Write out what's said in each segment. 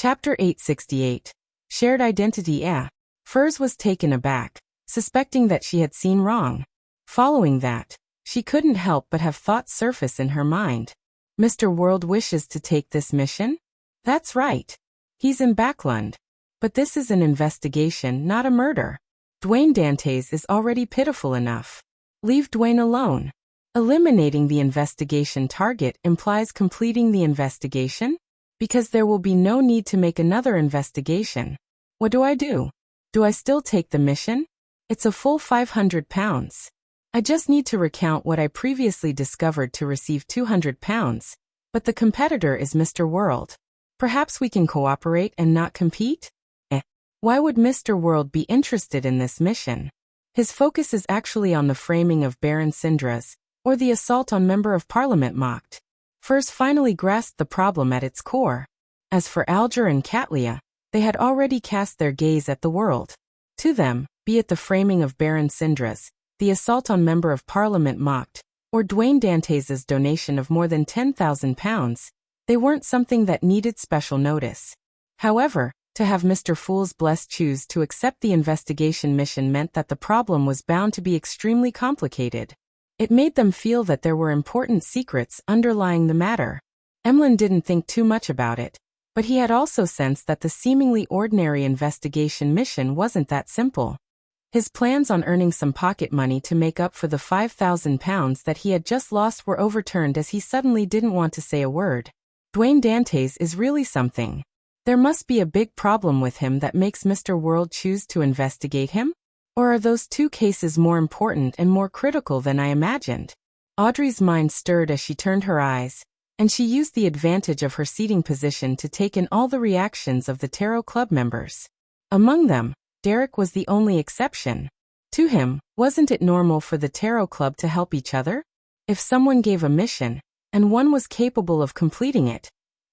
Chapter 868. Shared Identity. Furs was taken aback, suspecting that she had seen wrong. Following that, she couldn't help but have thoughts surface in her mind. Mr. World wishes to take this mission? That's right. He's in Backland. But this is an investigation, not a murder. Dwayne Dantes is already pitiful enough. Leave Dwayne alone. Eliminating the investigation target implies completing the investigation? Because there will be no need to make another investigation. What do? Do I still take the mission? It's a full £500. I just need to recount what I previously discovered to receive £200, but the competitor is Mr. World. Perhaps we can cooperate and not compete? Why would Mr. World be interested in this mission? His focus is actually on the framing of Baron Syndra's, or the assault on Member of Parliament mocked. Furs finally grasped the problem at its core. As for Alger and Catlia, they had already cast their gaze at the world. To them, be it the framing of Baron Syndra's, the assault on Member of Parliament mocked, or Dwayne Dantes's donation of more than £10,000, they weren't something that needed special notice. However, to have Mr. Fool's Bless choose to accept the investigation mission meant that the problem was bound to be extremely complicated. It made them feel that there were important secrets underlying the matter. Emlyn didn't think too much about it, but he had also sensed that the seemingly ordinary investigation mission wasn't that simple. His plans on earning some pocket money to make up for the £5,000 that he had just lost were overturned as he suddenly didn't want to say a word. Dwayne Dantes is really something. There must be a big problem with him that makes Mr. World choose to investigate him? Or are those two cases more important and more critical than I imagined? Audrey's mind stirred as she turned her eyes, and she used the advantage of her seating position to take in all the reactions of the Tarot Club members. Among them, Derek was the only exception. To him, wasn't it normal for the Tarot Club to help each other? If someone gave a mission, and one was capable of completing it,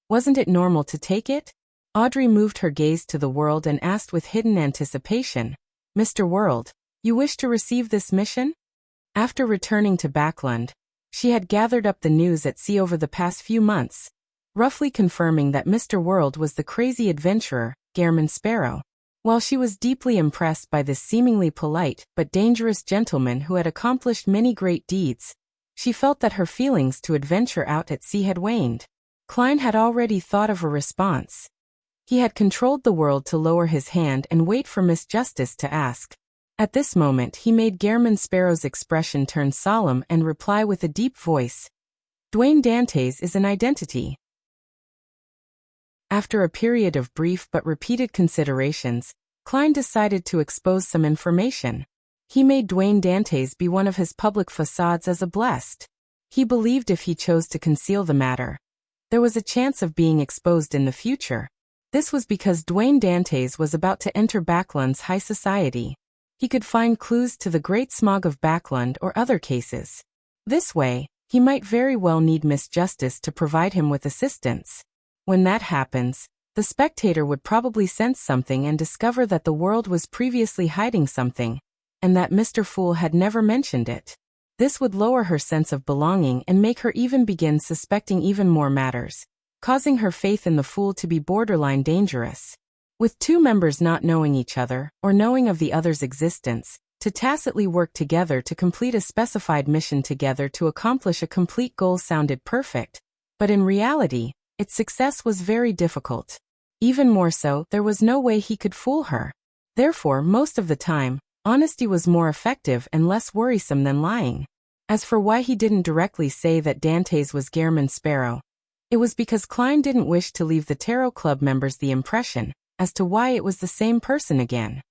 wasn't it normal to take it? Audrey moved her gaze to the world and asked with hidden anticipation, Mr. World, you wish to receive this mission? After returning to Backland, she had gathered up the news at sea over the past few months, roughly confirming that Mr. World was the crazy adventurer, Gairman Sparrow. While she was deeply impressed by this seemingly polite but dangerous gentleman who had accomplished many great deeds, she felt that her feelings to adventure out at sea had waned. Klein had already thought of a response. He had controlled the world to lower his hand and wait for Miss Justice to ask. At this moment he made Gairman Sparrow's expression turn solemn and reply with a deep voice. Dwayne Dantes is an identity. After a period of brief but repeated considerations, Klein decided to expose some information. He made Dwayne Dantes be one of his public facades as a blessed. He believed if he chose to conceal the matter, there was a chance of being exposed in the future. This was because Dwayne Dantes was about to enter Backland's high society. He could find clues to the Great Smog of Backland or other cases. This way, he might very well need Miss Justice to provide him with assistance. When that happens, the spectator would probably sense something and discover that the world was previously hiding something, and that Mr. Fool had never mentioned it. This would lower her sense of belonging and make her even begin suspecting even more matters, causing her faith in the Fool to be borderline dangerous. With two members not knowing each other, or knowing of the other's existence, to tacitly work together to complete a specified mission together to accomplish a complete goal sounded perfect, but in reality, its success was very difficult. Even more so, there was no way he could fool her. Therefore, most of the time, honesty was more effective and less worrisome than lying. As for why he didn't directly say that Dantes was Gairman Sparrow, it was because Klein didn't wish to leave the Tarot Club members the impression as to why it was the same person again.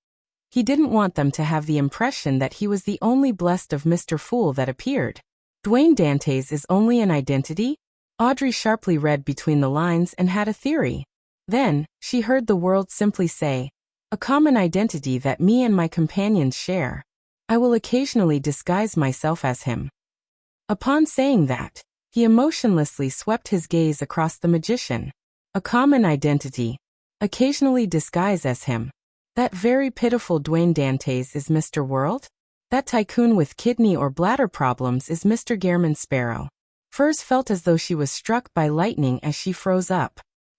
He didn't want them to have the impression that he was the only blessed of Mr. Fool that appeared. Dwayne Dantes is only an identity? Audrey sharply read between the lines and had a theory. Then, she heard the world simply say, a common identity that me and my companions share. I will occasionally disguise myself as him. Upon saying that, he emotionlessly swept his gaze across the magician. A common identity. Occasionally disguise as him. That very pitiful Dwayne Dantes is Mr. World? That tycoon with kidney or bladder problems is Mr. Gairman Sparrow. Furs felt as though she was struck by lightning as she froze up.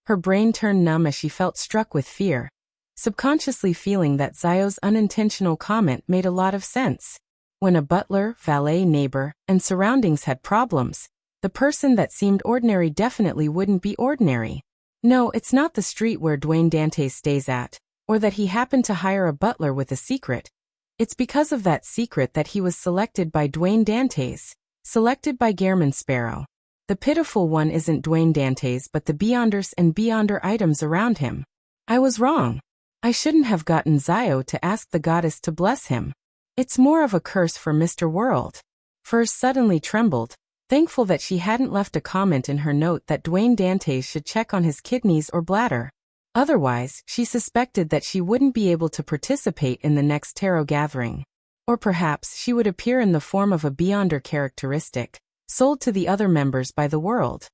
Her brain turned numb as she felt struck with fear, subconsciously feeling that Zio's unintentional comment made a lot of sense. When a butler, valet, neighbor, and surroundings had problems, the person that seemed ordinary definitely wouldn't be ordinary. No, it's not the street where Dwayne Dantes stays at, or that he happened to hire a butler with a secret. It's because of that secret that he was selected by Dwayne Dantes, selected by Gehrman Sparrow. The pitiful one isn't Dwayne Dantes but the Beyonders and Beyonder items around him. I was wrong. I shouldn't have gotten Zio to ask the goddess to bless him. It's more of a curse for Mr. World. Furs suddenly trembled, thankful that she hadn't left a comment in her note that Dwayne Dantes should check on his kidneys or bladder. Otherwise, she suspected that she wouldn't be able to participate in the next tarot gathering. Or perhaps she would appear in the form of a Beyonder characteristic, sold to the other members by the world.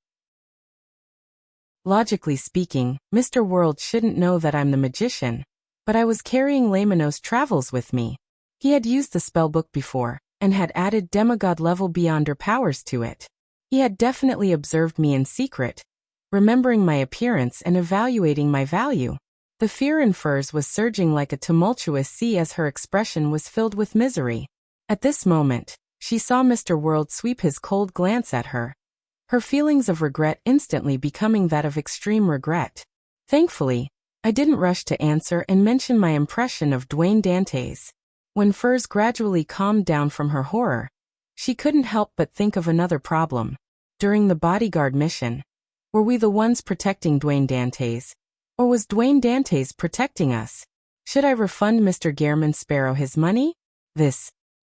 Logically speaking, Mr. World shouldn't know that I'm the magician, but I was carrying Laymanos Travels with me. He had used the spellbook before, and had added demigod-level Beyonder powers to it. He had definitely observed me in secret, remembering my appearance and evaluating my value. The fear in Furs was surging like a tumultuous sea as her expression was filled with misery. At this moment, she saw Mr. World sweep his cold glance at her, her feelings of regret instantly becoming that of extreme regret. Thankfully, I didn't rush to answer and mention my impression of Dwayne Dantes. When Furs gradually calmed down from her horror, she couldn't help but think of another problem. During the bodyguard mission, were we the ones protecting Dwayne Dantes? Or was Dwayne Dantes protecting us? Should I refund Mr. Gehrman Sparrow his money?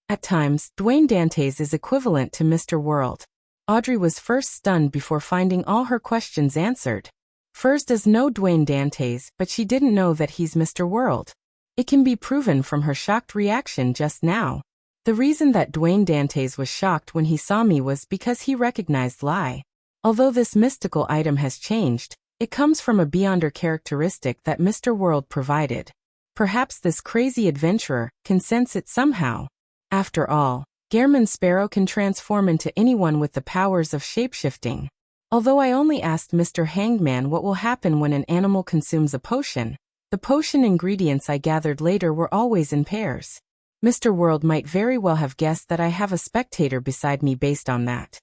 At times, Dwayne Dantes is equivalent to Mr. World. Audrey was first stunned before finding all her questions answered. Furs does know Dwayne Dantes, but she didn't know that he's Mr. World. It can be proven from her shocked reaction just now. The reason that Dwayne Dantes was shocked when he saw me was because he recognized Lai. Although this mystical item has changed, it comes from a Beyonder characteristic that Mr. World provided. Perhaps this crazy adventurer can sense it somehow. After all, Gehrman Sparrow can transform into anyone with the powers of shapeshifting. Although I only asked Mr. Hangman what will happen when an animal consumes a potion, the potion ingredients I gathered later were always in pairs. Mr. World might very well have guessed that I have a spectator beside me based on that.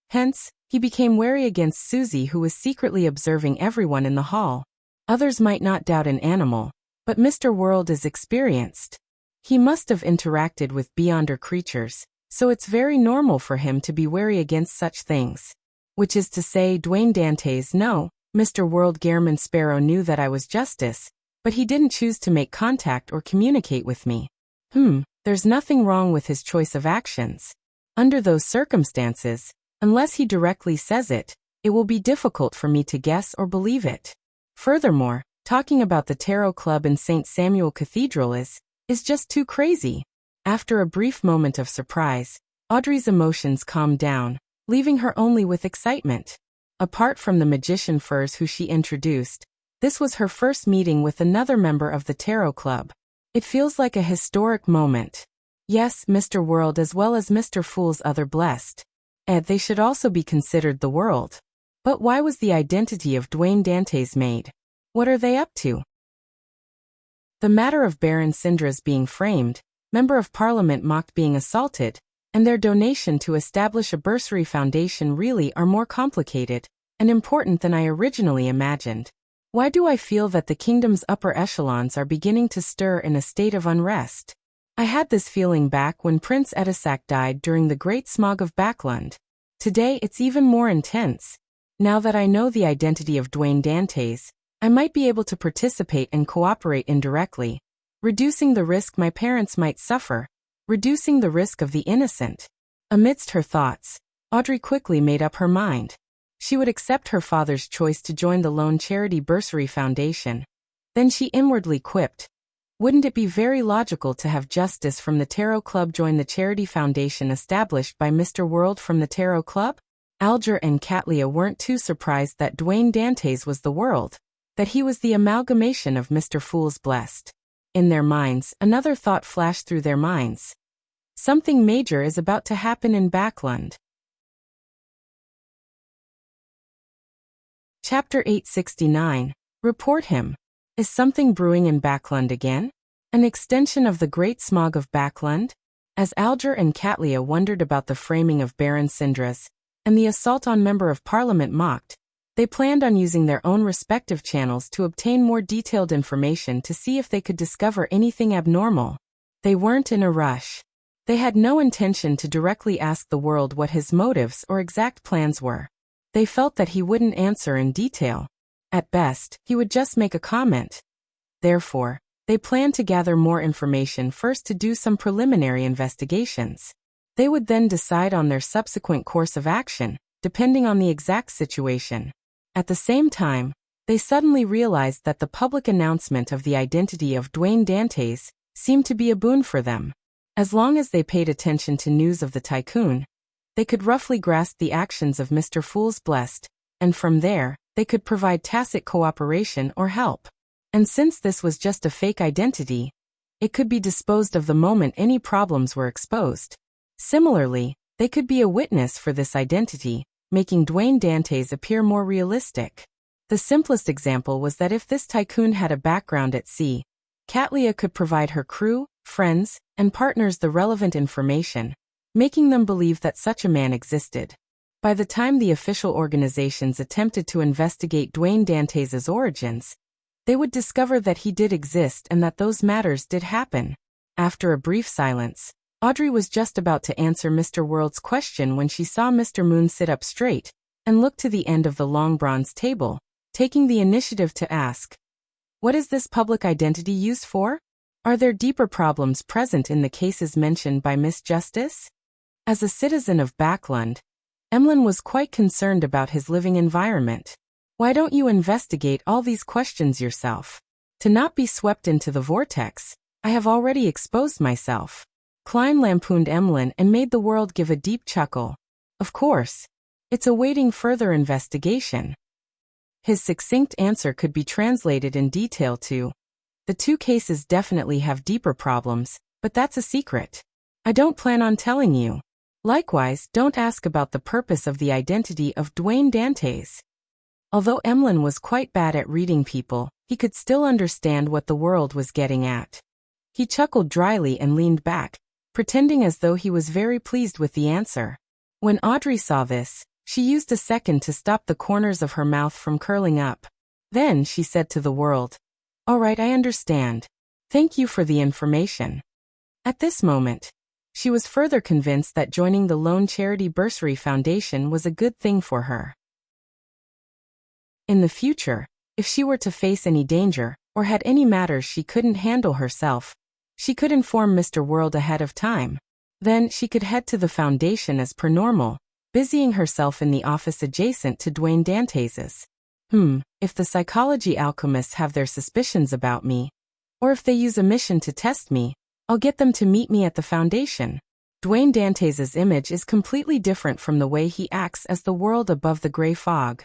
Hence, he became wary against Susie, who was secretly observing everyone in the hall. Others might not doubt an animal, but Mr. World is experienced. He must have interacted with Beyonder creatures, so it's very normal for him to be wary against such things. Which is to say, Dwayne Dantes, no, Mr. World Gehrman Sparrow knew that I was Justice, but he didn't choose to make contact or communicate with me. There's nothing wrong with his choice of actions. Under those circumstances, unless he directly says it, it will be difficult for me to guess or believe it. Furthermore, talking about the Tarot Club in St. Samuel Cathedral is just too crazy. After a brief moment of surprise, Audrey's emotions calmed down, leaving her only with excitement. Apart from the magician Furs who she introduced, this was her first meeting with another member of the Tarot Club. It feels like a historic moment. Yes, Mr. World as well as Mr. Fool's other blessed. They should also be considered the world. But why was the identity of Dwayne Dantes made? What are they up to? The matter of Baron Syndra's being framed, Member of Parliament mocked being assaulted, and their donation to establish a bursary foundation really are more complicated and important than I originally imagined. Why do I feel that the kingdom's upper echelons are beginning to stir in a state of unrest? I had this feeling back when Prince Edisac died during the Great Smog of Backlund. Today it's even more intense. Now that I know the identity of Dwayne Dantes, I might be able to participate and cooperate indirectly, reducing the risk my parents might suffer, reducing the risk of the innocent. Amidst her thoughts, Audrey quickly made up her mind. She would accept her father's choice to join the Lone Charity Bursary Foundation. Then she inwardly quipped, wouldn't it be very logical to have Justice from the Tarot Club join the charity foundation established by Mr. World from the Tarot Club? Alger and Catlia weren't too surprised that Dwayne Dantes was the world, that he was the amalgamation of Mr. Fool's blessed. In their minds, another thought flashed through their minds. Something major is about to happen in Backlund. Chapter 869. Report him. Is something brewing in Backlund again? An extension of the Great Smog of Backlund? As Alger and Katlia wondered about the framing of Baron Sindras, and the assault on Member of Parliament mocked, they planned on using their own respective channels to obtain more detailed information to see if they could discover anything abnormal. They weren't in a rush. They had no intention to directly ask the world what his motives or exact plans were. They felt that he wouldn't answer in detail. At best, he would just make a comment. Therefore, they planned to gather more information first to do some preliminary investigations. They would then decide on their subsequent course of action, depending on the exact situation. At the same time, they suddenly realized that the public announcement of the identity of Dwayne Dantes seemed to be a boon for them. As long as they paid attention to news of the tycoon, they could roughly grasp the actions of Mr. Fool's Blessed, and from there, they could provide tacit cooperation or help. And since this was just a fake identity, it could be disposed of the moment any problems were exposed. Similarly, they could be a witness for this identity, making Dwayne Dantes appear more realistic. The simplest example was that if this tycoon had a background at sea, Katlia could provide her crew, friends, and partners the relevant information, making them believe that such a man existed. By the time the official organizations attempted to investigate Dwayne Dantes' origins, they would discover that he did exist and that those matters did happen. After a brief silence, Audrey was just about to answer Mr. World's question when she saw Mr. Moon sit up straight and look to the end of the long bronze table, taking the initiative to ask, "What is this public identity used for? Are there deeper problems present in the cases mentioned by Miss Justice?" As a citizen of Backlund, Emlyn was quite concerned about his living environment. "Why don't you investigate all these questions yourself? To not be swept into the vortex, I have already exposed myself." Klein lampooned Emlyn and made the world give a deep chuckle. "Of course. It's awaiting further investigation." His succinct answer could be translated in detail to, "The two cases definitely have deeper problems, but that's a secret. I don't plan on telling you. Likewise, don't ask about the purpose of the identity of Dwayne Dantes." Although Emlyn was quite bad at reading people, he could still understand what the world was getting at. He chuckled dryly and leaned back, pretending as though he was very pleased with the answer. When Audrey saw this, she used a second to stop the corners of her mouth from curling up. Then she said to the world, "All right, I understand. Thank you for the information." At this moment, she was further convinced that joining the Lone Charity Bursary Foundation was a good thing for her. In the future, if she were to face any danger, or had any matters she couldn't handle herself, she could inform Mr. World ahead of time. Then she could head to the foundation as per normal, busying herself in the office adjacent to Dwayne Dantes's. If the psychology alchemists have their suspicions about me, or if they use a mission to test me, I'll get them to meet me at the foundation. Dwayne Dantes's image is completely different from the way he acts as the world above the gray fog.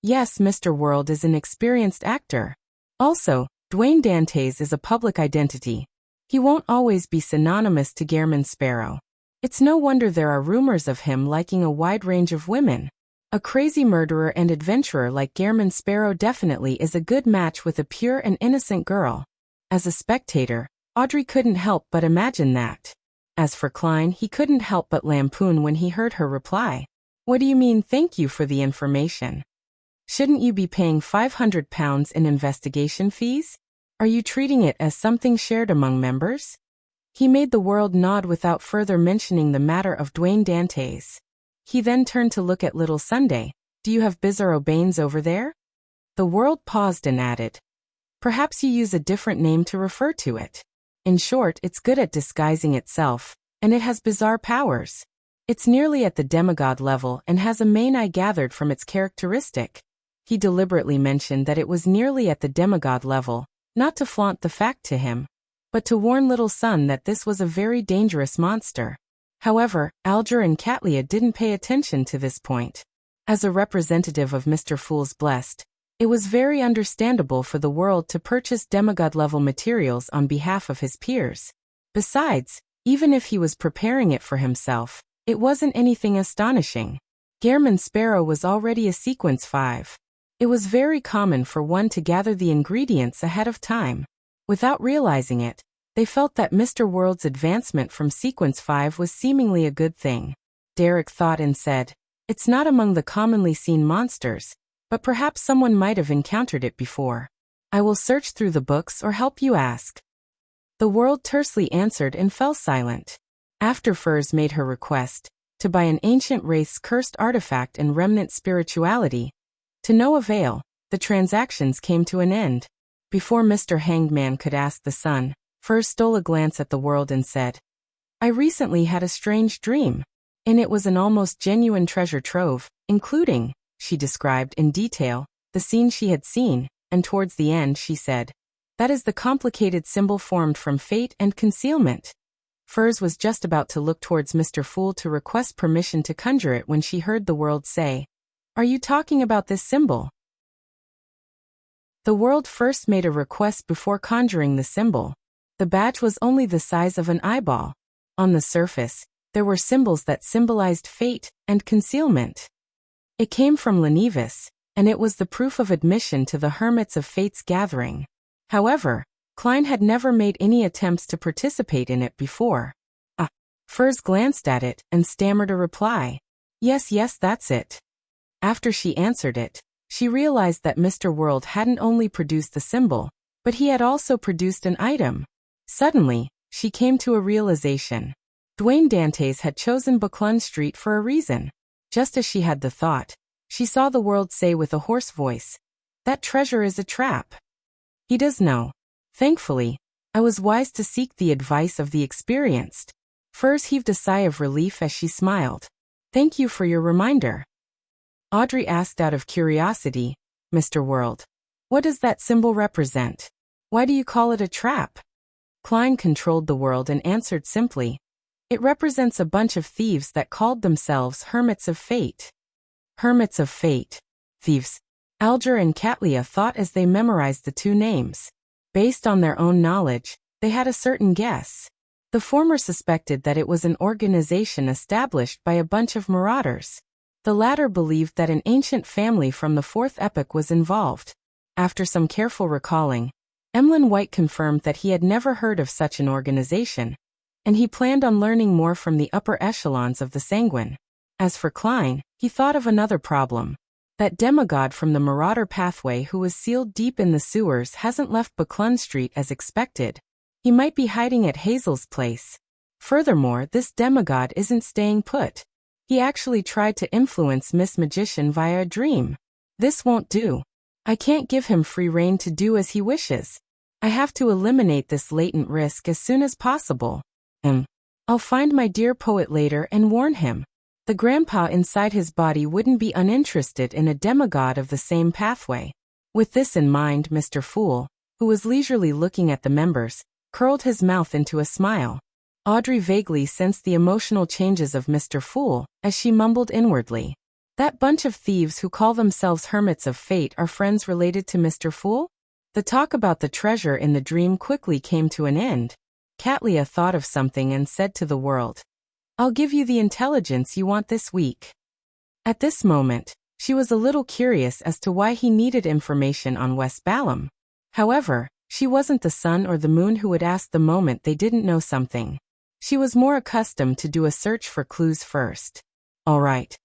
Yes, Mr. World is an experienced actor. Also, Dwayne Dantes is a public identity. He won't always be synonymous to Gehrman Sparrow. It's no wonder there are rumors of him liking a wide range of women. A crazy murderer and adventurer like Gehrman Sparrow definitely is a good match with a pure and innocent girl. As a spectator, Audrey couldn't help but imagine that. As for Klein, he couldn't help but lampoon when he heard her reply. "What do you mean, thank you for the information? Shouldn't you be paying £500 in investigation fees? Are you treating it as something shared among members?" He made the world nod without further mentioning the matter of Dwayne Dantes. He then turned to look at Little Sunday. "Do you have Bizarro Baines over there?" The world paused and added, "Perhaps you use a different name to refer to it. In short, it's good at disguising itself, and it has bizarre powers. It's nearly at the demigod level and has a mane I gathered from its characteristic." He deliberately mentioned that it was nearly at the demigod level, not to flaunt the fact to him, but to warn Little Sun that this was a very dangerous monster. However, Alger and Katlia didn't pay attention to this point. As a representative of Mr. Fool's Blessed, it was very understandable for the world to purchase demigod-level materials on behalf of his peers. Besides, even if he was preparing it for himself, it wasn't anything astonishing. Gehrman Sparrow was already a Sequence 5. It was very common for one to gather the ingredients ahead of time. Without realizing it, they felt that Mr. World's advancement from Sequence 5 was seemingly a good thing. Derek thought and said, "It's not among the commonly seen monsters, but perhaps someone might have encountered it before. I will search through the books or help you ask." The World tersely answered and fell silent. After Furs made her request, to buy an ancient wraith's cursed artifact and remnant spirituality, to no avail, the transactions came to an end. Before Mr. Hanged Man could ask the son, Furs stole a glance at the World and said, "I recently had a strange dream. And it was an almost genuine treasure trove, including," she described in detail, "the scene she had seen, and towards the end she said, 'That is the complicated symbol formed from fate and concealment.'" Furs was just about to look towards Mr. Fool to request permission to conjure it when she heard the World say, "Are you talking about this symbol?" The World first made a request before conjuring the symbol. The badge was only the size of an eyeball. On the surface, there were symbols that symbolized fate and concealment. It came from Lenivus, and it was the proof of admission to the Hermits of Fate's gathering. However, Klein had never made any attempts to participate in it before. Furs glanced at it and stammered a reply. Yes, that's it." After she answered it, she realized that Mr. World hadn't only produced the symbol, but he had also produced an item. Suddenly, she came to a realization. Dwayne Dantes had chosen Buckland Street for a reason. Just as she had the thought, she saw the World say with a hoarse voice, "That treasure is a trap." "He does know. Thankfully, I was wise to seek the advice of the experienced." Furs heaved a sigh of relief as she smiled. "Thank you for your reminder." Audrey asked out of curiosity, "Mr. World, what does that symbol represent? Why do you call it a trap?" Klein controlled the World and answered simply, "It represents a bunch of thieves that called themselves Hermits of Fate." Hermits of Fate. Thieves. Alger and Katlia thought as they memorized the two names. Based on their own knowledge, they had a certain guess. The former suspected that it was an organization established by a bunch of marauders. The latter believed that an ancient family from the Fourth Epoch was involved. After some careful recalling, Emlyn White confirmed that he had never heard of such an organization, and he planned on learning more from the upper echelons of the Sanguine. As for Klein, he thought of another problem. That demigod from the Marauder pathway who was sealed deep in the sewers hasn't left Buckland Street as expected. He might be hiding at Hazel's place. Furthermore, this demigod isn't staying put. He actually tried to influence Miss Magician via a dream. This won't do. I can't give him free rein to do as he wishes. I have to eliminate this latent risk as soon as possible. I'll find my dear poet later and warn him. The grandpa inside his body wouldn't be uninterested in a demigod of the same pathway. With this in mind, Mr. Fool, who was leisurely looking at the members, curled his mouth into a smile. Audrey vaguely sensed the emotional changes of Mr. Fool, as she mumbled inwardly. That bunch of thieves who call themselves Hermits of Fate are friends related to Mr. Fool? The talk about the treasure in the dream quickly came to an end. Katlia thought of something and said to the World, "I'll give you the intelligence you want this week." At this moment, she was a little curious as to why he needed information on West Balam. However, she wasn't the sun or the moon who would ask the moment they didn't know something. She was more accustomed to do a search for clues first. "All right."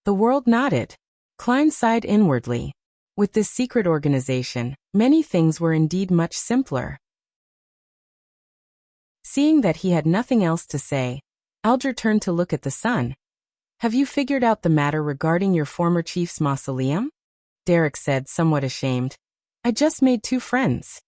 The World nodded. Klein sighed inwardly. With this secret organization, many things were indeed much simpler. Seeing that he had nothing else to say, Alger turned to look at the sun. "Have you figured out the matter regarding your former chief's mausoleum?" Derek said, somewhat ashamed. "I just made 2 friends."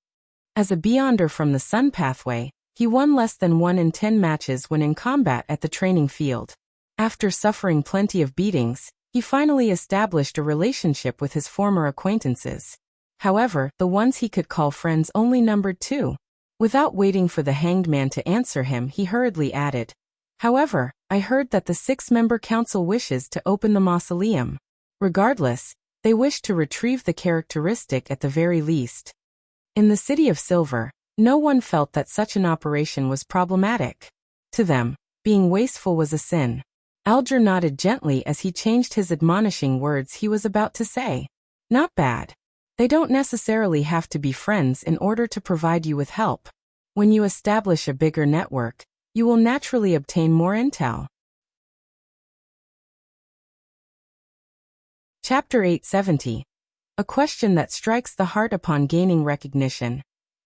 As a Beyonder from the Sun pathway, he won less than 1 in 10 matches when in combat at the training field. After suffering plenty of beatings, he finally established a relationship with his former acquaintances. However, the ones he could call friends only numbered 2. Without waiting for the Hanged Man to answer him, he hurriedly added, "However, I heard that the 6-member council wishes to open the mausoleum. Regardless, they wish to retrieve the characteristic at the very least." In the City of Silver, no one felt that such an operation was problematic. To them, being wasteful was a sin. Alger nodded gently as he changed his admonishing words he was about to say. Not bad. They don't necessarily have to be friends in order to provide you with help. When you establish a bigger network, you will naturally obtain more intel. Chapter 870. A question that strikes the heart upon gaining recognition.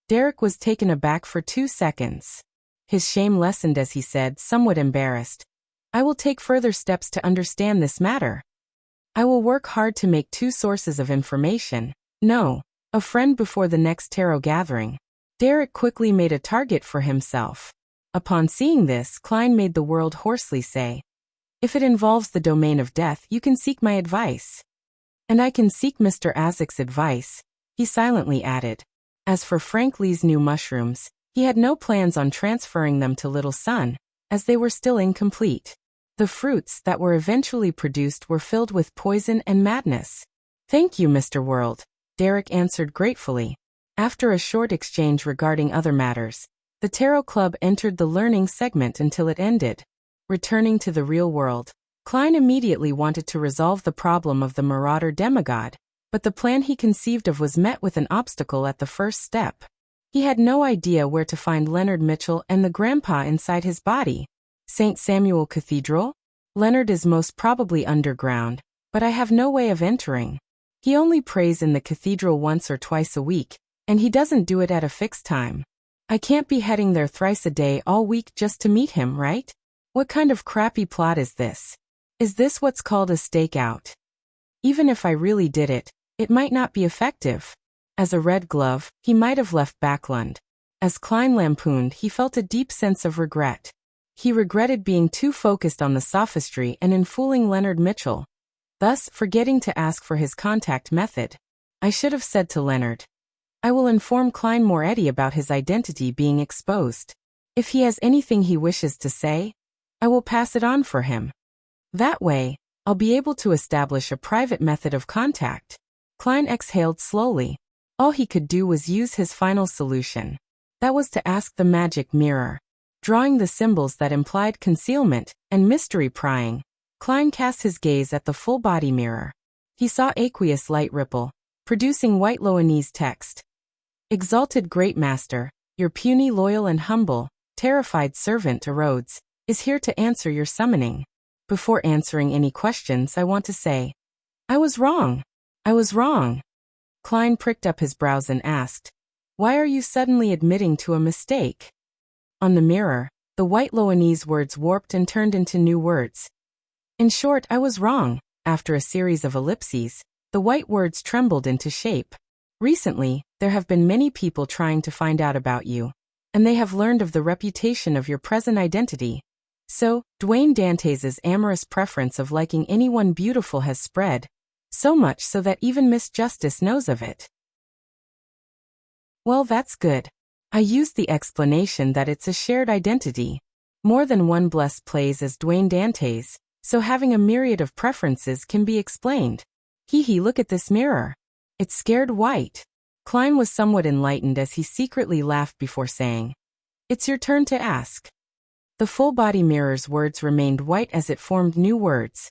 Derek was taken aback for 2 seconds. His shame lessened as he said, somewhat embarrassed, "I will take further steps to understand this matter. I will work hard to make 2 sources of information. No, a friend before the next tarot gathering." Derek quickly made a target for himself. Upon seeing this, Klein made the world hoarsely say, "If it involves the domain of death, you can seek my advice." "And I can seek Mr. Azek's advice," he silently added. As for Frank Lee's new mushrooms, he had no plans on transferring them to Little Sun, as they were still incomplete. The fruits that were eventually produced were filled with poison and madness. "Thank you, Mr. World," Derek answered gratefully. After a short exchange regarding other matters, the Tarot Club entered the learning segment until it ended. Returning to the real world, Klein immediately wanted to resolve the problem of the marauder demigod, but the plan he conceived of was met with an obstacle at the first step. He had no idea where to find Leonard Mitchell and the grandpa inside his body. St. Samuel Cathedral? Leonard is most probably underground, but I have no way of entering. He only prays in the cathedral once or twice a week, and he doesn't do it at a fixed time. I can't be heading there thrice a day all week just to meet him, right? What kind of crappy plot is this? Is this what's called a stakeout? Even if I really did it, it might not be effective. As a red glove, he might have left Backlund. As Klein lampooned, he felt a deep sense of regret. He regretted being too focused on the sophistry and in fooling Leonard Mitchell, thus forgetting to ask for his contact method. I should have said to Leonard, "I will inform Klein Moretti about his identity being exposed. If he has anything he wishes to say, I will pass it on for him. That way, I'll be able to establish a private method of contact." Klein exhaled slowly. All he could do was use his final solution. That was to ask the magic mirror. Drawing the symbols that implied concealment and mystery prying, Klein cast his gaze at the full-body mirror. He saw aqueous light ripple, producing white Loanese text. "Exalted Great Master, your puny, loyal and humble, terrified servant Erodes, is here to answer your summoning. Before answering any questions, I want to say, I was wrong. I was wrong." Klein pricked up his brows and asked, "Why are you suddenly admitting to a mistake?" On the mirror, the white Loanese words warped and turned into new words. "In short, I was wrong." After a series of ellipses, the white words trembled into shape. "Recently, there have been many people trying to find out about you, and they have learned of the reputation of your present identity. So, Dwayne Dantes' amorous preference of liking anyone beautiful has spread, so much so that even Miss Justice knows of it." "Well, that's good. I used the explanation that it's a shared identity. More than one blessed plays as Dwayne Dantes, so having a myriad of preferences can be explained. Hee, look at this mirror. It's scared white." Klein was somewhat enlightened as he secretly laughed before saying, "It's your turn to ask." The full-body mirror's words remained white as it formed new words.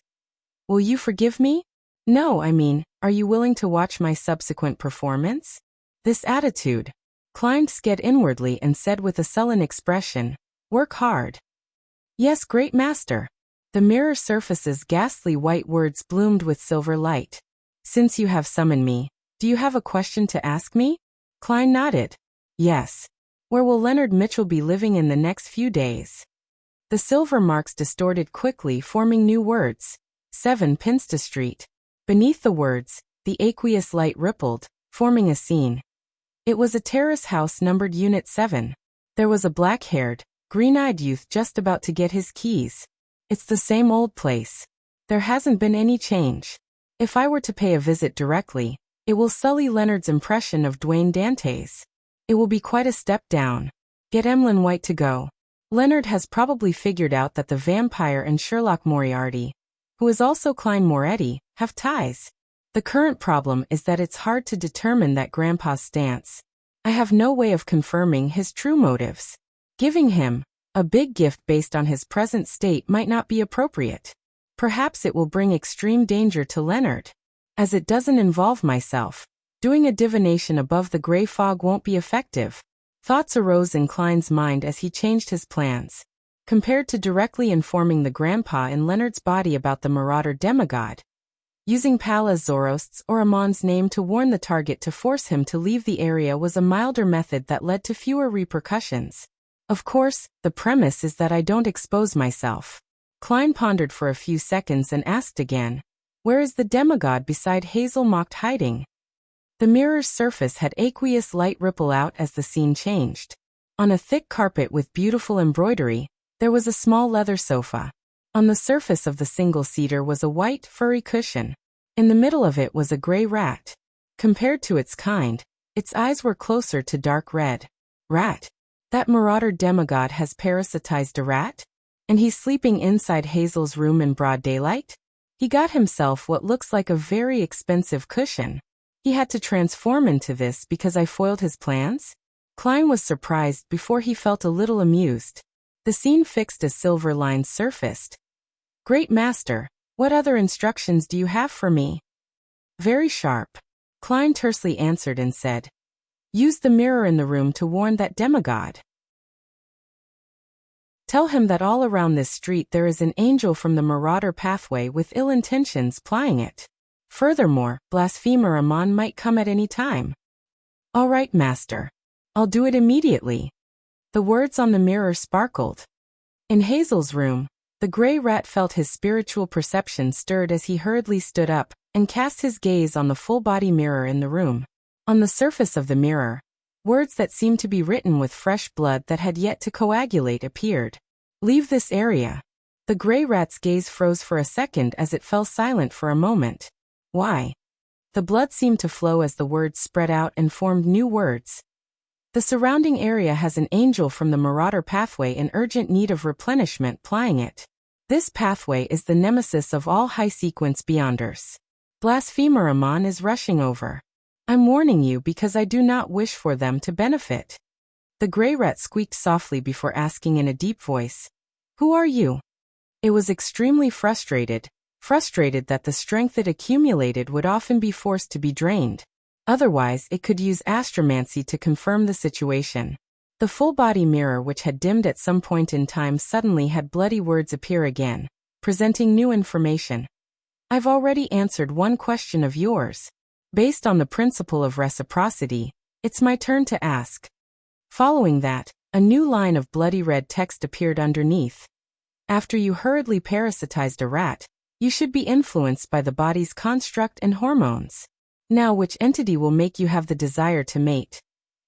"Will you forgive me? No, I mean, are you willing to watch my subsequent performance?" This attitude, Klein sked inwardly and said with a sullen expression, "Work hard." "Yes, great master." The mirror surface's ghastly white words bloomed with silver light. "Since you have summoned me, do you have a question to ask me?" Klein nodded. "Yes. Where will Leonard Mitchell be living in the next few days?" The silver marks distorted quickly, forming new words. 7 Pinsta Street. Beneath the words, the aqueous light rippled, forming a scene. It was a terrace house numbered Unit 7. There was a black-haired, green-eyed youth just about to get his keys. It's the same old place. There hasn't been any change. If I were to pay a visit directly, it will sully Leonard's impression of Dwayne Dantes. It will be quite a step down. Get Emlyn White to go. Leonard has probably figured out that the vampire and Sherlock Moriarty, who is also Klein Moretti, have ties. The current problem is that it's hard to determine that Grandpa's stance. I have no way of confirming his true motives. Giving him a big gift based on his present state might not be appropriate. Perhaps it will bring extreme danger to Leonard. As it doesn't involve myself, doing a divination above the gray fog won't be effective. Thoughts arose in Klein's mind as he changed his plans. Compared to directly informing the grandpa in Leonard's body about the marauder demigod, using Pallas Zorost's or Amon's name to warn the target to force him to leave the area was a milder method that led to fewer repercussions. Of course, the premise is that I don't expose myself. Klein pondered for a few seconds and asked again, where is the demigod beside Hazel mocked hiding? The mirror's surface had aqueous light ripple out as the scene changed. On a thick carpet with beautiful embroidery, there was a small leather sofa. On the surface of the single-seater was a white, furry cushion. In the middle of it was a gray rat. Compared to its kind, its eyes were closer to dark red. Rat? That marauder demigod has parasitized a rat? And he's sleeping inside Hazel's room in broad daylight? He got himself what looks like a very expensive cushion. He had to transform into this because I foiled his plans? Klein was surprised before he felt a little amused. The scene fixed as silver lines surfaced. Great master, what other instructions do you have for me? Very sharp. Klein tersely answered and said, use the mirror in the room to warn that demigod. Tell him that all around this street there is an angel from the marauder pathway with ill intentions plying it. Furthermore, blasphemer Amon might come at any time. All right, master. I'll do it immediately. The words on the mirror sparkled. In Hazel's room, the gray rat felt his spiritual perception stirred as he hurriedly stood up and cast his gaze on the full-body mirror in the room. On the surface of the mirror, words that seemed to be written with fresh blood that had yet to coagulate appeared. Leave this area. The gray rat's gaze froze for a second as it fell silent for a moment. Why? The blood seemed to flow as the words spread out and formed new words. The surrounding area has an angel from the marauder pathway in urgent need of replenishment plying it. This pathway is the nemesis of all high-sequence beyonders. Blasphemer Amon is rushing over. I'm warning you because I do not wish for them to benefit. The gray rat squeaked softly before asking in a deep voice, who are you? It was extremely frustrated that the strength it accumulated would often be forced to be drained. Otherwise, it could use astromancy to confirm the situation. The full-body mirror which had dimmed at some point in time suddenly had bloody words appear again, presenting new information. I've already answered one question of yours. Based on the principle of reciprocity, it's my turn to ask. Following that, a new line of bloody red text appeared underneath. After you hurriedly parasitized a rat, you should be influenced by the body's construct and hormones. Now which entity will make you have the desire to mate?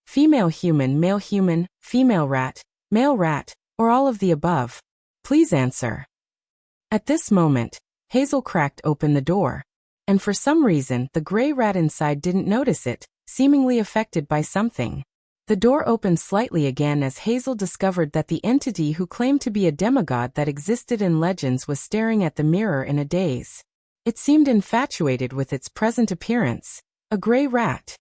Female human, female rat, male rat, or all of the above? Please answer. At this moment, Hazel cracked open the door. And for some reason, the gray rat inside didn't notice it, seemingly affected by something. The door opened slightly again as Hazel discovered that the entity who claimed to be a demigod that existed in legends was staring at the mirror in a daze. It seemed infatuated with its present appearance. A gray rat.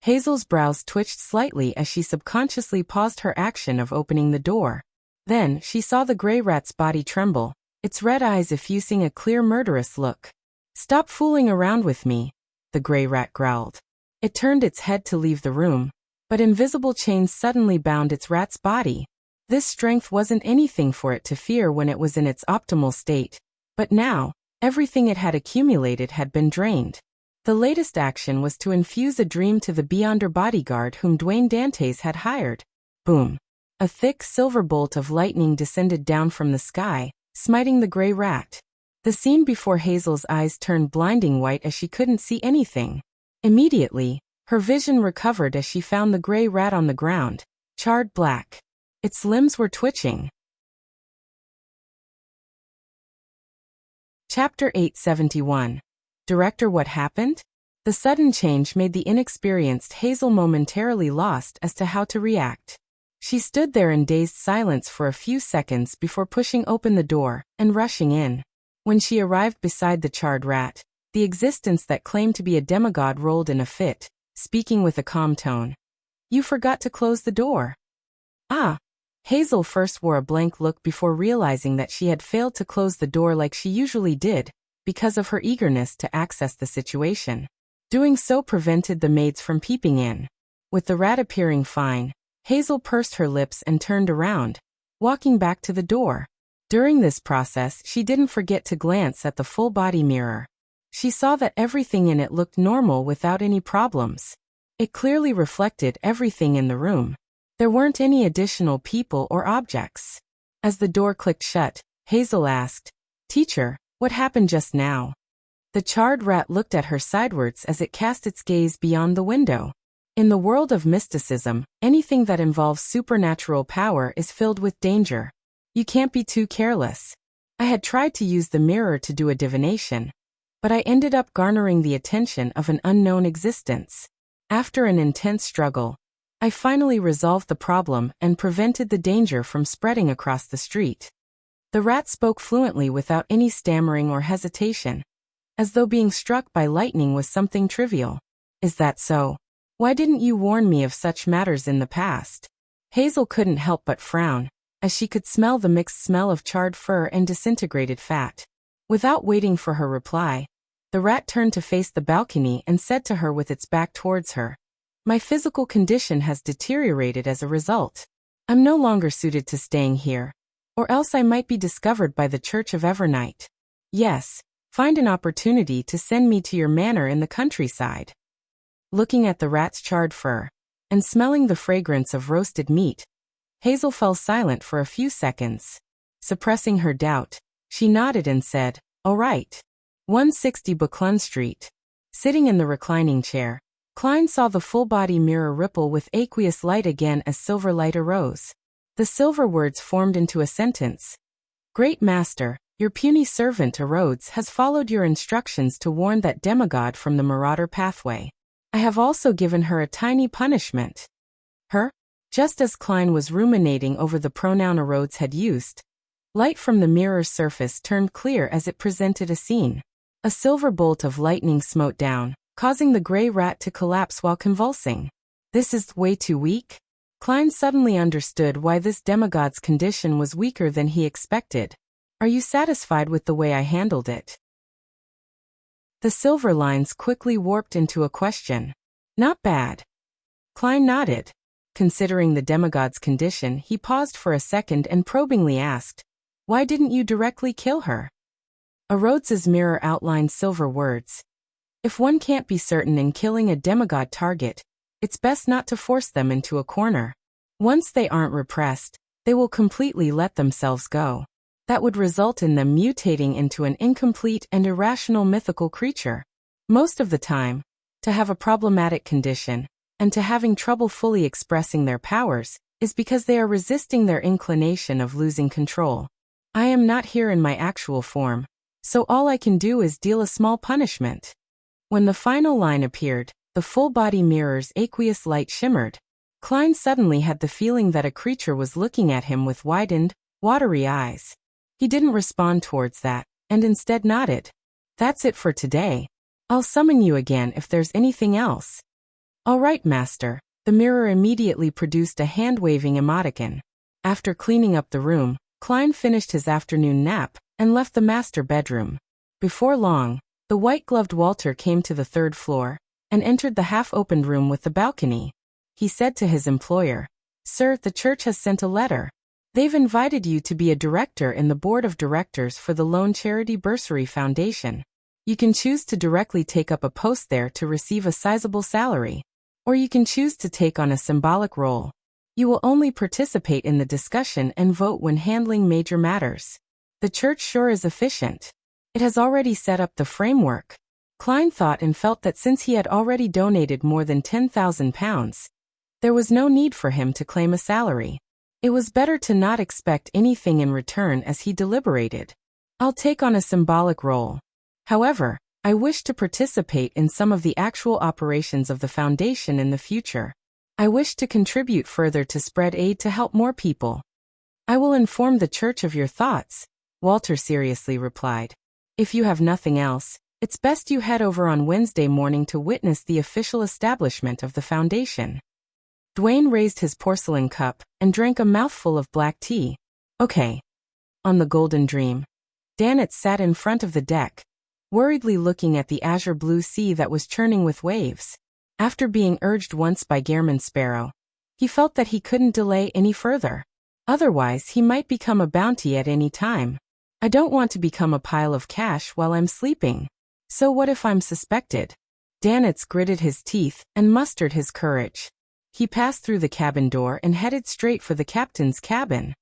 Hazel's brows twitched slightly as she subconsciously paused her action of opening the door. Then, she saw the gray rat's body tremble, its red eyes effusing a clear murderous look. Stop fooling around with me, the gray rat growled. It turned its head to leave the room, but invisible chains suddenly bound its rat's body. This strength wasn't anything for it to fear when it was in its optimal state, but now, everything it had accumulated had been drained. The latest action was to infuse a dream to the Beyonder bodyguard whom Dwayne Dantes had hired. Boom! A thick silver bolt of lightning descended down from the sky, smiting the gray rat. The scene before Hazel's eyes turned blinding white as she couldn't see anything. Immediately, her vision recovered as she found the gray rat on the ground, charred black. Its limbs were twitching. Chapter 871. Director, what happened? The sudden change made the inexperienced Hazel momentarily lost as to how to react. She stood there in dazed silence for a few seconds before pushing open the door and rushing in. When she arrived beside the charred rat, the existence that claimed to be a demigod rolled in a fit, speaking with a calm tone. You forgot to close the door. Ah! Hazel first wore a blank look before realizing that she had failed to close the door like she usually did, because of her eagerness to access the situation. Doing so prevented the maids from peeping in. With the rat appearing fine, Hazel pursed her lips and turned around, walking back to the door. During this process, she didn't forget to glance at the full-body mirror. She saw that everything in it looked normal without any problems. It clearly reflected everything in the room. There weren't any additional people or objects. As the door clicked shut, Hazel asked, "Teacher, what happened just now?" The charred rat looked at her sidewards as it cast its gaze beyond the window. In the world of mysticism, anything that involves supernatural power is filled with danger. You can't be too careless. I had tried to use the mirror to do a divination, but I ended up garnering the attention of an unknown existence. After an intense struggle, I finally resolved the problem and prevented the danger from spreading across the street. The rat spoke fluently without any stammering or hesitation, as though being struck by lightning was something trivial. "Is that so? Why didn't you warn me of such matters in the past?" Hazel couldn't help but frown, as she could smell the mixed smell of charred fur and disintegrated fat. Without waiting for her reply, the rat turned to face the balcony and said to her with its back towards her, "My physical condition has deteriorated as a result. I'm no longer suited to staying here, or else I might be discovered by the Church of Evernight. Yes, find an opportunity to send me to your manor in the countryside." Looking at the rat's charred fur, and smelling the fragrance of roasted meat, Hazel fell silent for a few seconds. Suppressing her doubt, she nodded and said, "All right." 160 Buckland Street. Sitting in the reclining chair, Klein saw the full-body mirror ripple with aqueous light again as silver light arose. The silver words formed into a sentence. "Great Master, your puny servant Erodes has followed your instructions to warn that demigod from the marauder pathway. I have also given her a tiny punishment." Her? Just as Klein was ruminating over the pronoun Erodes had used, light from the mirror's surface turned clear as it presented a scene. A silver bolt of lightning smote down, causing the gray rat to collapse while convulsing. "This is way too weak?" Klein suddenly understood why this demigod's condition was weaker than he expected. "Are you satisfied with the way I handled it?" The silver lines quickly warped into a question. "Not bad." Klein nodded. Considering the demigod's condition, he paused for a second and probingly asked, "Why didn't you directly kill her?" Erodes's mirror outlined silver words. "If one can't be certain in killing a demigod target, it's best not to force them into a corner. Once they aren't repressed, they will completely let themselves go. That would result in them mutating into an incomplete and irrational mythical creature. Most of the time, to have a problematic condition, and to having trouble fully expressing their powers, is because they are resisting their inclination of losing control. I am not here in my actual form, so all I can do is deal a small punishment." When the final line appeared, the full-body mirror's aqueous light shimmered. Klein suddenly had the feeling that a creature was looking at him with widened, watery eyes. He didn't respond towards that, and instead nodded. "That's it for today. I'll summon you again if there's anything else." "All right, Master." The mirror immediately produced a hand-waving emoticon. After cleaning up the room, Klein finished his afternoon nap and left the master bedroom. Before long, the white-gloved Walter came to the third floor and entered the half-opened room with the balcony. He said to his employer, "Sir, the church has sent a letter. They've invited you to be a director in the board of directors for the Lone Charity Bursary Foundation. You can choose to directly take up a post there to receive a sizable salary, or you can choose to take on a symbolic role. You will only participate in the discussion and vote when handling major matters. The church sure is efficient. It has already set up the framework." Klein thought and felt that since he had already donated more than £10,000, there was no need for him to claim a salary. It was better to not expect anything in return as he deliberated. "I'll take on a symbolic role. However, I wish to participate in some of the actual operations of the foundation in the future. I wish to contribute further to spread aid to help more people." "I will inform the church of your thoughts," Walter seriously replied. "If you have nothing else, it's best you head over on Wednesday morning to witness the official establishment of the foundation." Dwayne raised his porcelain cup and drank a mouthful of black tea. "Okay." On the Golden Dream, Danitz sat in front of the deck, worriedly looking at the azure blue sea that was churning with waves. After being urged once by Gairman Sparrow, he felt that he couldn't delay any further. Otherwise, he might become a bounty at any time. I don't want to become a pile of cash while I'm sleeping. So what if I'm suspected? Danitz gritted his teeth and mustered his courage. He passed through the cabin door and headed straight for the captain's cabin.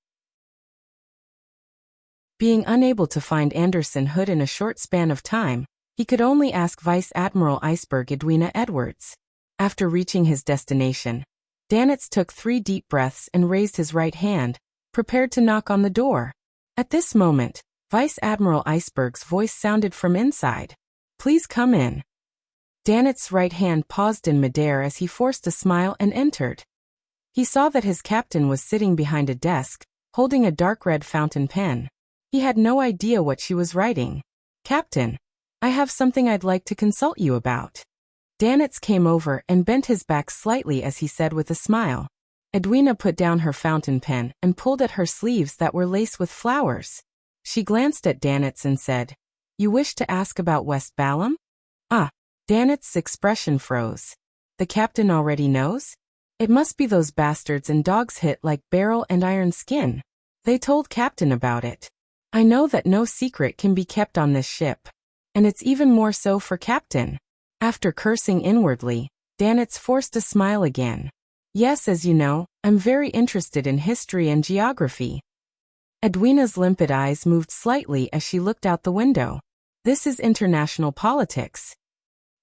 Being unable to find Anderson Hood in a short span of time, he could only ask Vice Admiral Iceberg Edwina Edwards. After reaching his destination, Danitz took 3 deep breaths and raised his right hand, prepared to knock on the door. At this moment, Vice Admiral Iceberg's voice sounded from inside. "Please come in." Danitz's right hand paused in midair as he forced a smile and entered. He saw that his captain was sitting behind a desk, holding a dark red fountain pen. He had no idea what she was writing. "Captain, I have something I'd like to consult you about." Danitz came over and bent his back slightly as he said with a smile. Edwina put down her fountain pen and pulled at her sleeves that were laced with flowers. She glanced at Danitz and said, "You wish to ask about West Balam?" "Ah." Danitz's expression froze. "The captain already knows? It must be those bastards in Dog's Hit like Beryl and Iron Skin. They told Captain about it. I know that no secret can be kept on this ship. And it's even more so for Captain." After cursing inwardly, Danitz forced a smile again. "Yes, as you know, I'm very interested in history and geography." Edwina's limpid eyes moved slightly as she looked out the window. "This is international politics."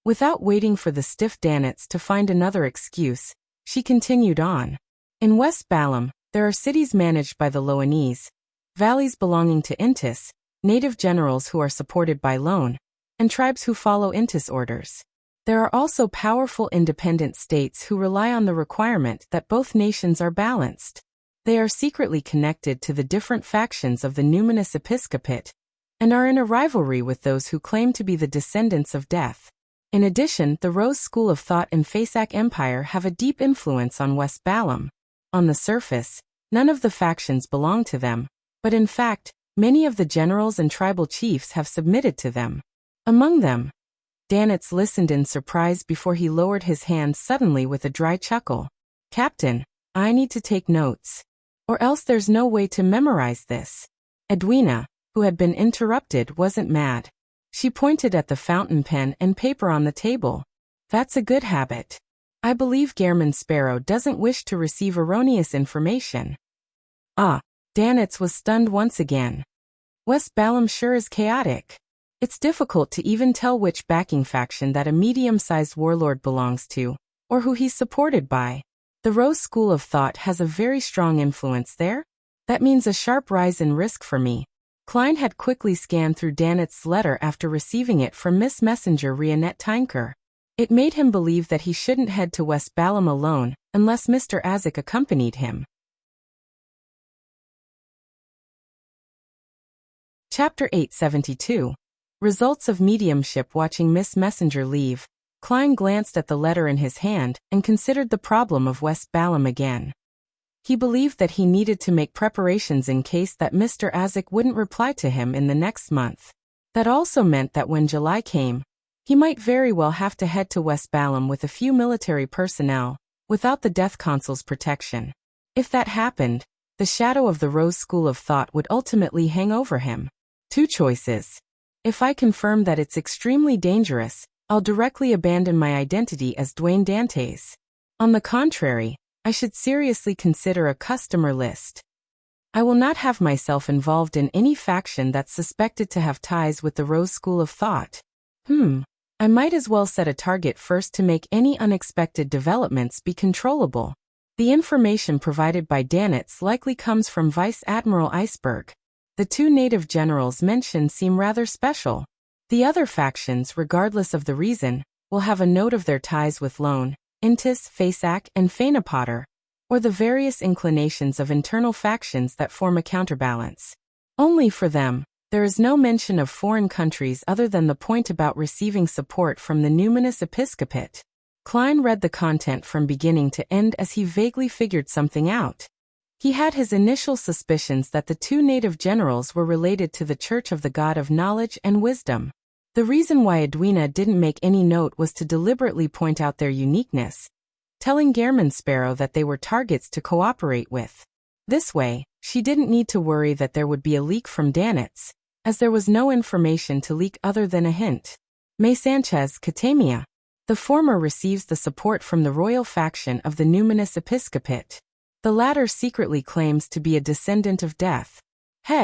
Without waiting for the stiff Danitz to find another excuse, she continued on. "In West Balam, there are cities managed by the Loanese, valleys belonging to Intis, native generals who are supported by loan, and tribes who follow Intis orders. There are also powerful independent states who rely on the requirement that both nations are balanced. They are secretly connected to the different factions of the numinous episcopate, and are in a rivalry with those who claim to be the descendants of death. In addition, the Rose School of Thought and Fasak Empire have a deep influence on West Balam. On the surface, none of the factions belong to them, but in fact, many of the generals and tribal chiefs have submitted to them. Among them..." Danitz listened in surprise before he lowered his hand suddenly with a dry chuckle. "Captain, I need to take notes. Or else there's no way to memorize this." Edwina, who had been interrupted, wasn't mad. She pointed at the fountain pen and paper on the table. "That's a good habit. I believe Gairman Sparrow doesn't wish to receive erroneous information." "Ah." Danitz was stunned once again. "West Balam sure is chaotic. It's difficult to even tell which backing faction that a medium-sized warlord belongs to, or who he's supported by. The Rose School of Thought has a very strong influence there. That means a sharp rise in risk for me." Klein had quickly scanned through Danitz's letter after receiving it from Miss Messenger Rionette Tynker. It made him believe that he shouldn't head to West Balam alone unless Mr. Azik accompanied him. Chapter 872. Results of Mediumship. Watching Miss Messenger leave, Klein glanced at the letter in his hand and considered the problem of West Balam again. He believed that he needed to make preparations in case that Mr. Azik wouldn't reply to him in the next month. That also meant that when July came, he might very well have to head to West Balam with a few military personnel, without the Death Consul's protection. If that happened, the shadow of the Rose School of Thought would ultimately hang over him. 2 choices. If I confirm that it's extremely dangerous, I'll directly abandon my identity as Dwayne Dantes. On the contrary, I should seriously consider a customer list. I will not have myself involved in any faction that's suspected to have ties with the Rose School of Thought. I might as well set a target first to make any unexpected developments be controllable. The information provided by Danitz likely comes from Vice Admiral Iceberg. The 2 native generals mentioned seem rather special. The other factions, regardless of the reason, will have a note of their ties with Lone, Intis, Fasak, and Fainapotter, or the various inclinations of internal factions that form a counterbalance. Only for them, there is no mention of foreign countries other than the point about receiving support from the numinous episcopate. Klein read the content from beginning to end as he vaguely figured something out. He had his initial suspicions that the 2 native generals were related to the Church of the God of Knowledge and Wisdom. The reason why Edwina didn't make any note was to deliberately point out their uniqueness, telling Gehrman Sparrow that they were targets to cooperate with. This way, she didn't need to worry that there would be a leak from Danitz, as there was no information to leak other than a hint. May Sanchez Catamia. The former receives the support from the royal faction of the Numinous Episcopate. The latter secretly claims to be a descendant of death.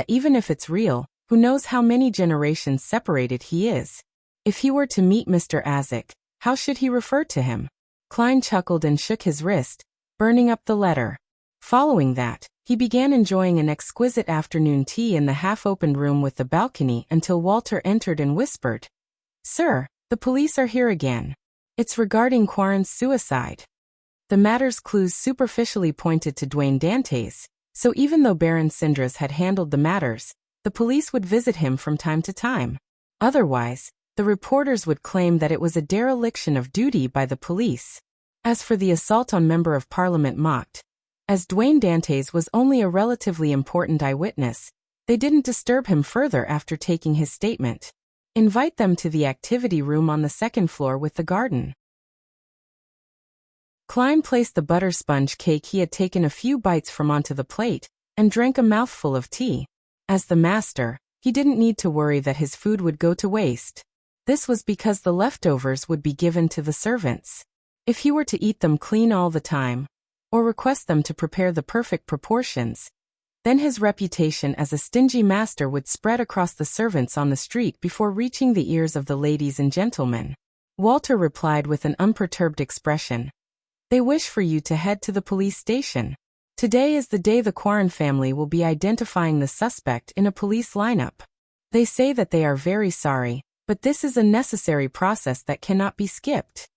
Even if it's real, who knows how many generations separated he is? If he were to meet Mr. Azek, how should he refer to him? Klein chuckled and shook his wrist, burning up the letter. Following that, he began enjoying an exquisite afternoon tea in the half-opened room with the balcony until Walter entered and whispered, "Sir, the police are here again. It's regarding Quarren's suicide." The matter's clues superficially pointed to Dwayne Dantes, so even though Baron Sindras had handled the matters, the police would visit him from time to time. Otherwise, the reporters would claim that it was a dereliction of duty by the police. As for the assault on Member of Parliament mocked, as Dwayne Dantes was only a relatively important eyewitness, they didn't disturb him further after taking his statement. Invite them to the activity room on the second floor with the garden. Klein placed the butter sponge cake he had taken a few bites from onto the plate, and drank a mouthful of tea. As the master, he didn't need to worry that his food would go to waste. This was because the leftovers would be given to the servants. If he were to eat them clean all the time, or request them to prepare the perfect proportions, then his reputation as a stingy master would spread across the servants on the street before reaching the ears of the ladies and gentlemen. Walter replied with an unperturbed expression. "They wish for you to head to the police station. Today is the day the Quarren family will be identifying the suspect in a police lineup. They say that they are very sorry, but this is a necessary process that cannot be skipped."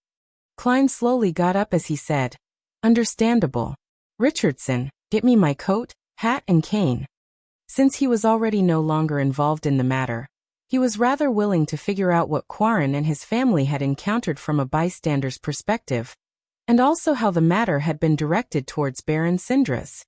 Klein slowly got up as he said, "Understandable. Richardson, get me my coat, hat and cane." Since he was already no longer involved in the matter, he was rather willing to figure out what Quarren and his family had encountered from a bystander's perspective, and also how the matter had been directed towards Baron Sindras.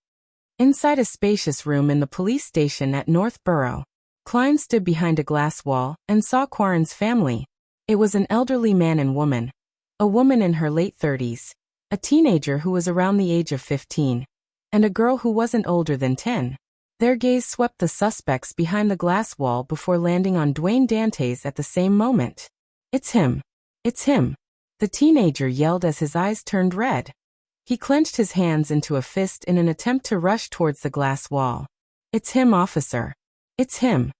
Inside a spacious room in the police station at Northborough, Klein stood behind a glass wall and saw Quarren's family. It was an elderly man and woman, a woman in her late 30s, a teenager who was around the age of 15, and a girl who wasn't older than 10. Their gaze swept the suspects behind the glass wall before landing on Dwayne Dantes at the same moment. "It's him! It's him!" the teenager yelled as his eyes turned red. He clenched his hands into a fist in an attempt to rush towards the glass wall. "It's him, officer! It's him!"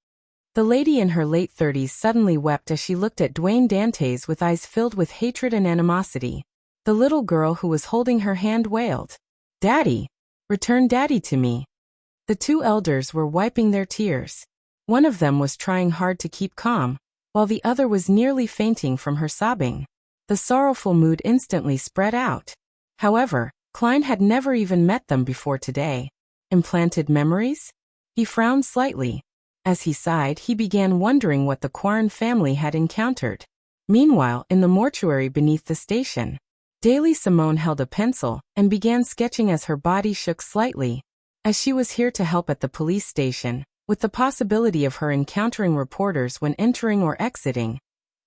The lady in her late 30s suddenly wept as she looked at Dwayne Dantes with eyes filled with hatred and animosity. The little girl who was holding her hand wailed, "Daddy! Return Daddy to me!" The two elders were wiping their tears. One of them was trying hard to keep calm, while the other was nearly fainting from her sobbing. The sorrowful mood instantly spread out. However, Klein had never even met them before today. Implanted memories? He frowned slightly. As he sighed, he began wondering what the Quarren family had encountered. Meanwhile, in the mortuary beneath the station, Daily Simone held a pencil and began sketching as her body shook slightly. As she was here to help at the police station, with the possibility of her encountering reporters when entering or exiting,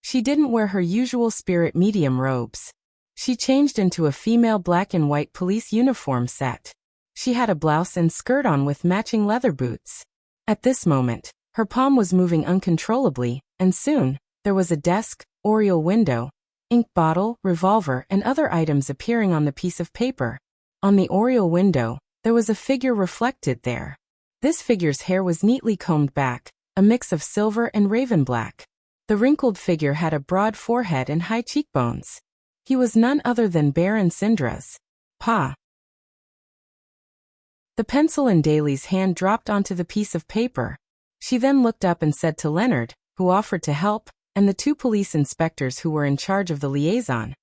she didn't wear her usual spirit medium robes. She changed into a female black and white police uniform set. She had a blouse and skirt on with matching leather boots. At this moment, her palm was moving uncontrollably, and soon, there was a desk, oriel window, ink bottle, revolver, and other items appearing on the piece of paper. On the oriel window, there was a figure reflected there. This figure's hair was neatly combed back, a mix of silver and raven black. The wrinkled figure had a broad forehead and high cheekbones. He was none other than Baron Sindras. Pa. The pencil in Daly's hand dropped onto the piece of paper. She then looked up and said to Leonard, who offered to help, and the two police inspectors who were in charge of the liaison.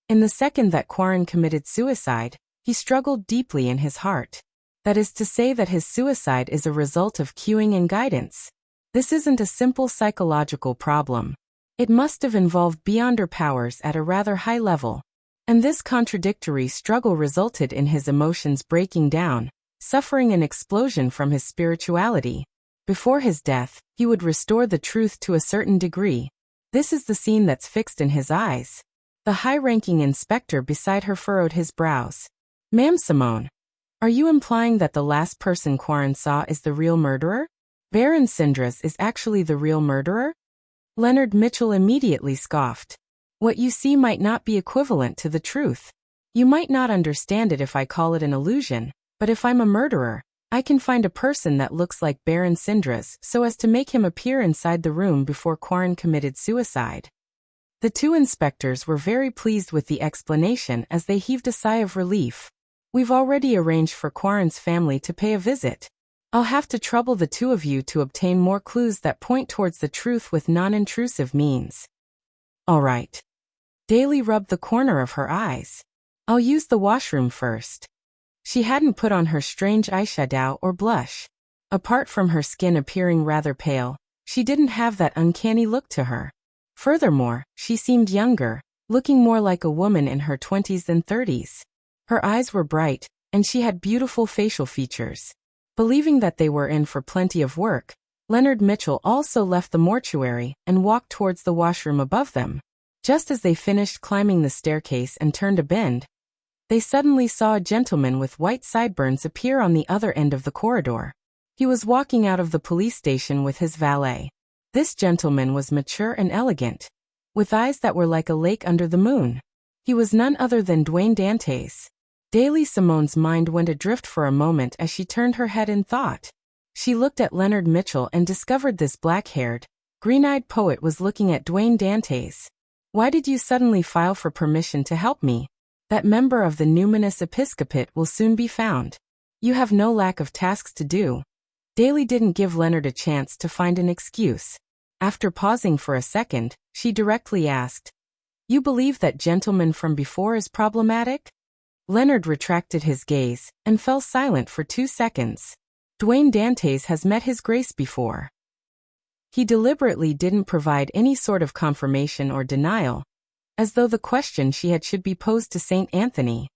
In the second that Quarren committed suicide, he struggled deeply in his heart. That is to say that his suicide is a result of cueing and guidance. This isn't a simple psychological problem. It must have involved beyonder powers at a rather high level. And this contradictory struggle resulted in his emotions breaking down, suffering an explosion from his spirituality. Before his death, he would restore the truth to a certain degree. This is the scene that's fixed in his eyes. The high-ranking inspector beside her furrowed his brows. Ma'am Simone, are you implying that the last person Quarren saw is the real murderer? Baron Sindras is actually the real murderer? Leonard Mitchell immediately scoffed. What you see might not be equivalent to the truth. You might not understand it if I call it an illusion, but if I'm a murderer, I can find a person that looks like Baron Sindras so as to make him appear inside the room before Quarren committed suicide. The two inspectors were very pleased with the explanation as they heaved a sigh of relief. We've already arranged for Quarren's family to pay a visit. I'll have to trouble the two of you to obtain more clues that point towards the truth with non-intrusive means. All right. Daly rubbed the corner of her eyes. I'll use the washroom first. She hadn't put on her strange eyeshadow or blush. Apart from her skin appearing rather pale, she didn't have that uncanny look to her. Furthermore, she seemed younger, looking more like a woman in her 20s than 30s. Her eyes were bright, and she had beautiful facial features. Believing that they were in for plenty of work, Leonard Mitchell also left the mortuary and walked towards the washroom above them. Just as they finished climbing the staircase and turned a bend, they suddenly saw a gentleman with white sideburns appear on the other end of the corridor. He was walking out of the police station with his valet. This gentleman was mature and elegant, with eyes that were like a lake under the moon. He was none other than Dwayne Dantes. Daly Simone's mind went adrift for a moment as she turned her head in thought. She looked at Leonard Mitchell and discovered this black-haired, green-eyed poet was looking at Dwayne Dantes. Why did you suddenly file for permission to help me? That member of the numinous episcopate will soon be found. You have no lack of tasks to do. Daly didn't give Leonard a chance to find an excuse. After pausing for a second, she directly asked, "You believe that gentleman from before is problematic?" Leonard retracted his gaze and fell silent for 2 seconds. Dwayne Dantes has met His Grace before. He deliberately didn't provide any sort of confirmation or denial, as though the question she had should be posed to St. Anthony.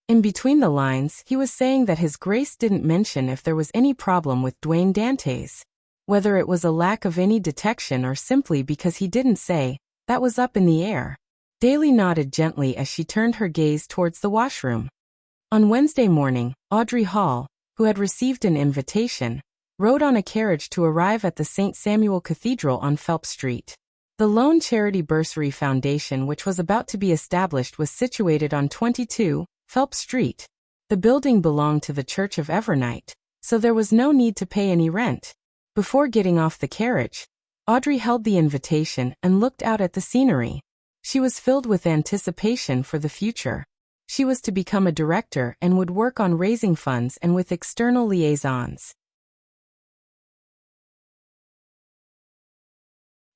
In between the lines, he was saying that His Grace didn't mention if there was any problem with Dwayne Dantes. Whether it was a lack of any detection or simply because he didn't say, that was up in the air. Daly nodded gently as she turned her gaze towards the washroom. On Wednesday morning, Audrey Hall, who had received an invitation, rode on a carriage to arrive at the St. Samuel Cathedral on Phelps Street. The Lone Charity Bursary Foundation, which was about to be established, was situated on 22 Phelps Street. The building belonged to the Church of Evernight, so there was no need to pay any rent. Before getting off the carriage, Audrey held the invitation and looked out at the scenery. She was filled with anticipation for the future. She was to become a director and would work on raising funds and with external liaisons.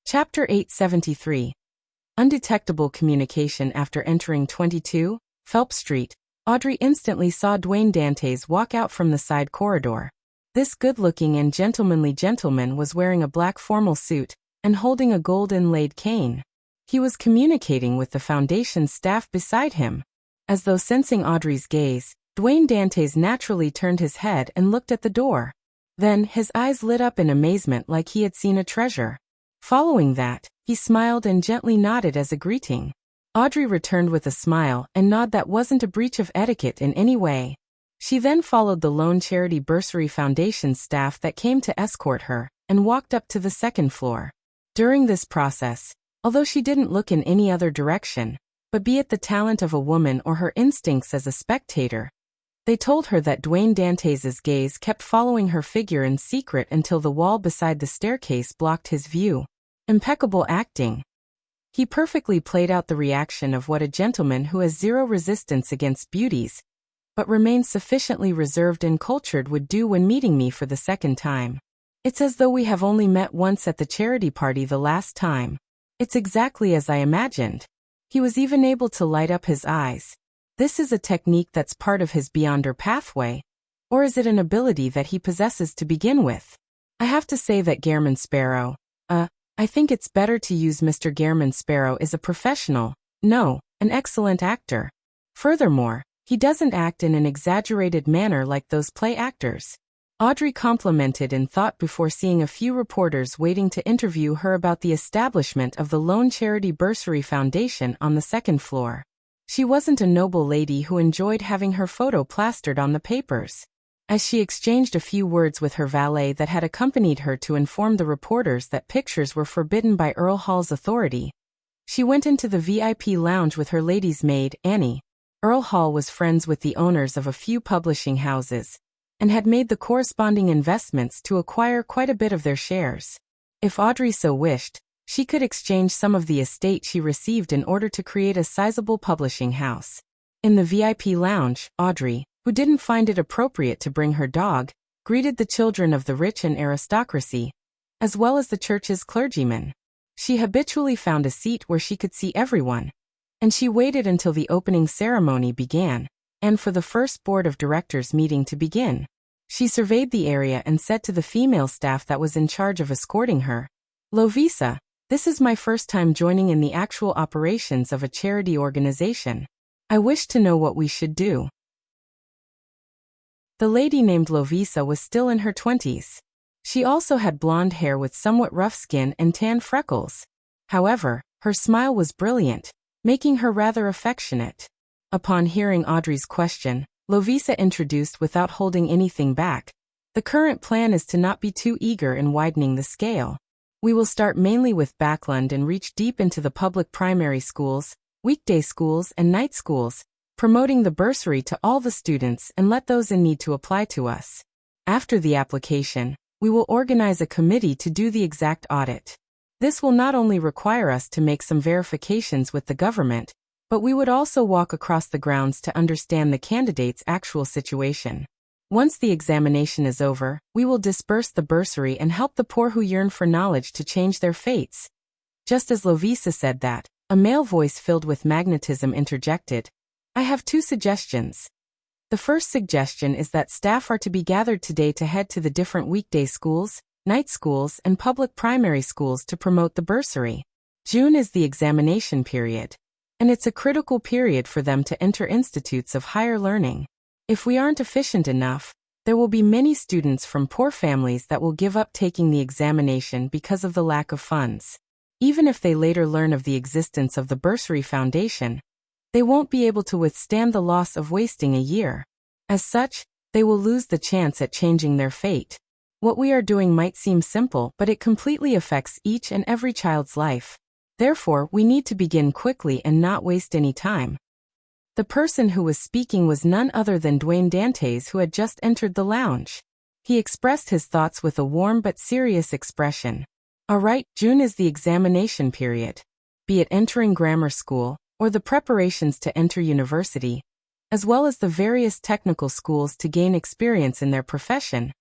Chapter 873. Undetectable communication. After entering 22 Phelps Street, Audrey instantly saw Dwayne Dantes walk out from the side corridor. This good-looking and gentlemanly gentleman was wearing a black formal suit and holding a gold-inlaid cane. He was communicating with the foundation's staff beside him. As though sensing Audrey's gaze, Dwayne Dantes naturally turned his head and looked at the door. Then, his eyes lit up in amazement like he had seen a treasure. Following that, he smiled and gently nodded as a greeting. Audrey returned with a smile and nod that wasn't a breach of etiquette in any way. She then followed the Lone Charity Bursary Foundation's staff that came to escort her, and walked up to the second floor. During this process, although she didn't look in any other direction, but be it the talent of a woman or her instincts as a spectator, they told her that Dwayne Dantes's gaze kept following her figure in secret until the wall beside the staircase blocked his view. Impeccable acting. He perfectly played out the reaction of what a gentleman who has zero resistance against beauties, but remains sufficiently reserved and cultured, would do when meeting me for the second time. It's as though we have only met once at the charity party the last time. It's exactly as I imagined. He was even able to light up his eyes. This is a technique that's part of his Beyonder pathway, or is it an ability that he possesses to begin with? I have to say that Gairman Sparrow, I think it's better to use Mr. Gairman Sparrow is a professional, no, an excellent actor. Furthermore, he doesn't act in an exaggerated manner like those play actors. Audrey complimented in thought before seeing a few reporters waiting to interview her about the establishment of the Lone Charity Bursary Foundation on the second floor. She wasn't a noble lady who enjoyed having her photo plastered on the papers. As she exchanged a few words with her valet that had accompanied her to inform the reporters that pictures were forbidden by Earl Hall's authority, she went into the VIP lounge with her lady's maid, Annie. Earl Hall was friends with the owners of a few publishing houses, and had made the corresponding investments to acquire quite a bit of their shares. If Audrey so wished, she could exchange some of the estate she received in order to create a sizable publishing house. In the VIP lounge, Audrey, who didn't find it appropriate to bring her dog, greeted the children of the rich and aristocracy, as well as the church's clergymen. She habitually found a seat where she could see everyone, and she waited until the opening ceremony began, and for the first board of directors meeting to begin. She surveyed the area and said to the female staff that was in charge of escorting her, "Lovisa, this is my first time joining in the actual operations of a charity organization. I wish to know what we should do." The lady named Lovisa was still in her 20s. She also had blonde hair with somewhat rough skin and tan freckles. However, her smile was brilliant, making her rather affectionate. Upon hearing Audrey's question, Lovisa introduced without holding anything back. "The current plan is to not be too eager in widening the scale. We will start mainly with Backland and reach deep into the public primary schools, weekday schools and night schools, promoting the bursary to all the students and let those in need to apply to us. After the application, we will organize a committee to do the exact audit. This will not only require us to make some verifications with the government, but we would also walk across the grounds to understand the candidate's actual situation. Once the examination is over, we will disperse the bursary and help the poor who yearn for knowledge to change their fates." Just as Lovisa said that, a male voice filled with magnetism interjected, "I have 2 suggestions. The first suggestion is that staff are to be gathered today to head to the different weekday schools, night schools, and public primary schools to promote the bursary. June is the examination period, and it's a critical period for them to enter institutes of higher learning. If we aren't efficient enough, there will be many students from poor families that will give up taking the examination because of the lack of funds. Even if they later learn of the existence of the Bursary Foundation, they won't be able to withstand the loss of wasting a year. As such, they will lose the chance at changing their fate. What we are doing might seem simple, but it completely affects each and every child's life. Therefore, we need to begin quickly and not waste any time." The person who was speaking was none other than Dwayne Dantes, who had just entered the lounge. He expressed his thoughts with a warm but serious expression. "All right, June is the examination period. Be it entering grammar school, or the preparations to enter university, as well as the various technical schools to gain experience in their profession.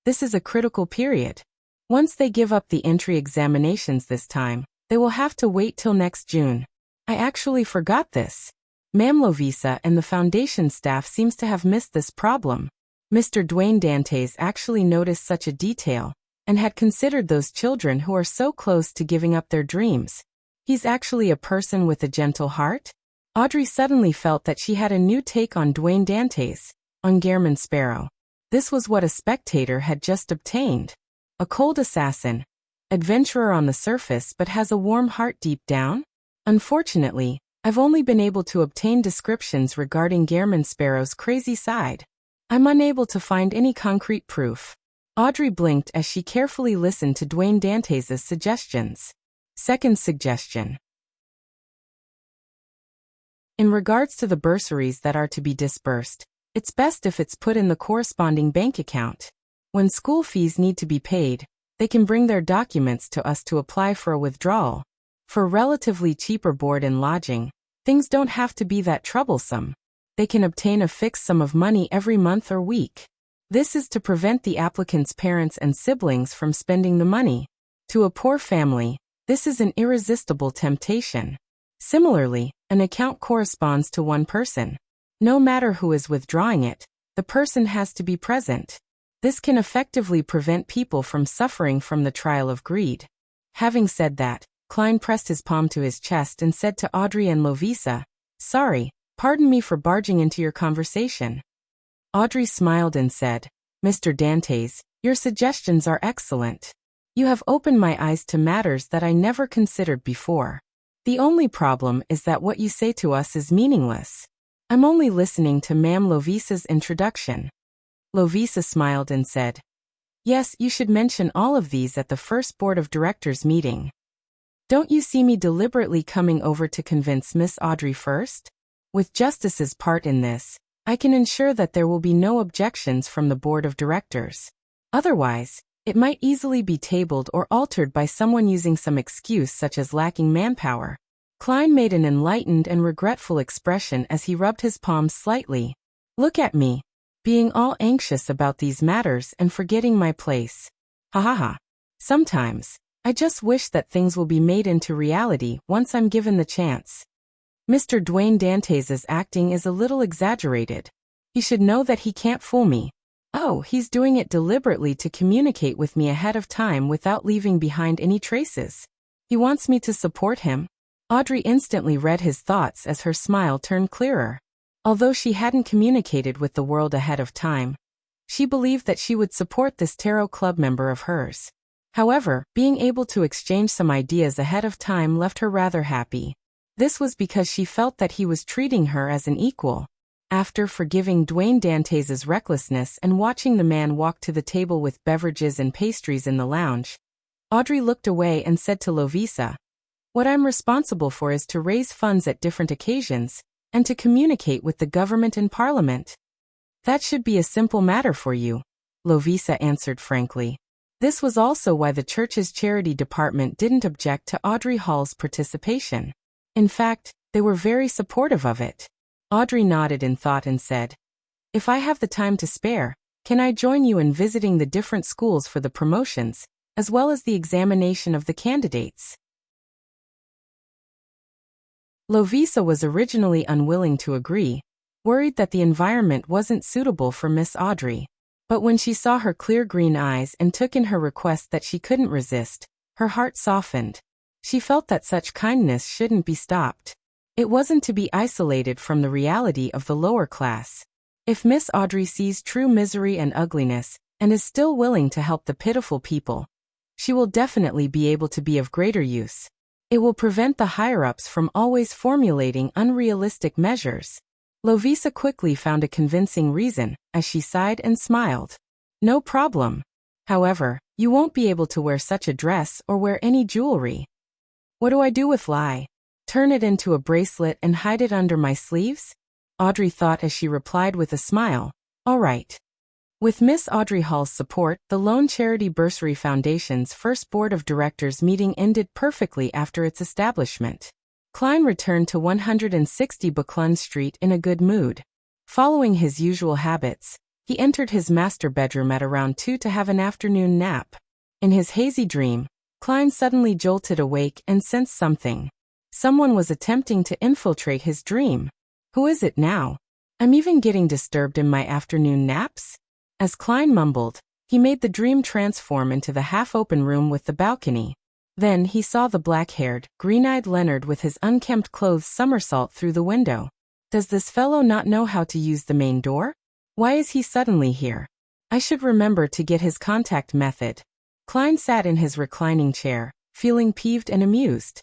This is a critical period. Once they give up the entry examinations this time, they will have to wait till next June. I actually forgot this. Ma'am Lovisa and the foundation staff seems to have missed this problem." Mr. Dwayne Dantes actually noticed such a detail, and had considered those children who are so close to giving up their dreams. He's actually a person with a gentle heart? Audrey suddenly felt that she had a new take on Dwayne Dantes, on Gairman Sparrow. This was what a spectator had just obtained. A cold assassin, adventurer on the surface but has a warm heart deep down? Unfortunately, I've only been able to obtain descriptions regarding Gairman Sparrow's crazy side. I'm unable to find any concrete proof. Audrey blinked as she carefully listened to Dwayne Dantes' suggestions. Second suggestion. In regards to the bursaries that are to be disbursed, it's best if it's put in the corresponding bank account. When school fees need to be paid, they can bring their documents to us to apply for a withdrawal. For relatively cheaper board and lodging, things don't have to be that troublesome. They can obtain a fixed sum of money every month or week. This is to prevent the applicant's parents and siblings from spending the money. To a poor family, this is an irresistible temptation. Similarly, an account corresponds to one person. No matter who is withdrawing it, the person has to be present. This can effectively prevent people from suffering from the trial of greed. Having said that, Klein pressed his palm to his chest and said to Audrey and Lovisa, "Sorry, pardon me for barging into your conversation." Audrey smiled and said, Mr. Dantes, your suggestions are excellent. You have opened my eyes to matters that I never considered before. The only problem is that what you say to us is meaningless. I'm only listening to Ma'am Lovisa's introduction. Lovisa smiled and said, Yes, you should mention all of these at the first board of directors meeting. Don't you see me deliberately coming over to convince Miss Audrey first? With Justice's part in this, I can ensure that there will be no objections from the board of directors. Otherwise, it might easily be tabled or altered by someone using some excuse such as lacking manpower. Klein made an enlightened and regretful expression as he rubbed his palms slightly. Look at me, being all anxious about these matters and forgetting my place. Ha ha ha. Sometimes, I just wish that things will be made into reality once I'm given the chance. Mr. Dwayne Dantes's acting is a little exaggerated. He should know that he can't fool me. Oh, he's doing it deliberately to communicate with me ahead of time without leaving behind any traces. He wants me to support him. Audrey instantly read his thoughts as her smile turned clearer. Although she hadn't communicated with the world ahead of time, she believed that she would support this tarot club member of hers. However, being able to exchange some ideas ahead of time left her rather happy. This was because she felt that he was treating her as an equal. After forgiving Dwayne Dantes's recklessness and watching the man walk to the table with beverages and pastries in the lounge, Audrey looked away and said to Lovisa, What I'm responsible for is to raise funds at different occasions, and to communicate with the government and parliament. That should be a simple matter for you, Lovisa answered frankly. This was also why the church's charity department didn't object to Audrey Hall's participation. In fact, they were very supportive of it. Audrey nodded in thought and said, If I have the time to spare, can I join you in visiting the different schools for the promotions, as well as the examination of the candidates? Lovisa was originally unwilling to agree, worried that the environment wasn't suitable for Miss Audrey. But when she saw her clear green eyes and took in her request that she couldn't resist, her heart softened. She felt that such kindness shouldn't be stopped. It wasn't to be isolated from the reality of the lower class. If Miss Audrey sees true misery and ugliness, and is still willing to help the pitiful people, she will definitely be able to be of greater use. It will prevent the higher-ups from always formulating unrealistic measures. Lovisa quickly found a convincing reason, as she sighed and smiled. No problem. However, you won't be able to wear such a dress or wear any jewelry. What do I do with Lai? Turn it into a bracelet and hide it under my sleeves? Audrey thought as she replied with a smile, All right. With Miss Audrey Hall's support, the Lone Charity Bursary Foundation's first board of directors meeting ended perfectly after its establishment. Klein returned to 160 Buckland Street in a good mood. Following his usual habits, he entered his master bedroom at around 2 to have an afternoon nap. In his hazy dream, Klein suddenly jolted awake and sensed something. Someone was attempting to infiltrate his dream. Who is it now? I'm even getting disturbed in my afternoon naps? As Klein mumbled, he made the dream transform into the half-open room with the balcony. Then he saw the black-haired, green-eyed Leonard with his unkempt clothes somersault through the window. Does this fellow not know how to use the main door? Why is he suddenly here? I should remember to get his contact method. Klein sat in his reclining chair, feeling peeved and amused.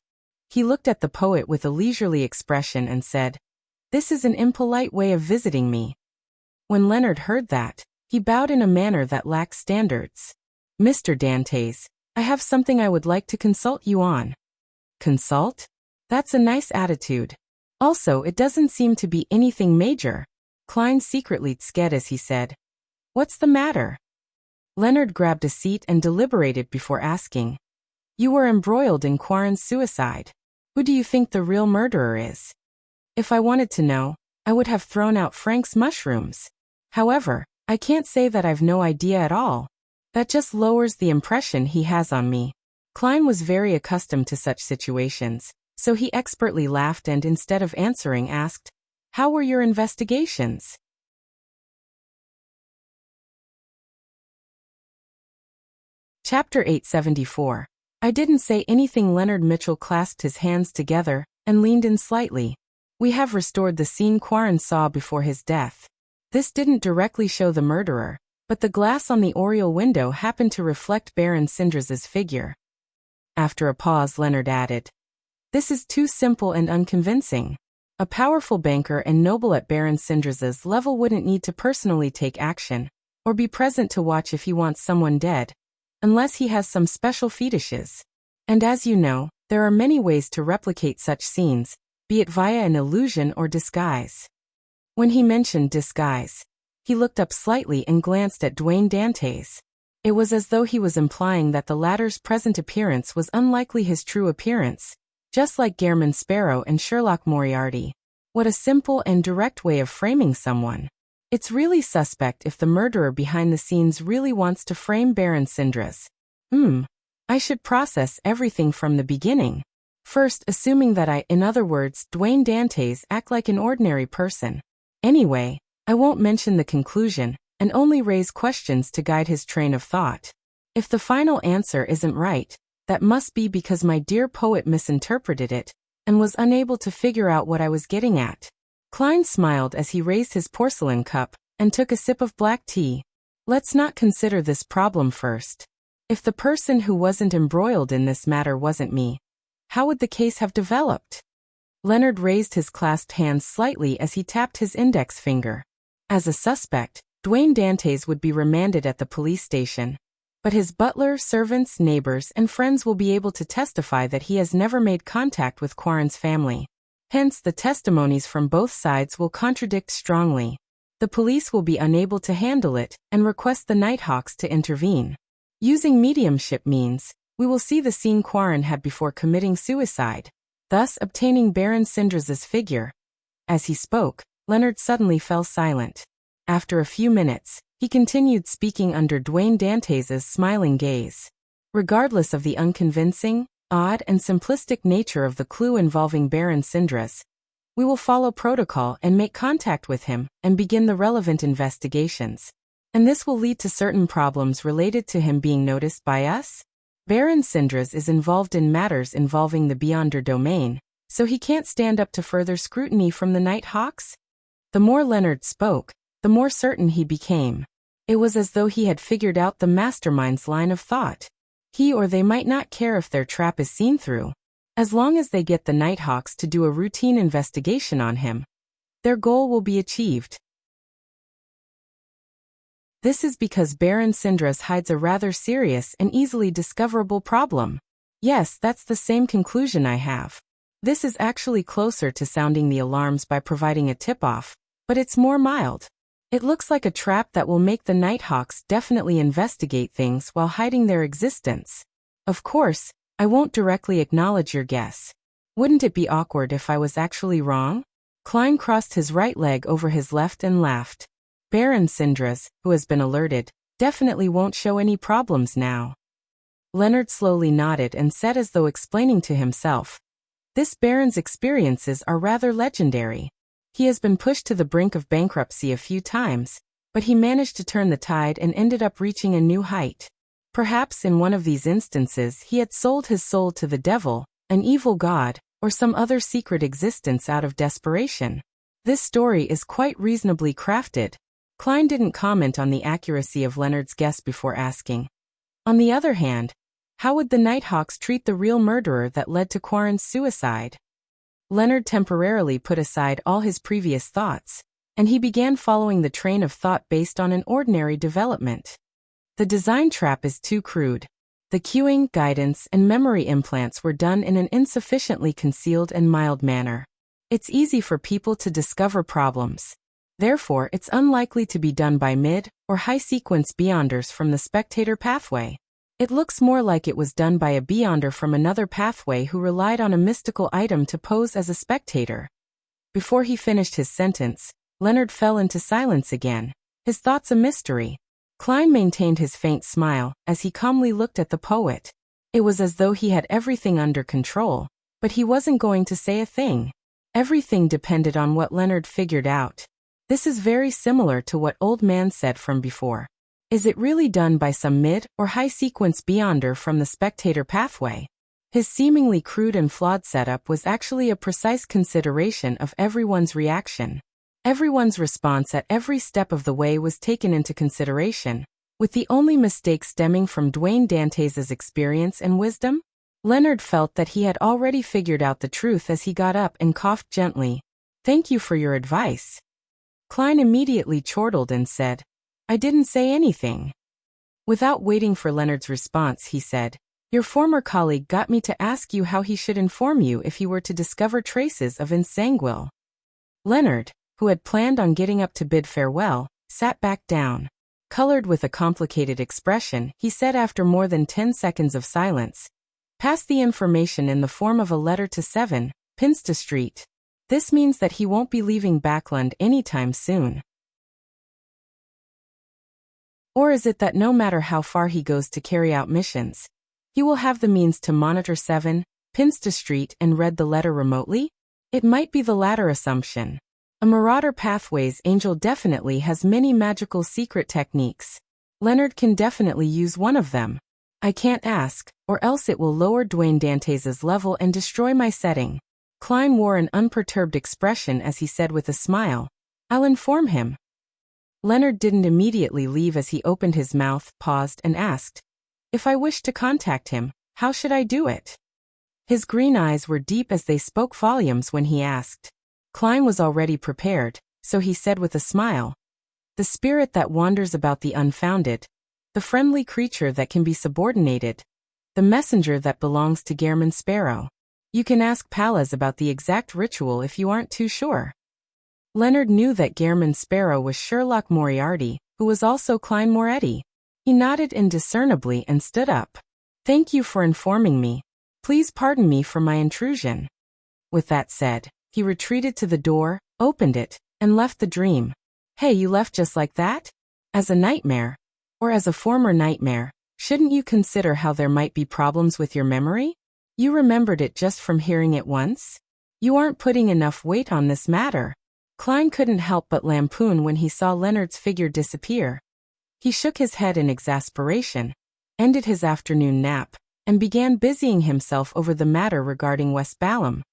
He looked at the poet with a leisurely expression and said, This is an impolite way of visiting me. When Leonard heard that, he bowed in a manner that lacked standards. Mr. Dantes, I have something I would like to consult you on. Consult? That's a nice attitude. Also, it doesn't seem to be anything major. Klein secretly tskeed as he said, What's the matter? Leonard grabbed a seat and deliberated before asking, You were embroiled in Quarren's suicide. Who do you think the real murderer is? If I wanted to know, I would have thrown out Frank's mushrooms. However, I can't say that I've no idea at all. That just lowers the impression he has on me. Klein was very accustomed to such situations, so he expertly laughed and instead of answering asked, How were your investigations? Chapter 874. I didn't say anything. Leonard Mitchell clasped his hands together and leaned in slightly. We have restored the scene Quarren saw before his death. This didn't directly show the murderer, but the glass on the oriel window happened to reflect Baron Syndras's figure. After a pause, Leonard added, "This is too simple and unconvincing. A powerful banker and noble at Baron Syndras's level wouldn't need to personally take action, or be present to watch if he wants someone dead, unless he has some special fetishes. And as you know, there are many ways to replicate such scenes, be it via an illusion or disguise." When he mentioned disguise, he looked up slightly and glanced at Dwayne Dantes. It was as though he was implying that the latter's present appearance was unlikely his true appearance, just like Gairman Sparrow and Sherlock Moriarty. What a simple and direct way of framing someone. It's really suspect if the murderer behind the scenes really wants to frame Baron Syndras. I should process everything from the beginning. First, assuming that in other words, Dwayne Dantes, act like an ordinary person. Anyway, I won't mention the conclusion, and only raise questions to guide his train of thought. If the final answer isn't right, that must be because my dear poet misinterpreted it, and was unable to figure out what I was getting at. Klein smiled as he raised his porcelain cup, and took a sip of black tea. Let's not consider this problem first. If the person who wasn't embroiled in this matter wasn't me, how would the case have developed? Leonard raised his clasped hands slightly as he tapped his index finger. As a suspect, Dwayne Dantes would be remanded at the police station. But his butler, servants, neighbors, and friends will be able to testify that he has never made contact with Quarren's family. Hence, the testimonies from both sides will contradict strongly. The police will be unable to handle it, and request the Nighthawks to intervene. Using mediumship means, we will see the scene Quarren had before committing suicide, thus obtaining Baron Syndras's figure. As he spoke, Leonard suddenly fell silent. After a few minutes, he continued speaking under Dwayne Dantes's smiling gaze. Regardless of the unconvincing, odd, and simplistic nature of the clue involving Baron Syndras, we will follow protocol and make contact with him and begin the relevant investigations. And this will lead to certain problems related to him being noticed by us. Baron Syndras is involved in matters involving the Beyonder domain, so he can't stand up to further scrutiny from the Nighthawks. The more Leonard spoke, the more certain he became. It was as though he had figured out the mastermind's line of thought. He or they might not care if their trap is seen through, as long as they get the Nighthawks to do a routine investigation on him. Their goal will be achieved. This is because Baron Syndras hides a rather serious and easily discoverable problem. Yes, that's the same conclusion I have. This is actually closer to sounding the alarms by providing a tip-off, but it's more mild. It looks like a trap that will make the Nighthawks definitely investigate things while hiding their existence. Of course, I won't directly acknowledge your guess. Wouldn't it be awkward if I was actually wrong? Klein crossed his right leg over his left and laughed. Baron Syndras, who has been alerted, definitely won't show any problems now. Leonard slowly nodded and said as though explaining to himself, "This Baron's experiences are rather legendary. He has been pushed to the brink of bankruptcy a few times, but he managed to turn the tide and ended up reaching a new height. Perhaps in one of these instances he had sold his soul to the devil, an evil god, or some other secret existence out of desperation. This story is quite reasonably crafted." Klein didn't comment on the accuracy of Leonard's guess before asking, "On the other hand, how would the Nighthawks treat the real murderer that led to Quarren's suicide?" Leonard temporarily put aside all his previous thoughts, and he began following the train of thought based on an ordinary development. The design trap is too crude. The cueing, guidance, and memory implants were done in an insufficiently concealed and mild manner. It's easy for people to discover problems. Therefore, it's unlikely to be done by mid- or high-sequence Beyonders from the spectator pathway. It looks more like it was done by a Beyonder from another pathway who relied on a mystical item to pose as a spectator. Before he finished his sentence, Leonard fell into silence again, his thoughts a mystery. Klein maintained his faint smile as he calmly looked at the poet. It was as though he had everything under control, but he wasn't going to say a thing. Everything depended on what Leonard figured out. This is very similar to what Old Man said from before. Is it really done by some mid- or high-sequence Beyonder from the spectator pathway? His seemingly crude and flawed setup was actually a precise consideration of everyone's reaction. Everyone's response at every step of the way was taken into consideration, with the only mistake stemming from Dwayne Dantes' experience and wisdom. Leonard felt that he had already figured out the truth as he got up and coughed gently. "Thank you for your advice." Klein immediately chortled and said, "I didn't say anything." Without waiting for Leonard's response, he said, "Your former colleague got me to ask you how he should inform you if he were to discover traces of ensanguine." Leonard, who had planned on getting up to bid farewell, sat back down. Colored with a complicated expression, he said after more than 10 seconds of silence, "Pass the information in the form of a letter to 7, Pinsta Street. This means that he won't be leaving Backland anytime soon." Or is it that no matter how far he goes to carry out missions, he will have the means to monitor 7, Pinsta Street and read the letter remotely? It might be the latter assumption. A Marauder Pathways angel definitely has many magical secret techniques. Leonard can definitely use one of them. I can't ask, or else it will lower Dwayne Dantes' level and destroy my setting. Klein wore an unperturbed expression as he said with a smile, "I'll inform him." Leonard didn't immediately leave as he opened his mouth, paused, and asked, "If I wish to contact him, how should I do it?" His green eyes were deep as they spoke volumes when he asked. Klein was already prepared, so he said with a smile, "The spirit that wanders about the unfounded, the friendly creature that can be subordinated, the messenger that belongs to Gehrman Sparrow. You can ask Pallas about the exact ritual if you aren't too sure." Leonard knew that Gehrman Sparrow was Sherlock Moriarty, who was also Klein Moretti. He nodded indiscernibly and stood up. "Thank you for informing me. Please pardon me for my intrusion." With that said, he retreated to the door, opened it, and left the dream. "Hey, you left just like that? As a nightmare? Or as a former nightmare, shouldn't you consider how there might be problems with your memory? You remembered it just from hearing it once? You aren't putting enough weight on this matter." Klein couldn't help but lampoon when he saw Leonard's figure disappear. He shook his head in exasperation, ended his afternoon nap, and began busying himself over the matter regarding West Balham.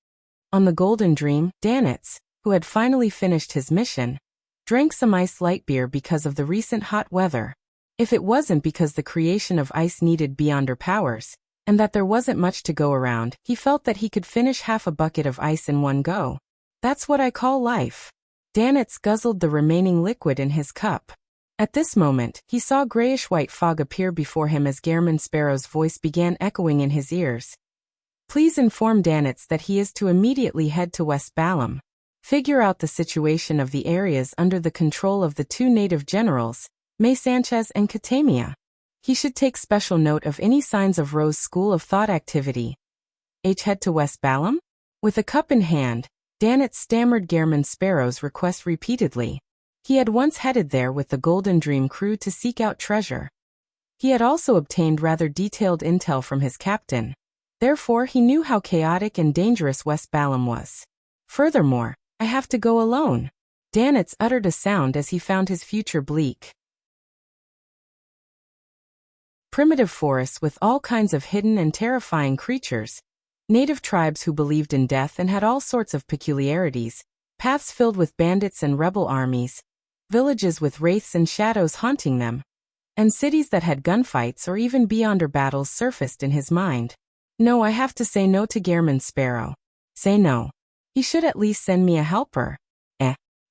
On the Golden Dream, Danitz, who had finally finished his mission, drank some ice light beer because of the recent hot weather. If it wasn't because the creation of ice needed beyonder powers, and that there wasn't much to go around, he felt that he could finish half a bucket of ice in one go. "That's what I call life." Danitz guzzled the remaining liquid in his cup. At this moment, he saw grayish-white fog appear before him as Gehrman Sparrow's voice began echoing in his ears. "Please inform Danitz that he is to immediately head to West Balham. Figure out the situation of the areas under the control of the 2 native generals, May Sanchez and Katamia. He should take special note of any signs of Rose School of Thought activity." Head to West Balham? With a cup in hand, Danitz stammered Gehrman Sparrow's request repeatedly. He had once headed there with the Golden Dream crew to seek out treasure. He had also obtained rather detailed intel from his captain. Therefore, he knew how chaotic and dangerous West Balham was. "Furthermore, I have to go alone." Danitz uttered a sound as he found his future bleak. Primitive forests with all kinds of hidden and terrifying creatures, native tribes who believed in death and had all sorts of peculiarities, paths filled with bandits and rebel armies, villages with wraiths and shadows haunting them, and cities that had gunfights or even beyonder battles surfaced in his mind. "No, I have to say no to Gehrman Sparrow. Say no. He should at least send me a helper."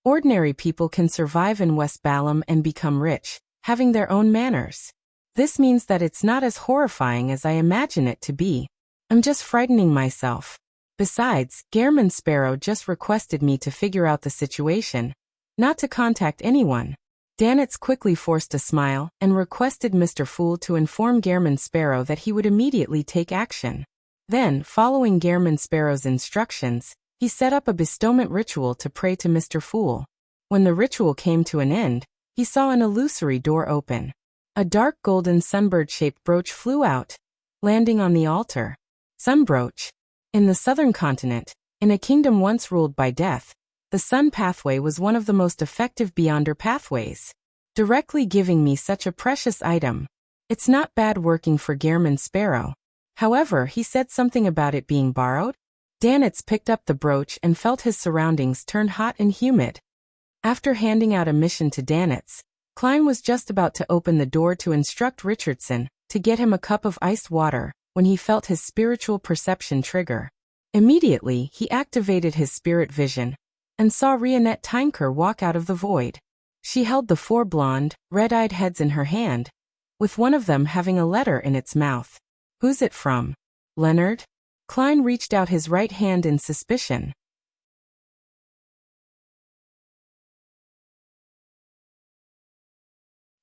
Ordinary people can survive in West Balham and become rich, having their own manners. This means that it's not as horrifying as I imagine it to be. I'm just frightening myself. Besides, Gehrman Sparrow just requested me to figure out the situation, not to contact anyone. Danitz quickly forced a smile and requested Mr. Fool to inform Gehrman Sparrow that he would immediately take action. Then, following Gehrman Sparrow's instructions, he set up a bestowment ritual to pray to Mr. Fool. When the ritual came to an end, he saw an illusory door open. A dark golden sunbird-shaped brooch flew out, landing on the altar. Sunbrooch. In the southern continent, in a kingdom once ruled by death, the sun pathway was one of the most effective beyonder pathways. Directly giving me such a precious item. It's not bad working for Gehrman Sparrow. However, he said something about it being borrowed. Danitz picked up the brooch and felt his surroundings turn hot and humid. After handing out a mission to Danitz, Klein was just about to open the door to instruct Richardson to get him a cup of iced water when he felt his spiritual perception trigger. Immediately, he activated his spirit vision and saw Rionette Tinker walk out of the void. She held the 4 blonde, red-eyed heads in her hand, with one of them having a letter in its mouth. "Who's it from? Leonard?" Klein reached out his right hand in suspicion.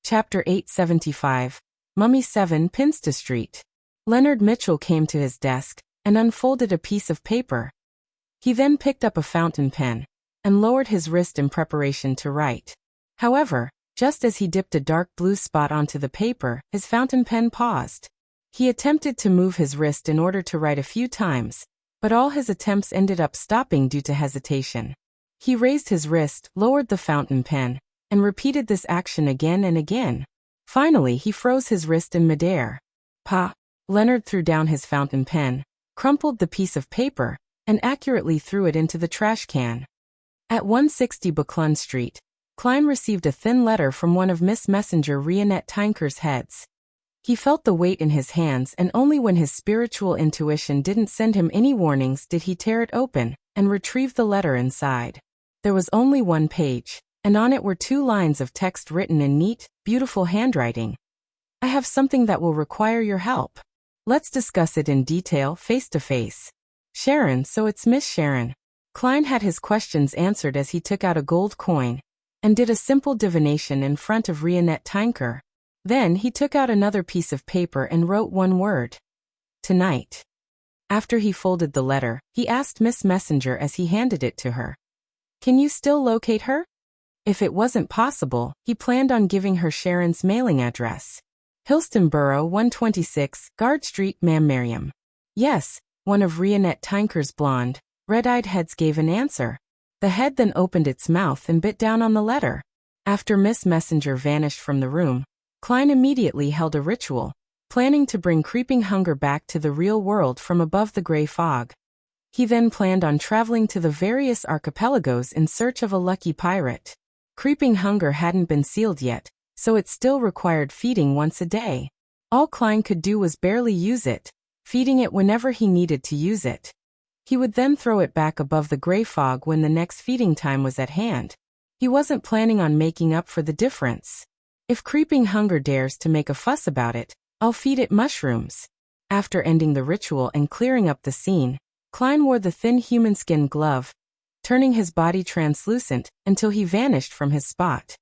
Chapter 875. Mummy 7 Pinsta Street. Leonard Mitchell came to his desk and unfolded a piece of paper. He then picked up a fountain pen and lowered his wrist in preparation to write. However, just as he dipped a dark blue spot onto the paper, his fountain pen paused. He attempted to move his wrist in order to write a few times, but all his attempts ended up stopping due to hesitation. He raised his wrist, lowered the fountain pen, and repeated this action again and again. Finally, he froze his wrist in midair. "Pa!" Leonard threw down his fountain pen, crumpled the piece of paper, and accurately threw it into the trash can. At 160 Buckland Street, Klein received a thin letter from one of Miss Messenger Rionette Tinker's heads. He felt the weight in his hands, and only when his spiritual intuition didn't send him any warnings did he tear it open and retrieve the letter inside. There was only 1 page, and on it were 2 lines of text written in neat, beautiful handwriting. "I have something that will require your help. Let's discuss it in detail, face to face. Sharon, so it's Miss Sharon." Klein had his questions answered as he took out a gold coin and did a simple divination in front of Rionette Tinker. Then he took out another piece of paper and wrote 1 word. "Tonight." After he folded the letter, he asked Miss Messenger as he handed it to her, "Can you still locate her?" If it wasn't possible, he planned on giving her Sharon's mailing address. "Hillston Borough 126, Guard Street, Ma'am Miriam." "Yes," one of Rionette Tinker's blonde, red-eyed heads gave an answer. The head then opened its mouth and bit down on the letter. After Miss Messenger vanished from the room, Klein immediately held a ritual, planning to bring Creeping Hunger back to the real world from above the gray fog. He then planned on traveling to the various archipelagos in search of a lucky pirate. Creeping Hunger hadn't been sealed yet, so it still required feeding once a day. All Klein could do was barely use it, feeding it whenever he needed to use it. He would then throw it back above the gray fog when the next feeding time was at hand. He wasn't planning on making up for the difference. "If Creeping Hunger dares to make a fuss about it, I'll feed it mushrooms." After ending the ritual and clearing up the scene, Klein wore the thin human skin glove, turning his body translucent until he vanished from his spot.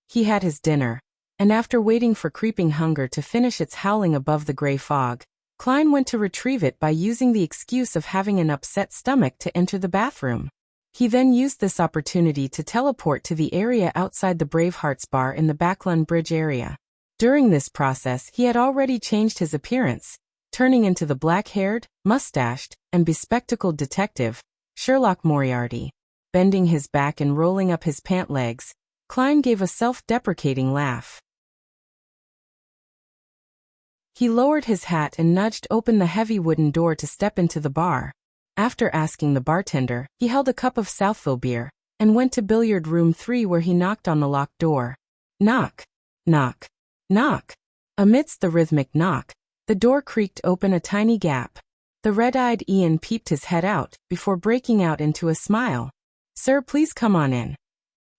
He had his dinner, and after waiting for Creeping Hunger to finish its howling above the gray fog, Klein went to retrieve it by using the excuse of having an upset stomach to enter the bathroom. He then used this opportunity to teleport to the area outside the Bravehearts bar in the Backlund Bridge area. During this process, he had already changed his appearance, turning into the black-haired, mustached, and bespectacled detective, Sherlock Moriarty. Bending his back and rolling up his pant legs, Klein gave a self-deprecating laugh. He lowered his hat and nudged open the heavy wooden door to step into the bar. After asking the bartender, he held a cup of Southville beer and went to billiard room 3 where he knocked on the locked door. Knock, knock, knock. Amidst the rhythmic knock, the door creaked open a tiny gap. The red-eyed Ian peeped his head out before breaking out into a smile. "Sir, please come on in."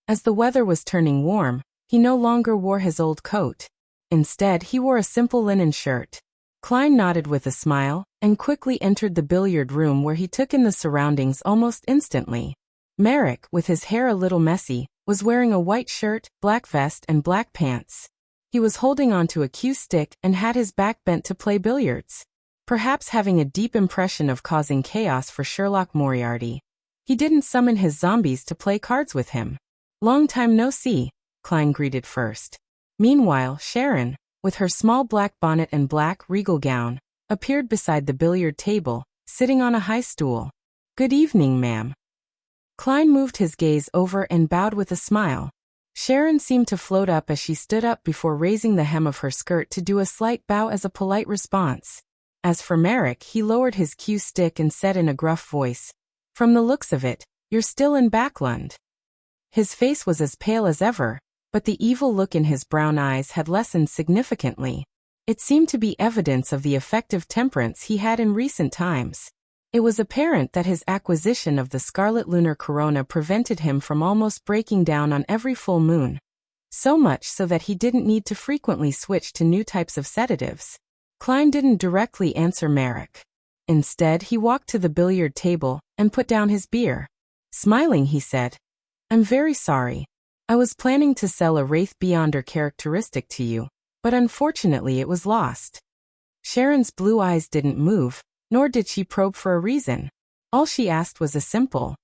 As the weather was turning warm, he no longer wore his old coat. Instead, he wore a simple linen shirt. Klein nodded with a smile and quickly entered the billiard room where he took in the surroundings almost instantly. Merrick, with his hair a little messy, was wearing a white shirt, black vest, and black pants. He was holding onto a cue stick and had his back bent to play billiards, perhaps having a deep impression of causing chaos for Sherlock Moriarty. He didn't summon his zombies to play cards with him. "Long time no see," Klein greeted first. Meanwhile, Sharon, with her small black bonnet and black regal gown, appeared beside the billiard table, sitting on a high stool. "Good evening, ma'am." Klein moved his gaze over and bowed with a smile. Sharon seemed to float up as she stood up before raising the hem of her skirt to do a slight bow as a polite response. As for Merrick, he lowered his cue stick and said in a gruff voice, "From the looks of it, you're still in Backlund." His face was as pale as ever, but the evil look in his brown eyes had lessened significantly. It seemed to be evidence of the effective temperance he had in recent times. It was apparent that his acquisition of the scarlet lunar corona prevented him from almost breaking down on every full moon. So much so that he didn't need to frequently switch to new types of sedatives. Klein didn't directly answer Merrick. Instead, he walked to the billiard table and put down his beer. Smiling, he said, "I'm very sorry. I was planning to sell a Wraith Beyonder characteristic to you, but unfortunately it was lost." Sharon's blue eyes didn't move, nor did she probe for a reason. All she asked was a simple,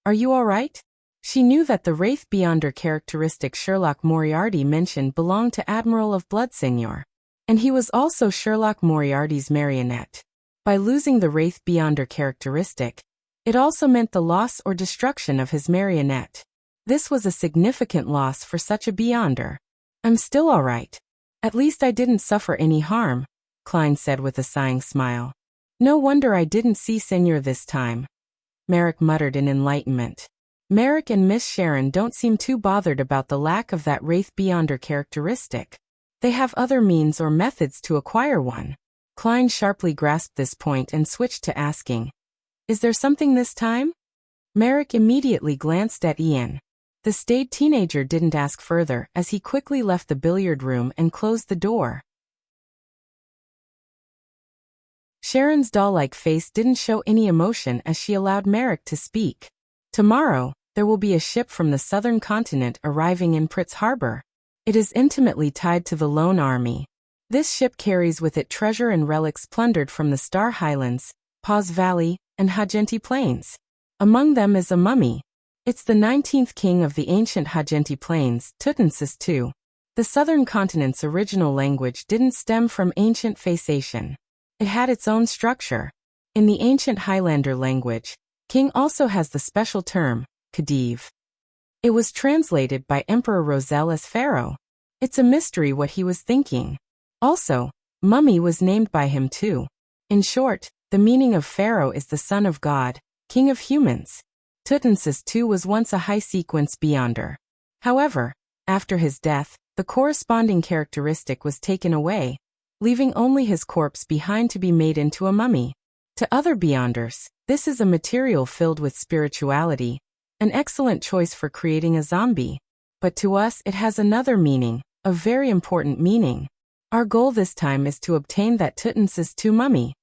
"Are you all right?" She knew that the Wraith Beyonder characteristic Sherlock Moriarty mentioned belonged to Admiral of Bloodsignor, and he was also Sherlock Moriarty's marionette. By losing the Wraith Beyonder characteristic, it also meant the loss or destruction of his marionette. This was a significant loss for such a Beyonder. "I'm still all right. At least I didn't suffer any harm," Klein said with a sighing smile. "No wonder I didn't see Senor this time," Merrick muttered in enlightenment. Merrick and Miss Sharon don't seem too bothered about the lack of that Wraith Beyonder characteristic. They have other means or methods to acquire one. Klein sharply grasped this point and switched to asking, "Is there something this time?" Merrick immediately glanced at Ian. The staid teenager didn't ask further as he quickly left the billiard room and closed the door. Sharon's doll-like face didn't show any emotion as she allowed Merrick to speak. "Tomorrow, there will be a ship from the southern continent arriving in Pritz Harbor. It is intimately tied to the Lone Army. This ship carries with it treasure and relics plundered from the Star Highlands, Paws Valley, and Hagenti Plains. Among them is a mummy. It's the 19th king of the ancient Hagenti Plains, Tutmosis II. The southern continent's original language didn't stem from ancient Phaeacian. It had its own structure. In the ancient Highlander language, king also has the special term, Khedive. It was translated by Emperor Roselle as Pharaoh. It's a mystery what he was thinking. Also, mummy was named by him too. In short, the meaning of Pharaoh is the son of God, king of humans. Tutmosis II was once a high-sequence Beyonder. However, after his death, the corresponding characteristic was taken away, leaving only his corpse behind to be made into a mummy. To other Beyonders, this is a material filled with spirituality, an excellent choice for creating a zombie. But to us it has another meaning, a very important meaning. Our goal this time is to obtain that Tutmosis II mummy.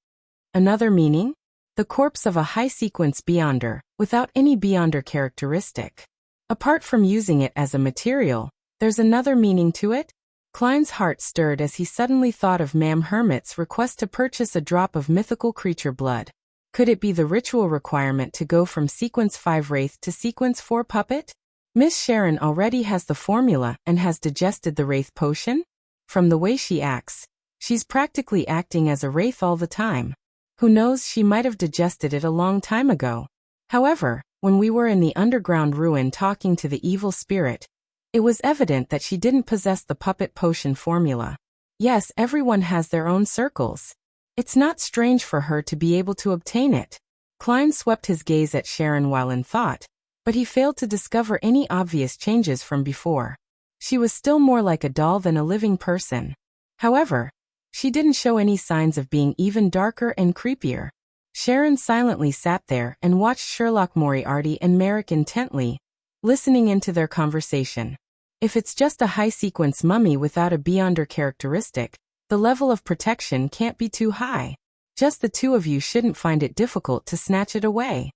Another meaning? The corpse of a high-sequence Beyonder, without any Beyonder characteristic. Apart from using it as a material, there's another meaning to it? Klein's heart stirred as he suddenly thought of Ma'am Hermit's request to purchase a drop of mythical creature blood. Could it be the ritual requirement to go from Sequence 5 Wraith to Sequence 4 Puppet? Miss Sharon already has the formula and has digested the Wraith potion? From the way she acts, she's practically acting as a Wraith all the time. Who knows, she might have digested it a long time ago. However, when we were in the underground ruin talking to the evil spirit, it was evident that she didn't possess the puppet potion formula. Yes, everyone has their own circles. It's not strange for her to be able to obtain it. Klein swept his gaze at Sharon while in thought, but he failed to discover any obvious changes from before. She was still more like a doll than a living person. However, she didn't show any signs of being even darker and creepier. Sharon silently sat there and watched Sherlock Moriarty and Merrick intently, listening into their conversation. If it's just a high-sequence mummy without a Beyonder characteristic, the level of protection can't be too high. Just the two of you shouldn't find it difficult to snatch it away.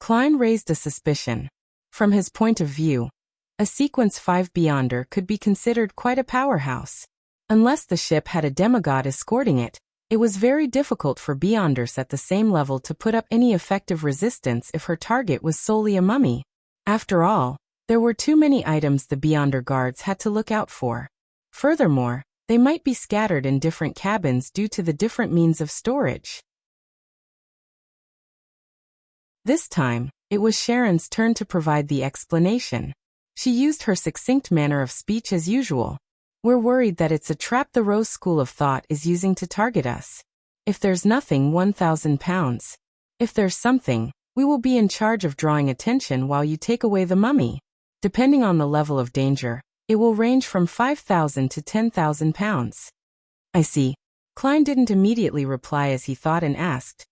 Klein raised a suspicion. From his point of view, a Sequence 5 Beyonder could be considered quite a powerhouse. Unless the ship had a demigod escorting it, it was very difficult for Beyonders at the same level to put up any effective resistance if her target was solely a mummy. After all, there were too many items the Beyonder guards had to look out for. Furthermore, they might be scattered in different cabins due to the different means of storage. This time, it was Sharon's turn to provide the explanation. She used her succinct manner of speech as usual. We're worried that it's a trap the Rose School of Thought is using to target us. If there's nothing, 1,000 pounds. If there's something, we will be in charge of drawing attention while you take away the mummy. Depending on the level of danger, it will range from 5,000 to 10,000 pounds. I see. Klein didn't immediately reply as he thought and asked,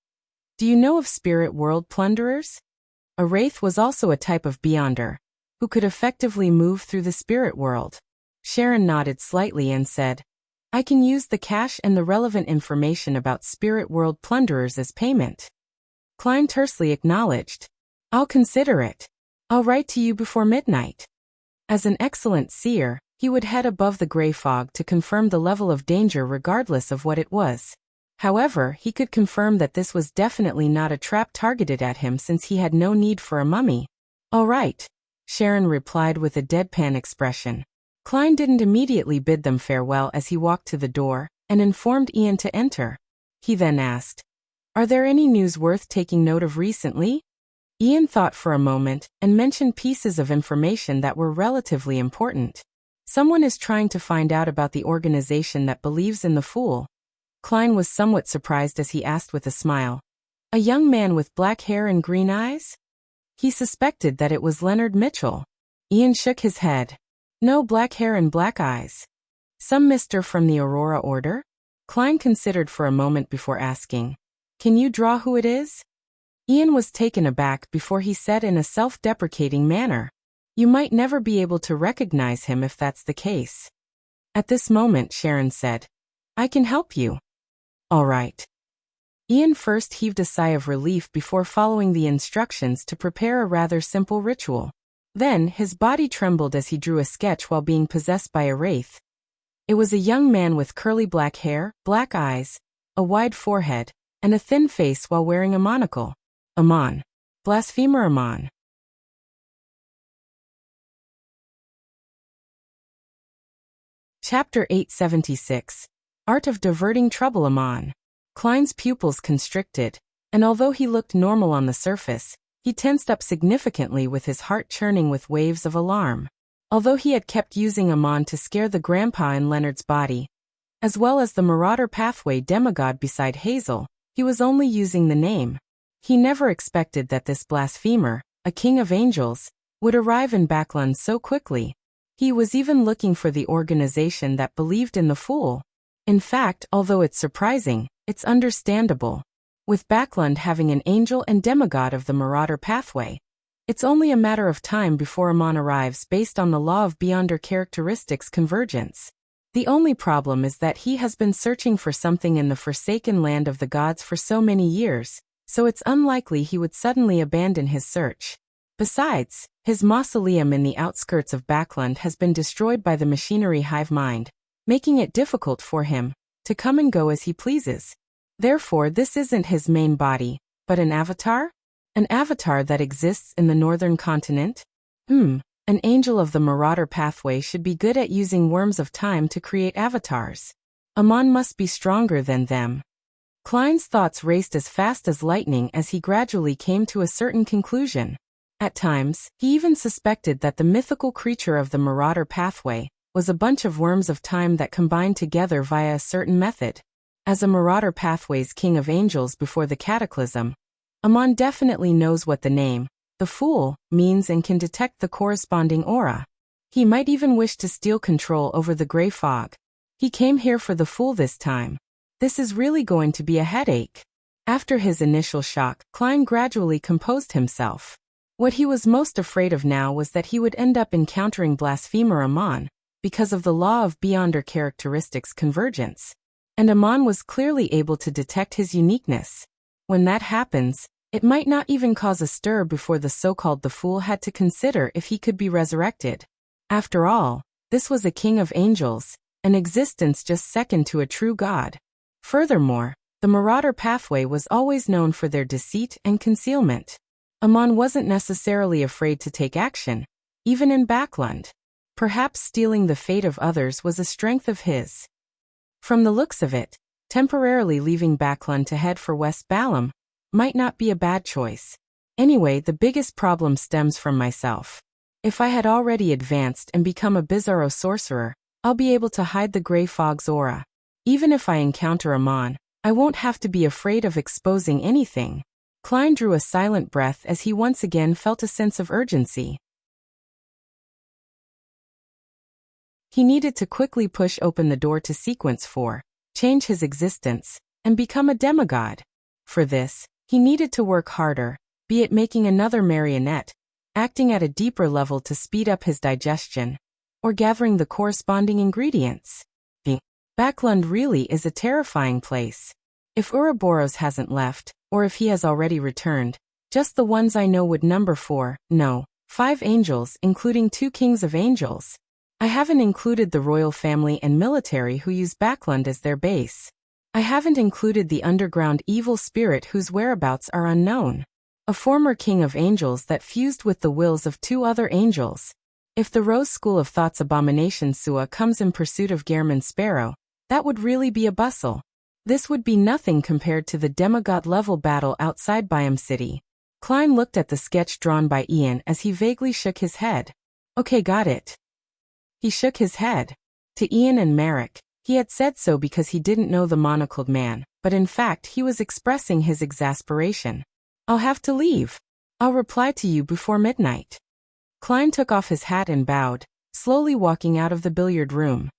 do you know of spirit world plunderers? A wraith was also a type of beyonder, who could effectively move through the spirit world. Sharon nodded slightly and said, I can use the cash and the relevant information about spirit world plunderers as payment. Klein tersely acknowledged, I'll consider it. I'll write to you before midnight. As an excellent seer, he would head above the gray fog to confirm the level of danger regardless of what it was. However, he could confirm that this was definitely not a trap targeted at him since he had no need for a mummy. All right, Sharon replied with a deadpan expression. Klein didn't immediately bid them farewell as he walked to the door and informed Ian to enter. He then asked, Are there any news worth taking note of recently? Ian thought for a moment and mentioned pieces of information that were relatively important. Someone is trying to find out about the organization that believes in the Fool. Klein was somewhat surprised as he asked with a smile. A young man with black hair and green eyes? He suspected that it was Leonard Mitchell. Ian shook his head. No black hair and black eyes. Some mister from the Aurora Order? Klein considered for a moment before asking, Can you draw who it is? Ian was taken aback before he said in a self-deprecating manner, You might never be able to recognize him if that's the case. At this moment, Sharon said, I can help you. All right. Ian first heaved a sigh of relief before following the instructions to prepare a rather simple ritual. Then, his body trembled as he drew a sketch while being possessed by a wraith. It was a young man with curly black hair, black eyes, a wide forehead, and a thin face while wearing a monocle. Amon. Blasphemer Amon. Chapter 876. Art of Diverting Trouble Amon. Klein's pupils constricted, and although he looked normal on the surface, he tensed up significantly with his heart churning with waves of alarm. Although he had kept using Amon to scare the grandpa in Leonard's body, as well as the Marauder Pathway demigod beside Hazel, he was only using the name. He never expected that this blasphemer, a king of angels, would arrive in Backlund so quickly. He was even looking for the organization that believed in the Fool. In fact, although it's surprising, it's understandable. With Backlund having an angel and demigod of the Marauder Pathway, it's only a matter of time before Amon arrives based on the law of beyonder characteristics convergence. The only problem is that he has been searching for something in the forsaken land of the gods for so many years, so it's unlikely he would suddenly abandon his search. Besides, his mausoleum in the outskirts of Backlund has been destroyed by the machinery hive mind, making it difficult for him to come and go as he pleases. Therefore, this isn't his main body, but an avatar? An avatar that exists in the northern continent? An angel of the Marauder Pathway should be good at using worms of time to create avatars. Amon must be stronger than them. Klein's thoughts raced as fast as lightning as he gradually came to a certain conclusion. At times, he even suspected that the mythical creature of the Marauder Pathway was a bunch of worms of time that combined together via a certain method. As a Marauder Pathway's king of angels before the cataclysm, Amon definitely knows what the name, the Fool, means and can detect the corresponding aura. He might even wish to steal control over the gray fog. He came here for the Fool this time. This is really going to be a headache. After his initial shock, Klein gradually composed himself. What he was most afraid of now was that he would end up encountering Blasphemer Amon, because of the law of beyonder characteristics convergence. And Amon was clearly able to detect his uniqueness. When that happens, it might not even cause a stir before the so-called the Fool had to consider if he could be resurrected. After all, this was a king of angels, an existence just second to a true god. Furthermore, the Marauder Pathway was always known for their deceit and concealment. Amon wasn't necessarily afraid to take action, even in Backlund. Perhaps stealing the fate of others was a strength of his. From the looks of it, temporarily leaving Backlund to head for West Balam might not be a bad choice. Anyway, the biggest problem stems from myself. If I had already advanced and become a bizarro sorcerer, I'll be able to hide the gray fog's aura. Even if I encounter Amon, I won't have to be afraid of exposing anything. Klein drew a silent breath as he once again felt a sense of urgency. He needed to quickly push open the door to sequence 4, change his existence, and become a demigod. For this, he needed to work harder, be it making another marionette, acting at a deeper level to speed up his digestion, or gathering the corresponding ingredients. Backland really is a terrifying place. If Ouroboros hasn't left, or if he has already returned, just the ones I know would number 5 angels, including 2 kings of angels. I haven't included the royal family and military who use Backland as their base. I haven't included the underground evil spirit whose whereabouts are unknown. A former king of angels that fused with the wills of 2 other angels. If the Rose School of Thought's abomination Sua comes in pursuit of Gehrman Sparrow, that would really be a bustle. This would be nothing compared to the demigod-level battle outside Biome City. Klein looked at the sketch drawn by Ian as he vaguely shook his head. Okay, got it. He shook his head. To Ian and Merrick, he had said so because he didn't know the monocled man, but in fact he was expressing his exasperation. I'll have to leave. I'll reply to you before midnight. Klein took off his hat and bowed, slowly walking out of the billiard room.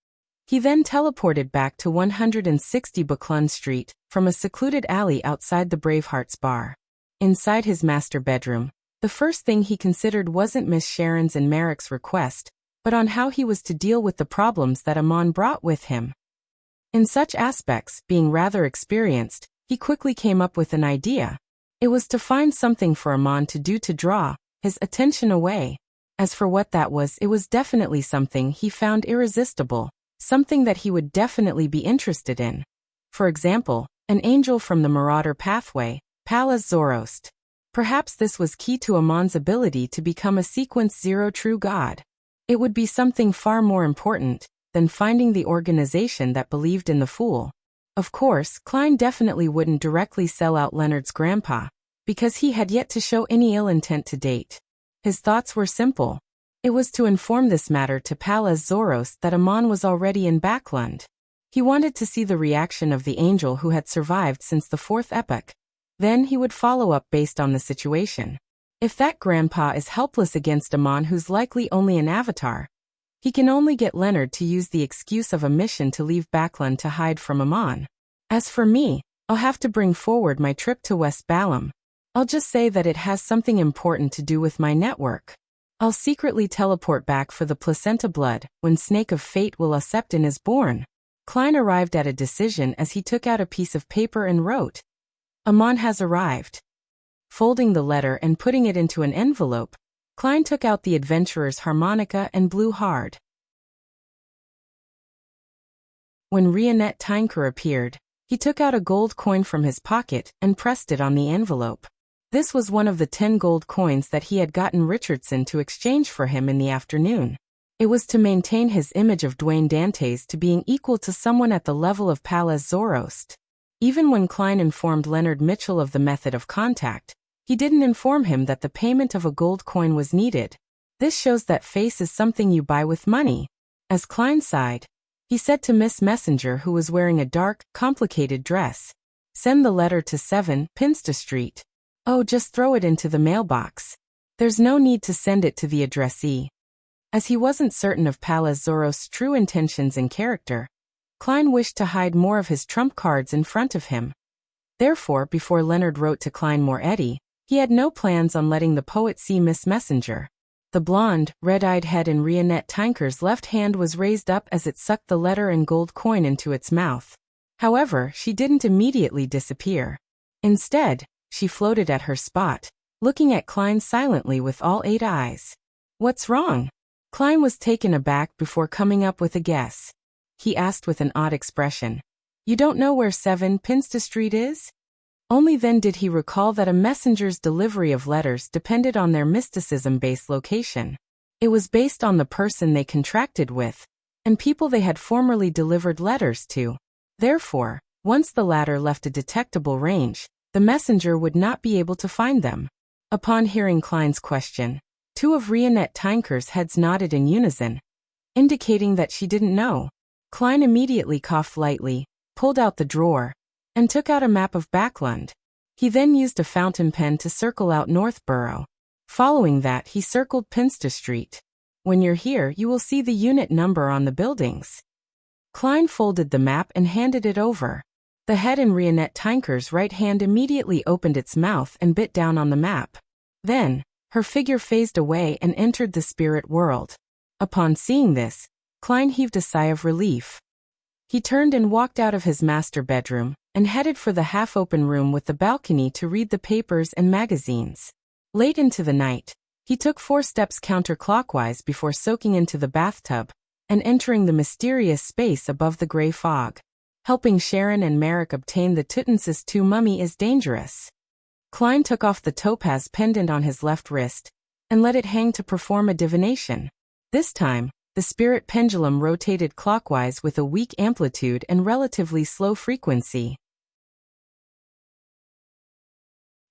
He then teleported back to 160 Buckland Street, from a secluded alley outside the Bravehearts bar. Inside his master bedroom, the first thing he considered wasn't Miss Sharon's and Merrick's request, but on how he was to deal with the problems that Amon brought with him. In such aspects, being rather experienced, he quickly came up with an idea. It was to find something for Amon to do to draw his attention away. As for what that was, it was definitely something he found irresistible, something that he would definitely be interested in. For example, an angel from the Marauder pathway, Pallas Zoroast. Perhaps this was key to Amon's ability to become a Sequence 0 true god. It would be something far more important than finding the organization that believed in the fool. Of course, Klein definitely wouldn't directly sell out Leonard's grandpa, because he had yet to show any ill intent to date. His thoughts were simple. It was to inform this matter to Pallas Zoroast that Amon was already in Backland. He wanted to see the reaction of the angel who had survived since the 4th epoch. Then he would follow up based on the situation. If that grandpa is helpless against Amon, who's likely only an avatar, he can only get Leonard to use the excuse of a mission to leave Backland to hide from Amon. As for me, I'll have to bring forward my trip to West Balam. I'll just say that it has something important to do with my network. I'll secretly teleport back for the placenta blood when Snake of Fate will Septon is born. Klein arrived at a decision as he took out a piece of paper and wrote, Amon has arrived. Folding the letter and putting it into an envelope, Klein took out the adventurer's harmonica and blew hard. When Rionette Tinker appeared, he took out a gold coin from his pocket and pressed it on the envelope. This was one of the 10 gold coins that he had gotten Richardson to exchange for him in the afternoon. It was to maintain his image of Dwayne Dantes to being equal to someone at the level of Pallas Zoroast. Even when Klein informed Leonard Mitchell of the method of contact, he didn't inform him that the payment of a gold coin was needed. This shows that face is something you buy with money. As Klein sighed, he said to Miss Messenger, who was wearing a dark, complicated dress, send the letter to 7 Pinsta Street. Oh, just throw it into the mailbox. There's no need to send it to the addressee. As he wasn't certain of Pallas Zoroast's true intentions and character, Klein wished to hide more of his trump cards in front of him. Therefore, before Leonard wrote to Klein Moretti, he had no plans on letting the poet see Miss Messenger. The blonde, red-eyed head in Rionette Tinker's left hand was raised up as it sucked the letter and gold coin into its mouth. However, she didn't immediately disappear. Instead, she floated at her spot, looking at Klein silently with all 8 eyes. What's wrong? Klein was taken aback before coming up with a guess. He asked with an odd expression. You don't know where 7 Pinsta Street is? Only then did he recall that a messenger's delivery of letters depended on their mysticism-based location. It was based on the person they contracted with, and people they had formerly delivered letters to. Therefore, once the latter left a detectable range, the messenger would not be able to find them. Upon hearing Klein's question, 2 of Rionette Tinker's heads nodded in unison, indicating that she didn't know. Klein immediately coughed lightly, pulled out the drawer, and took out a map of Backland. He then used a fountain pen to circle out Northborough. Following that, he circled Pinsta Street. When you're here, you will see the unit number on the buildings. Klein folded the map and handed it over. The head in Rionette Tinker's right hand immediately opened its mouth and bit down on the map. Then, her figure phased away and entered the spirit world. Upon seeing this, Klein heaved a sigh of relief. He turned and walked out of his master bedroom, and headed for the half-open room with the balcony to read the papers and magazines. Late into the night, he took 4 steps counterclockwise before soaking into the bathtub, and entering the mysterious space above the gray fog. Helping Sharon and Merrick obtain the Tutensis II mummy is dangerous. Klein took off the topaz pendant on his left wrist, and let it hang to perform a divination. This time, the spirit pendulum rotated clockwise with a weak amplitude and relatively slow frequency.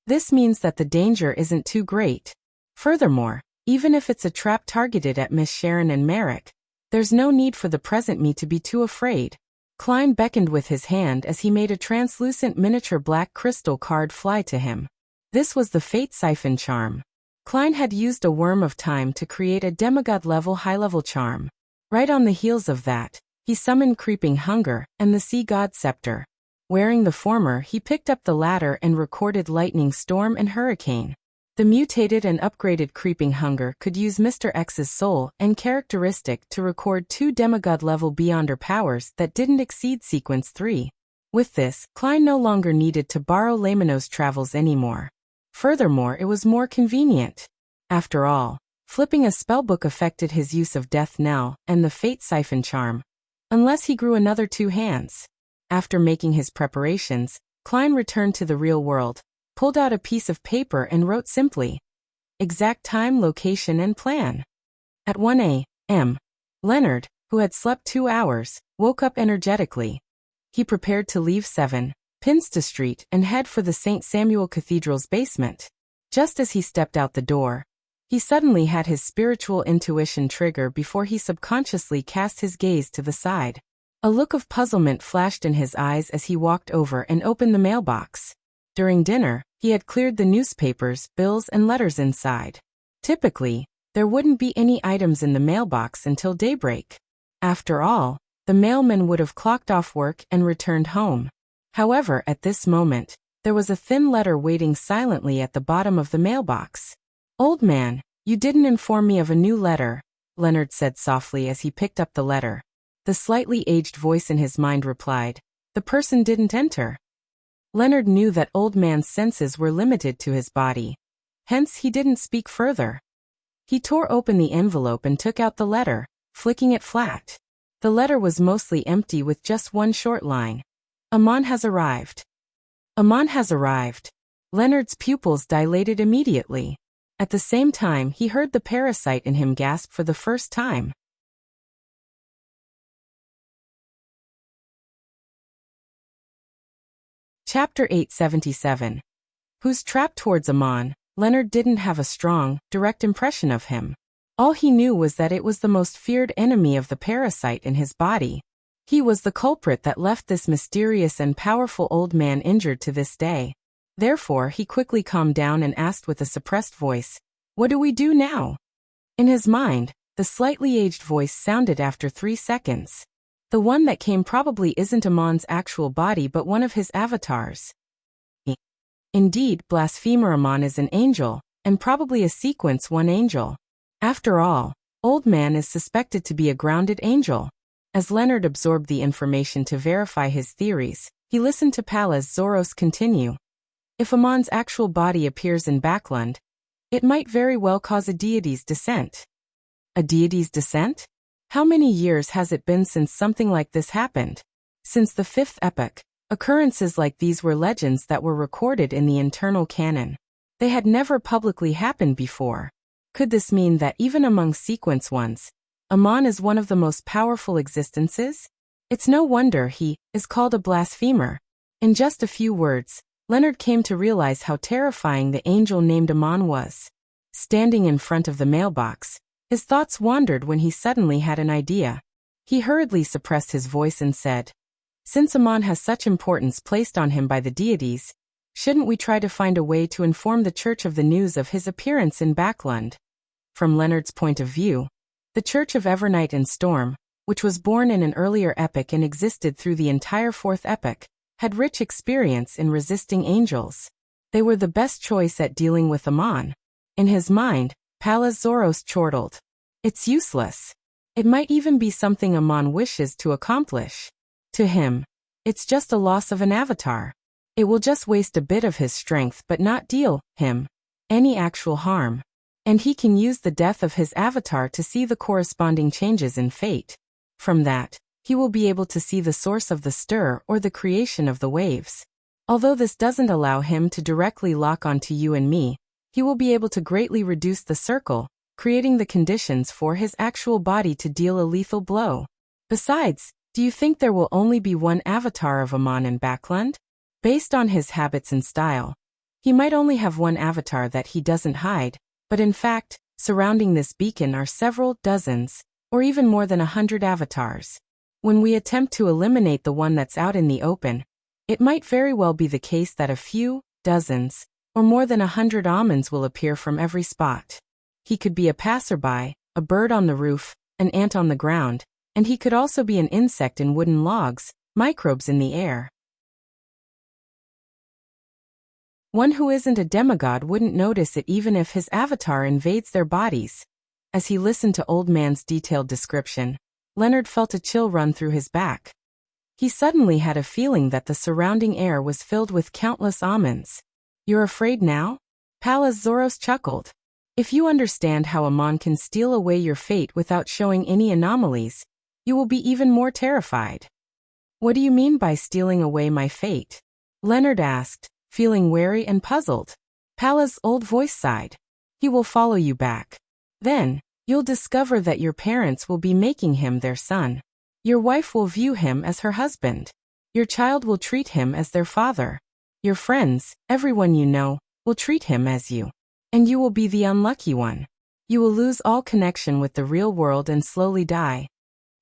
This means that the danger isn't too great. Furthermore, even if it's a trap targeted at Miss Sharon and Merrick, there's no need for the present me to be too afraid. Klein beckoned with his hand as he made a translucent miniature black crystal card fly to him. This was the Fate Siphon charm. Klein had used a Worm of Time to create a demigod-level high-level charm. Right on the heels of that, he summoned Creeping Hunger and the Sea God Scepter. Wearing the former, he picked up the latter and recorded Lightning Storm and Hurricane. The mutated and upgraded Creeping Hunger could use Mr. X's soul and characteristic to record 2 demigod-level Beyonder powers that didn't exceed Sequence 3. With this, Klein no longer needed to borrow Lamino's travels anymore. Furthermore, it was more convenient. After all, flipping a spellbook affected his use of Death Knell and the Fate Siphon charm, unless he grew another 2 hands. After making his preparations, Klein returned to the real world, pulled out a piece of paper and wrote simply, exact time, location and plan. At 1 a.m., Leonard, who had slept 2 hours, woke up energetically. He prepared to leave 7 Pinsta Street and head for the St. Samuel Cathedral's basement. Just as he stepped out the door, he suddenly had his spiritual intuition trigger before he subconsciously cast his gaze to the side. A look of puzzlement flashed in his eyes as he walked over and opened the mailbox. During dinner, he had cleared the newspapers, bills and letters inside. Typically, there wouldn't be any items in the mailbox until daybreak. After all, the mailman would have clocked off work and returned home. However, at this moment, there was a thin letter waiting silently at the bottom of the mailbox. "Old man, you didn't inform me of a new letter," Leonard said softly as he picked up the letter. The slightly aged voice in his mind replied, "The person didn't enter." Leonard knew that old man's senses were limited to his body. Hence he didn't speak further. He tore open the envelope and took out the letter, flicking it flat. The letter was mostly empty with just one short line. "Amon has arrived." Amon has arrived. Leonard's pupils dilated immediately. At the same time, he heard the parasite in him gasp for the first time. Chapter 877. Who's trapped towards Amon? Leonard didn't have a strong, direct impression of him. All he knew was that it was the most feared enemy of the parasite in his body. He was the culprit that left this mysterious and powerful old man injured to this day. Therefore, he quickly calmed down and asked with a suppressed voice, "What do we do now?" In his mind, the slightly aged voice sounded after 3 seconds. The one that came probably isn't Amon's actual body but one of his avatars. Indeed, Blasphemer Amon is an angel, and probably a Sequence 1 angel. After all, Old Man is suspected to be a grounded angel. As Leonard absorbed the information to verify his theories, he listened to Pallas Zoros continue. If Amon's actual body appears in Backlund, it might very well cause a deity's descent. A deity's descent? How many years has it been since something like this happened? Since the 5th epoch, occurrences like these were legends that were recorded in the internal canon. They had never publicly happened before. Could this mean that even among Sequence ones, Amon is one of the most powerful existences? It's no wonder he is called a blasphemer. In just a few words, Leonard came to realize how terrifying the angel named Amon was. Standing in front of the mailbox, his thoughts wandered when he suddenly had an idea. He hurriedly suppressed his voice and said, "Since Amon has such importance placed on him by the deities, shouldn't we try to find a way to inform the church of the news of his appearance in Backlund?" From Leonard's point of view, The Church of Evernight and Storm, which was born in an earlier epoch and existed through the entire fourth epoch, had rich experience in resisting angels. They were the best choice at dealing with Amon. In his mind, Pallas Zoros chortled. It's useless. It might even be something Amon wishes to accomplish. To him, it's just a loss of an avatar. It will just waste a bit of his strength but not deal him any actual harm. And he can use the death of his avatar to see the corresponding changes in fate. From that, he will be able to see the source of the stir or the creation of the waves. Although this doesn't allow him to directly lock onto you and me, he will be able to greatly reduce the circle, creating the conditions for his actual body to deal a lethal blow. Besides, do you think there will only be one avatar of Amon in Backland? Based on his habits and style, he might only have one avatar that he doesn't hide, but in fact, surrounding this beacon are several dozens, or even more than 100 avatars. When we attempt to eliminate the one that's out in the open, it might very well be the case that a few, dozens, or more than 100 Amons will appear from every spot. He could be a passerby, a bird on the roof, an ant on the ground, and he could also be an insect in wooden logs, microbes in the air. One who isn't a demigod wouldn't notice it even if his avatar invades their bodies. As he listened to Old Man's detailed description, Leonard felt a chill run through his back. He suddenly had a feeling that the surrounding air was filled with countless Amons. You're afraid now? Pallas Zoros chuckled. If you understand how Amon can steal away your fate without showing any anomalies, you will be even more terrified. What do you mean by stealing away my fate? Leonard asked, feeling wary and puzzled. Pallas' old voice sighed. He will follow you back. Then, you'll discover that your parents will be making him their son. Your wife will view him as her husband. Your child will treat him as their father. Your friends, everyone you know, will treat him as you. And you will be the unlucky one. You will lose all connection with the real world and slowly die.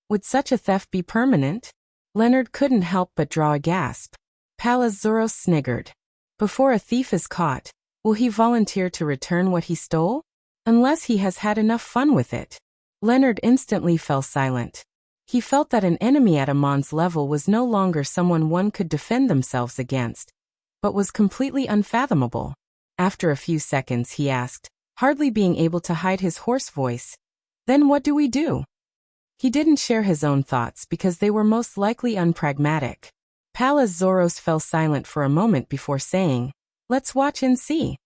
Would such a theft be permanent? Leonard couldn't help but draw a gasp. Pallas Zoros sniggered. Before a thief is caught, will he volunteer to return what he stole? Unless he has had enough fun with it. Leonard instantly fell silent. He felt that an enemy at Amon's level was no longer someone one could defend themselves against, but was completely unfathomable. After a few seconds he asked, hardly being able to hide his hoarse voice, "Then what do we do?" He didn't share his own thoughts because they were most likely unpragmatic. Pallas Zoros fell silent for a moment before saying, "Let's watch and see."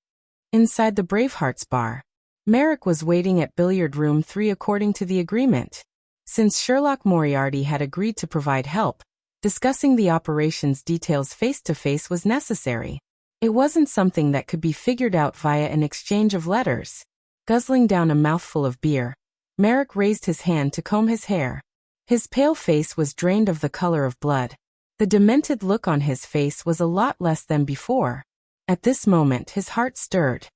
Inside the Bravehearts bar, Merrick was waiting at billiard room 3 according to the agreement. Since Sherlock Moriarty had agreed to provide help, discussing the operation's details face-to-face was necessary. It wasn't something that could be figured out via an exchange of letters. Guzzling down a mouthful of beer, Merrick raised his hand to comb his hair. His pale face was drained of the color of blood. The demented look on his face was a lot less than before. At this moment his heart stirred.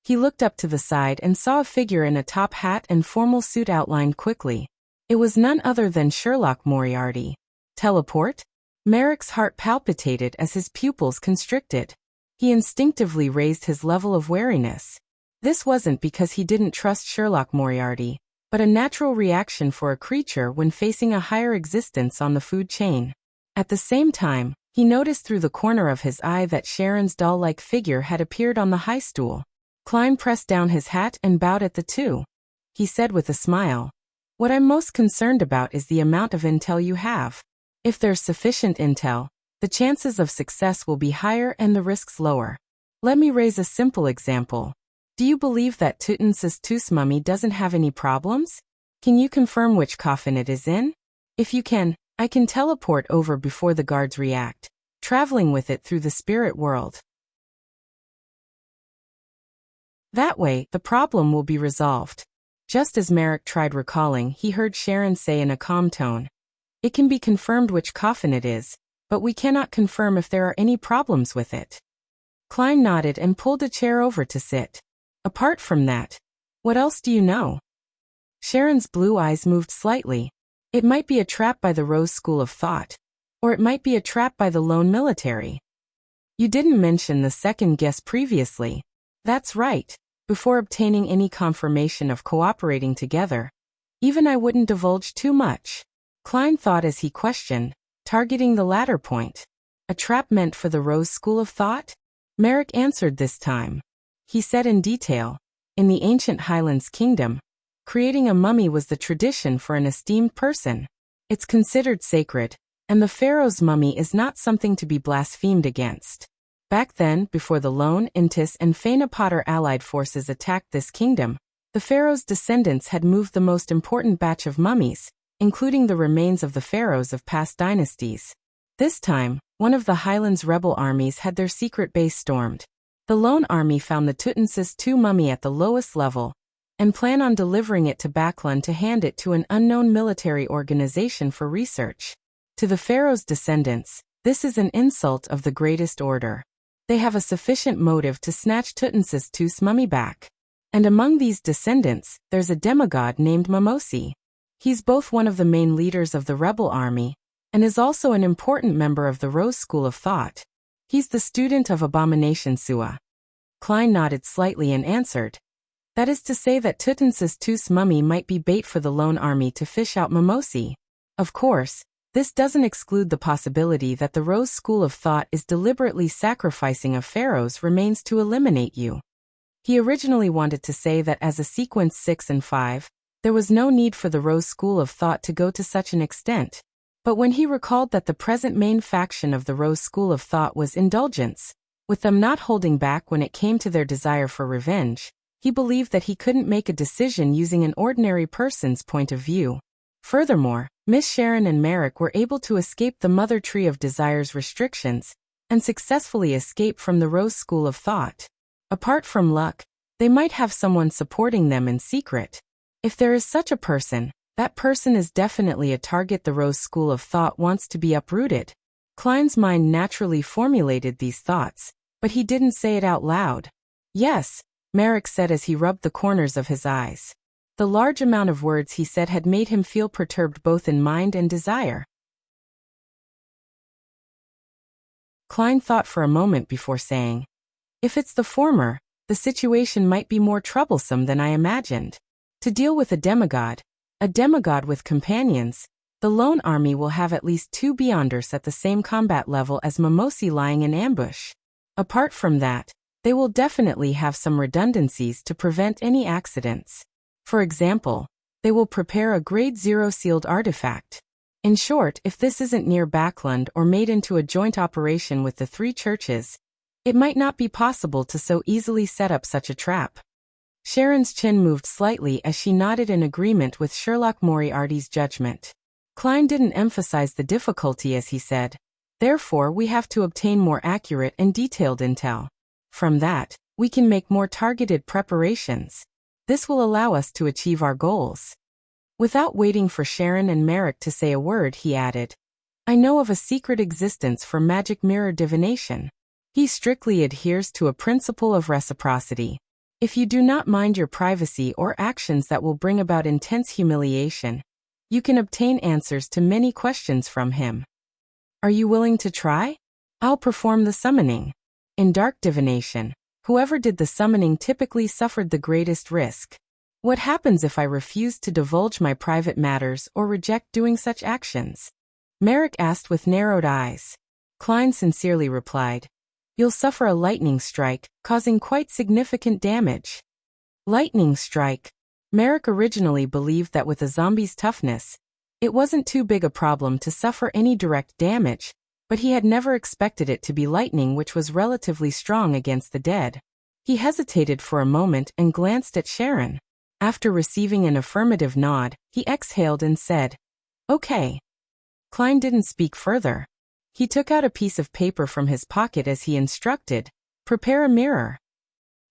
He looked up to the side and saw a figure in a top hat and formal suit outlined quickly. It was none other than Sherlock Moriarty. Teleport? Merrick's heart palpitated as his pupils constricted. He instinctively raised his level of wariness. This wasn't because he didn't trust Sherlock Moriarty, but a natural reaction for a creature when facing a higher existence on the food chain. At the same time, he noticed through the corner of his eye that Sharon's doll-like figure had appeared on the high stool. Klein pressed down his hat and bowed at the two. He said with a smile, "What I'm most concerned about is the amount of intel you have. If there's sufficient intel, the chances of success will be higher and the risks lower. Let me raise a simple example. Do you believe that Tutmosis mummy doesn't have any problems? Can you confirm which coffin it is in? If you can, I can teleport over before the guards react, traveling with it through the spirit world. That way, the problem will be resolved." Just as Merrick tried recalling, he heard Sharon say in a calm tone, "It can be confirmed which coffin it is, but we cannot confirm if there are any problems with it." Klein nodded and pulled a chair over to sit. "Apart from that, what else do you know?" Sharon's blue eyes moved slightly. It might be a trap by the Rose School of Thought, or it might be a trap by the lone military. You didn't mention the second guess previously. That's right. Before obtaining any confirmation of cooperating together, Even I wouldn't divulge too much. Klein thought as he questioned, targeting the latter point. A trap meant for the Rose School of Thought? Merrick answered this time. He said in detail, in the ancient Highlands Kingdom, creating a mummy was the tradition for an esteemed person. It's considered sacred, and the pharaoh's mummy is not something to be blasphemed against. Back then, before the Lone, Intis, and Fena Potter allied forces attacked this kingdom, the pharaoh's descendants had moved the most important batch of mummies, including the remains of the pharaohs of past dynasties. This time, one of the Highlands rebel armies had their secret base stormed. The Lone army found the Tutmosis II mummy at the lowest level, and plan on delivering it to Baklan to hand it to an unknown military organization for research. To the pharaoh's descendants, this is an insult of the greatest order. They have a sufficient motive to snatch Tutmosis II's mummy back. And among these descendants, there's a demigod named Mimosi. He's both one of the main leaders of the rebel army, and is also an important member of the Rose School of Thought. He's the student of Abomination Sua. Klein nodded slightly and answered. That is to say that Tutmosis II's mummy might be bait for the Lone army to fish out Mimosi. Of course, this doesn't exclude the possibility that the Rose School of Thought is deliberately sacrificing a pharaoh's remains to eliminate you. He originally wanted to say that as a sequence 6 and 5, there was no need for the Rose School of Thought to go to such an extent. But when he recalled that the present main faction of the Rose School of Thought was Indulgence, with them not holding back when it came to their desire for revenge, he believed that he couldn't make a decision using an ordinary person's point of view. Furthermore, Miss Sharon and Merrick were able to escape the Mother Tree of Desire's restrictions, and successfully escape from the Rose School of Thought. Apart from luck, they might have someone supporting them in secret. If there is such a person, that person is definitely a target the Rose School of Thought wants to be uprooted. Klein's mind naturally formulated these thoughts, but he didn't say it out loud. Yes, Merrick said as he rubbed the corners of his eyes. The large amount of words he said had made him feel perturbed both in mind and desire. Klein thought for a moment before saying, if it's the former, the situation might be more troublesome than I imagined. To deal with a demigod with companions, the Lone army will have at least 2 Beyonders at the same combat level as Mimosi lying in ambush. Apart from that, they will definitely have some redundancies to prevent any accidents. For example, they will prepare a Grade 0 sealed artifact. In short, if this isn't near Bakland or made into a joint operation with the 3 churches, it might not be possible to so easily set up such a trap. Sharon's chin moved slightly as she nodded in agreement with Sherlock Moriarty's judgment. Klein didn't emphasize the difficulty as he said, therefore we have to obtain more accurate and detailed intel. From that, we can make more targeted preparations. This will allow us to achieve our goals. Without waiting for Sharon and Merrick to say a word, he added, I know of a secret existence for magic mirror divination. He strictly adheres to a principle of reciprocity. If you do not mind your privacy or actions that will bring about intense humiliation, you can obtain answers to many questions from him. Are you willing to try? I'll perform the summoning. In dark divination, whoever did the summoning typically suffered the greatest risk. What happens if I refuse to divulge my private matters or reject doing such actions? Merrick asked with narrowed eyes. Klein sincerely replied, you'll suffer a lightning strike, causing quite significant damage. Lightning strike. Merrick originally believed that with a zombie's toughness, it wasn't too big a problem to suffer any direct damage, but he had never expected it to be lightning, which was relatively strong against the dead. He hesitated for a moment and glanced at Sharon. After receiving an affirmative nod, he exhaled and said, okay. Klein didn't speak further. He took out a piece of paper from his pocket as he instructed, prepare a mirror.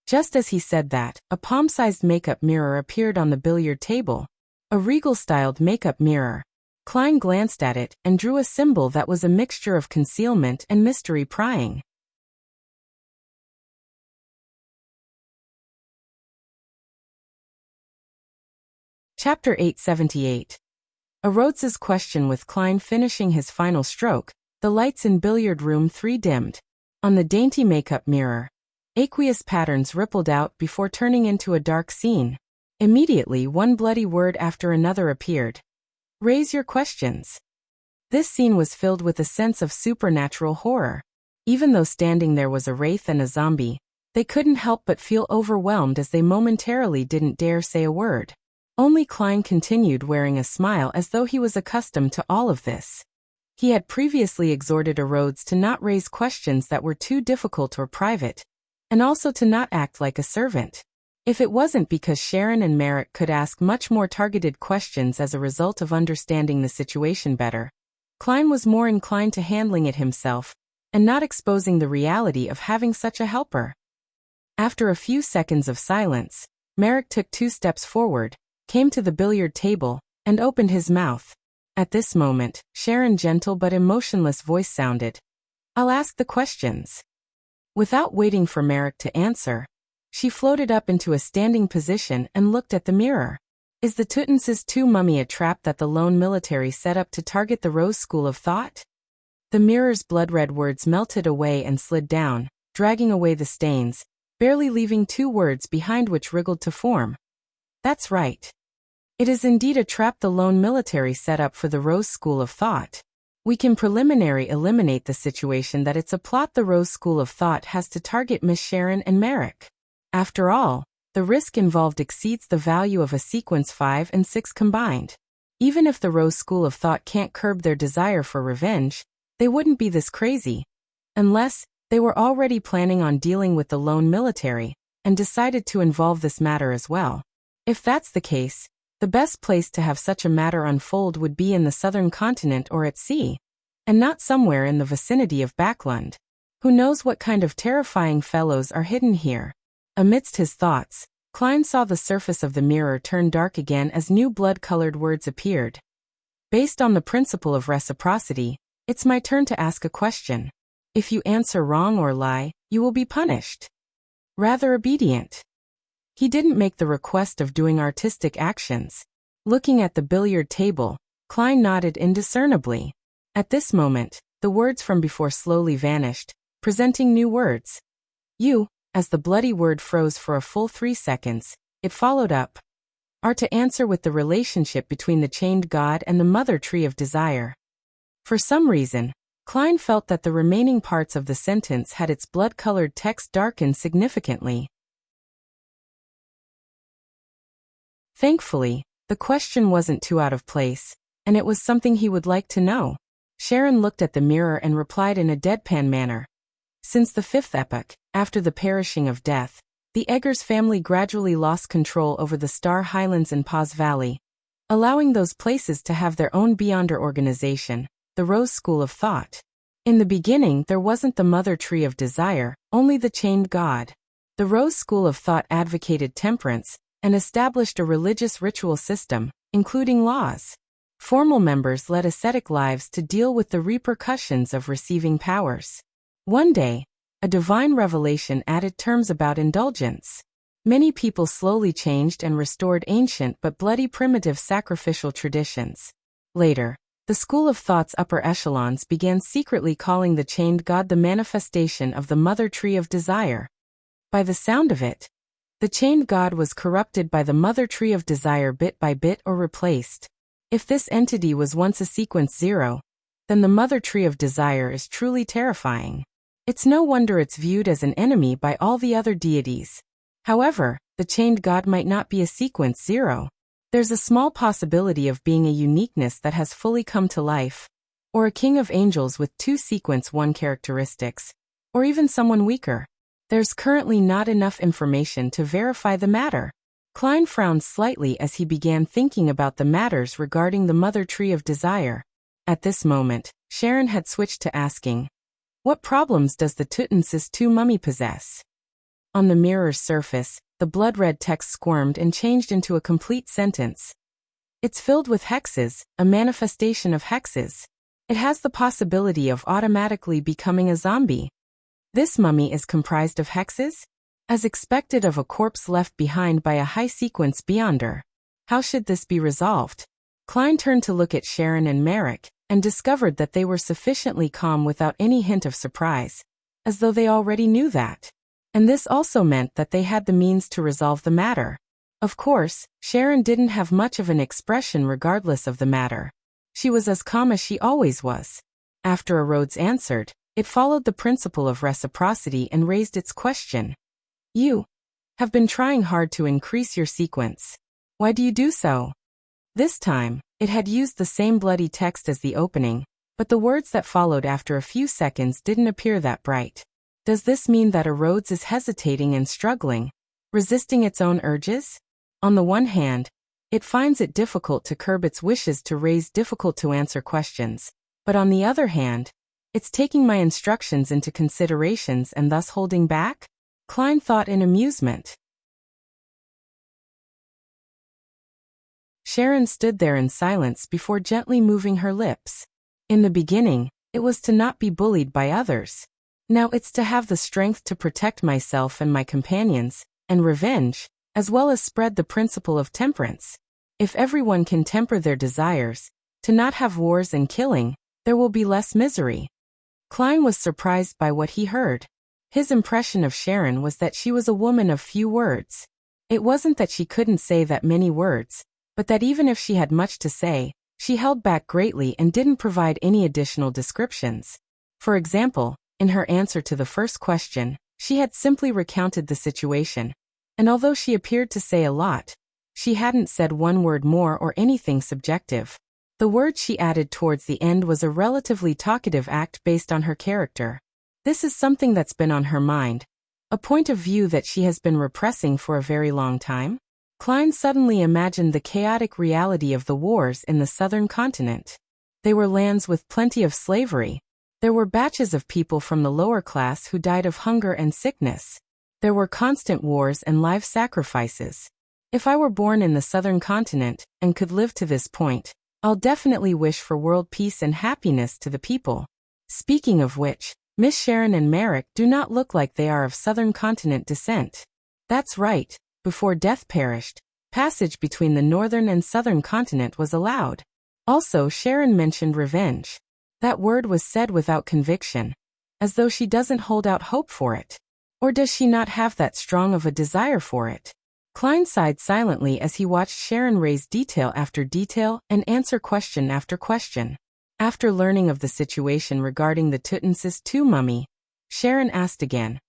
Just as he said that, a palm-sized makeup mirror appeared on the billiard table. A regal-styled makeup mirror. Klein glanced at it and drew a symbol that was a mixture of concealment and mystery prying. Chapter 878. A Rhodes's question. With Klein finishing his final stroke, the lights in billiard room 3 dimmed. On the dainty makeup mirror, aqueous patterns rippled out before turning into a dark scene. Immediately, one bloody word after another appeared. Raise your questions. This scene was filled with a sense of supernatural horror. Even though standing there was a wraith and a zombie, they couldn't help but feel overwhelmed as they momentarily didn't dare say a word. Only Klein continued wearing a smile as though he was accustomed to all of this. He had previously exhorted Rhodes to not raise questions that were too difficult or private, and also to not act like a servant. If it wasn't because Sharon and Merrick could ask much more targeted questions as a result of understanding the situation better, Klein was more inclined to handling it himself, and not exposing the reality of having such a helper. After a few seconds of silence, Merrick took 2 steps forward, came to the billiard table, and opened his mouth. At this moment, Sharon's gentle but emotionless voice sounded. I'll ask the questions. Without waiting for Merrick to answer, she floated up into a standing position and looked at the mirror. Is the Tutansis II mummy a trap that the lone military set up to target the Rose School of Thought? The mirror's blood-red words melted away and slid down, dragging away the stains, barely leaving 2 words behind which wriggled to form. That's right. It is indeed a trap the lone military set up for the Rose School of Thought. We can preliminary eliminate the situation that it's a plot the Rose School of Thought has to target Miss Sharon and Merrick. After all, the risk involved exceeds the value of a sequence 5 and 6 combined. Even if the Rose School of Thought can't curb their desire for revenge, they wouldn't be this crazy. Unless they were already planning on dealing with the lone military, and decided to involve this matter as well. If that's the case, the best place to have such a matter unfold would be in the southern continent or at sea, and not somewhere in the vicinity of Backlund. Who knows what kind of terrifying fellows are hidden here? Amidst his thoughts, Klein saw the surface of the mirror turn dark again as new blood-colored words appeared. Based on the principle of reciprocity, it's my turn to ask a question. If you answer wrong or lie, you will be punished. Rather obedient. He didn't make the request of doing artistic actions. Looking at the billiard table, Klein nodded indiscernibly. At this moment, the words from before slowly vanished, presenting new words. You, as the bloody word froze for a full 3 seconds, it followed up, are to answer with the relationship between the chained god and the mother tree of desire. For some reason, Klein felt that the remaining parts of the sentence had its blood-colored text darkened significantly. Thankfully, the question wasn't too out of place, and it was something he would like to know. Sharon looked at the mirror and replied in a deadpan manner. Since the 5th epoch, after the perishing of death, the Eggers family gradually lost control over the Star Highlands and Paz Valley, allowing those places to have their own Beyonder organization, the Rose School of Thought. In the beginning, there wasn't the mother tree of desire, only the chained god. The Rose School of Thought advocated temperance, and established a religious ritual system, including laws. Formal members led ascetic lives to deal with the repercussions of receiving powers. One day, a divine revelation added terms about indulgence. Many people slowly changed and restored ancient but bloody primitive sacrificial traditions. Later, the School of Thought's upper echelons began secretly calling the chained god the manifestation of the mother tree of desire. By the sound of it, the chained god was corrupted by the mother tree of desire bit by bit or replaced. If this entity was once a sequence 0, then the mother tree of desire is truly terrifying. It's no wonder it's viewed as an enemy by all the other deities. However, the chained god might not be a sequence 0. There's a small possibility of being a uniqueness that has fully come to life, or a king of angels with 2 sequence 1 characteristics, or even someone weaker. There's currently not enough information to verify the matter. Klein frowned slightly as he began thinking about the matters regarding the mother tree of desire. At this moment, Sharon had switched to asking, what problems does the Tutansis II mummy possess? On the mirror's surface, the blood-red text squirmed and changed into a complete sentence. It's filled with hexes, a manifestation of hexes. It has the possibility of automatically becoming a zombie. This mummy is comprised of hexes? As expected of a corpse left behind by a high-sequence Beyonder. How should this be resolved? Klein turned to look at Sharon and Merrick, and discovered that they were sufficiently calm without any hint of surprise, as though they already knew that. And this also meant that they had the means to resolve the matter. Of course, Sharon didn't have much of an expression regardless of the matter. She was as calm as she always was. After Rhodes answered, it followed the principle of reciprocity and raised its question. You have been trying hard to increase your sequence. Why do you do so? This time, it had used the same bloody text as the opening, but the words that followed after a few seconds didn't appear that bright. Does this mean that Rhodes is hesitating and struggling, resisting its own urges? On the one hand, it finds it difficult to curb its wishes to raise difficult-to-answer questions, but on the other hand, it's taking my instructions into considerations and thus holding back? Klein thought in amusement. Sharon stood there in silence before gently moving her lips. In the beginning, it was to not be bullied by others. Now it's to have the strength to protect myself and my companions, and revenge, as well as spread the principle of temperance. If everyone can temper their desires, to not have wars and killing, there will be less misery. Klein was surprised by what he heard. His impression of Sharon was that she was a woman of few words. It wasn't that she couldn't say that many words, but that even if she had much to say, she held back greatly and didn't provide any additional descriptions. For example, in her answer to the first question, she had simply recounted the situation, and although she appeared to say a lot, she hadn't said one word more or anything subjective. The word she added towards the end was a relatively talkative act based on her character. This is something that's been on her mind, a point of view that she has been repressing for a very long time. Klein suddenly imagined the chaotic reality of the wars in the southern continent. They were lands with plenty of slavery. There were batches of people from the lower class who died of hunger and sickness. There were constant wars and live sacrifices. If I were born in the southern continent and could live to this point, I'll definitely wish for world peace and happiness to the people. Speaking of which, Miss Sharon and Merrick do not look like they are of southern continent descent. That's right. Before death perished, passage between the northern and southern continent was allowed. Also, Sharon mentioned revenge. That word was said without conviction, as though she doesn't hold out hope for it. Or does she not have that strong of a desire for it? Klein sighed silently as he watched Sharon raise detail after detail and answer question after question. After learning of the situation regarding the Tutmosis II mummy, Sharon asked again.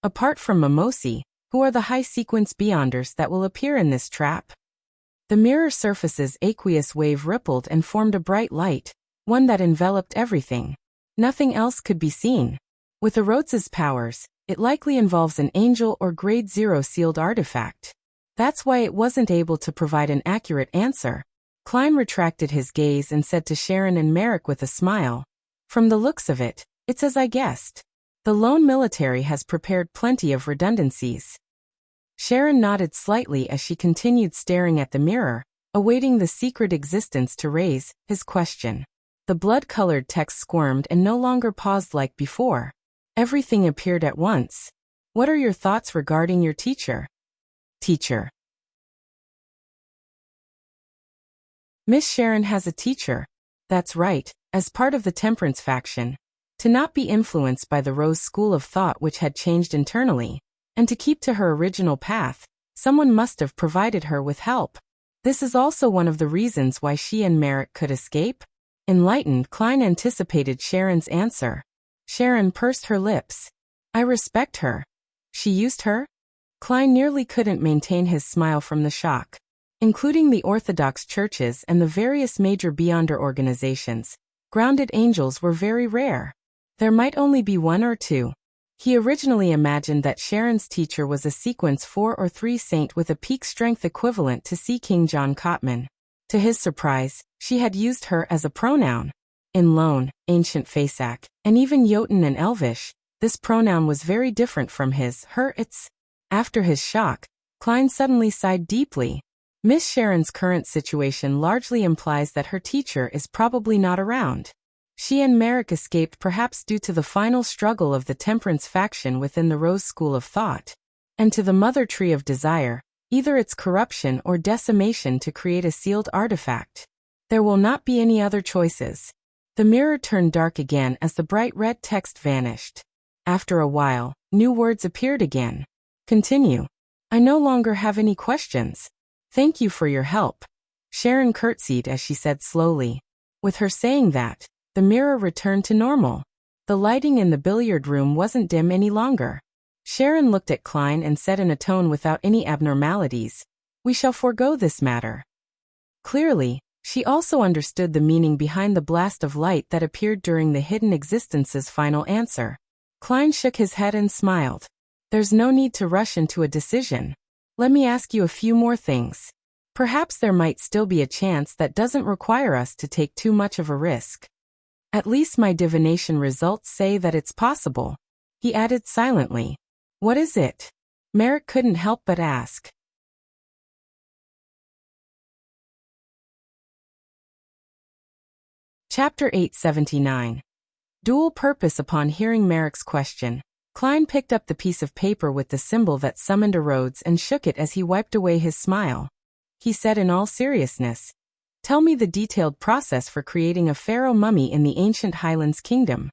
Apart from Mimosi, who are the high-sequence beyonders that will appear in this trap? The mirror surface's aqueous wave rippled and formed a bright light, one that enveloped everything. Nothing else could be seen. With Rhodes's powers, it likely involves an angel or grade 0 sealed artifact. That's why it wasn't able to provide an accurate answer. Klein retracted his gaze and said to Sharon and Merrick with a smile, From the looks of it, it's as I guessed. The lone military has prepared plenty of redundancies. Sharon nodded slightly as she continued staring at the mirror, awaiting the secret existence to raise his question. The blood-colored text squirmed and no longer paused like before. Everything appeared at once. What are your thoughts regarding your teacher? Teacher. Miss Sharon has a teacher. That's right, as part of the Temperance faction. To not be influenced by the Rose school of thought which had changed internally, and to keep to her original path, someone must have provided her with help. This is also one of the reasons why she and Merrick could escape. Enlightened, Klein anticipated Sharon's answer. Sharon pursed her lips. I respect her. She used her? Klein nearly couldn't maintain his smile from the shock. Including the Orthodox churches and the various major Beyonder organizations, grounded angels were very rare. There might only be one or two. He originally imagined that Sharon's teacher was a sequence 4 or 3 saint with a peak strength equivalent to C. King John Cotman. To his surprise, she had used her as a pronoun. In Lone, Ancient Fasak, and even Jotun and Elvish, this pronoun was very different from his, her, its. After his shock, Klein suddenly sighed deeply. Miss Sharon's current situation largely implies that her teacher is probably not around. She and Merrick escaped perhaps due to the final struggle of the Temperance faction within the Rose school of thought, and to the Mother Tree of Desire, either its corruption or decimation to create a sealed artifact. There will not be any other choices. The mirror turned dark again as the bright red text vanished. After a while, new words appeared again. Continue. I no longer have any questions. Thank you for your help. Sharon curtsied as she said slowly. With her saying that, the mirror returned to normal. The lighting in the billiard room wasn't dim any longer. Sharon looked at Klein and said in a tone without any abnormalities, "We shall forego this matter." Clearly, she also understood the meaning behind the blast of light that appeared during the hidden existence's final answer. Klein shook his head and smiled. "There's no need to rush into a decision. Let me ask you a few more things. Perhaps there might still be a chance that doesn't require us to take too much of a risk. At least my divination results say that it's possible," he added silently. "What is it?" Merrick couldn't help but ask. Chapter 879. Dual purpose. Upon hearing Merrick's question, Klein picked up the piece of paper with the symbol that summoned erodes and shook it as he wiped away his smile. He said in all seriousness, "Tell me the detailed process for creating a pharaoh mummy in the ancient Highlands Kingdom."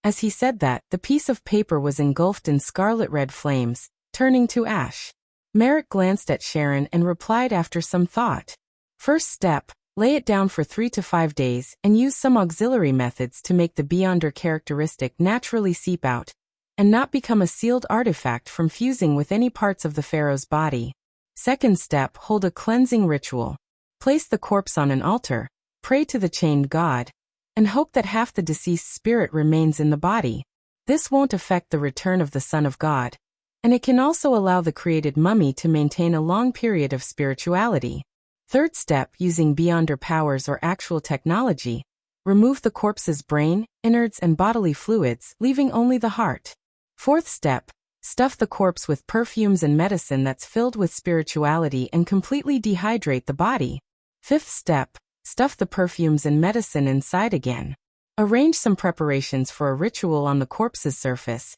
As he said that, the piece of paper was engulfed in scarlet-red flames, turning to ash. Merrick glanced at Sharon and replied after some thought. "First step, lay it down for 3 to 5 days and use some auxiliary methods to make the Beyonder characteristic naturally seep out and not become a sealed artifact from fusing with any parts of the pharaoh's body. Second step, hold a cleansing ritual. Place the corpse on an altar, pray to the chained god, and hope that half the deceased spirit remains in the body. This won't affect the return of the Son of God, and it can also allow the created mummy to maintain a long period of spirituality. Third step, using Beyonder powers or actual technology, remove the corpse's brain, innards and bodily fluids, leaving only the heart. Fourth step, stuff the corpse with perfumes and medicine that's filled with spirituality and completely dehydrate the body. Fifth step, stuff the perfumes and medicine inside again. Arrange some preparations for a ritual on the corpse's surface.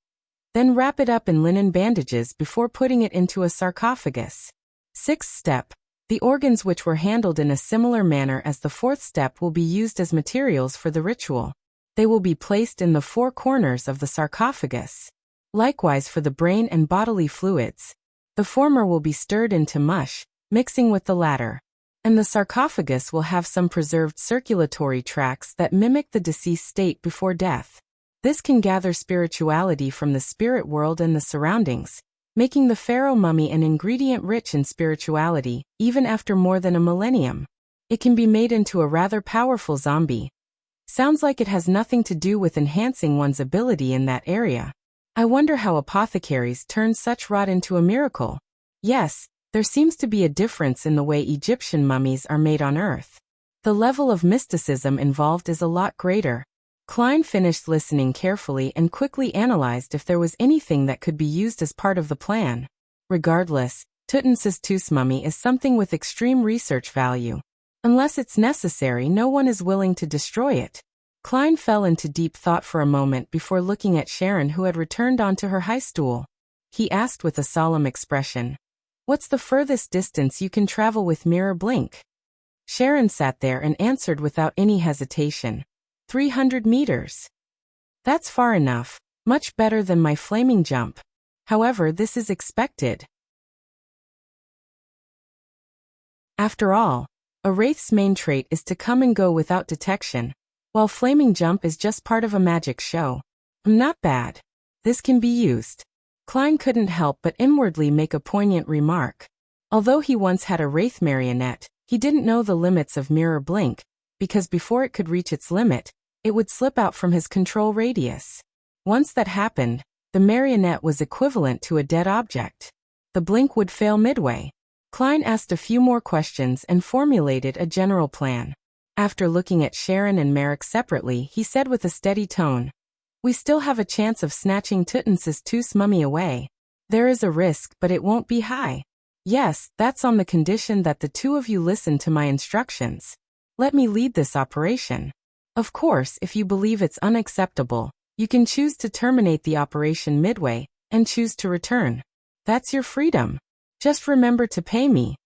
Then wrap it up in linen bandages before putting it into a sarcophagus. Sixth step, the organs which were handled in a similar manner as the fourth step will be used as materials for the ritual. They will be placed in the 4 corners of the sarcophagus. Likewise for the brain and bodily fluids. The former will be stirred into mush, mixing with the latter. And the sarcophagus will have some preserved circulatory tracts that mimic the deceased state before death. This can gather spirituality from the spirit world and the surroundings, making the pharaoh mummy an ingredient rich in spirituality, even after more than a millennium. It can be made into a rather powerful zombie. Sounds like it has nothing to do with enhancing one's ability in that area. I wonder how apothecaries turn such rot into a miracle. Yes, there seems to be a difference in the way Egyptian mummies are made on Earth. The level of mysticism involved is a lot greater. Klein finished listening carefully and quickly analyzed if there was anything that could be used as part of the plan. Regardless, Tutmosis II's mummy is something with extreme research value. Unless it's necessary, no one is willing to destroy it. Klein fell into deep thought for a moment before looking at Sharon, who had returned onto her high stool. He asked with a solemn expression, "What's the furthest distance you can travel with Mirror Blink?" Sharon sat there and answered without any hesitation. 300 meters. That's far enough, much better than my flaming jump. However, this is expected. After all, a wraith's main trait is to come and go without detection, while flaming jump is just part of a magic show. Not bad. This can be used. Klein couldn't help but inwardly make a poignant remark. Although he once had a wraith marionette, he didn't know the limits of Mirror Blink, because before it could reach its limit, it would slip out from his control radius. Once that happened, the marionette was equivalent to a dead object. The blink would fail midway. Klein asked a few more questions and formulated a general plan. After looking at Sharon and Merrick separately, he said with a steady tone, "We still have a chance of snatching Tutmosis II's mummy away. There is a risk, but it won't be high. Yes, that's on the condition that the two of you listen to my instructions. Let me lead this operation. Of course, if you believe it's unacceptable, you can choose to terminate the operation midway and choose to return. That's your freedom. Just remember to pay me."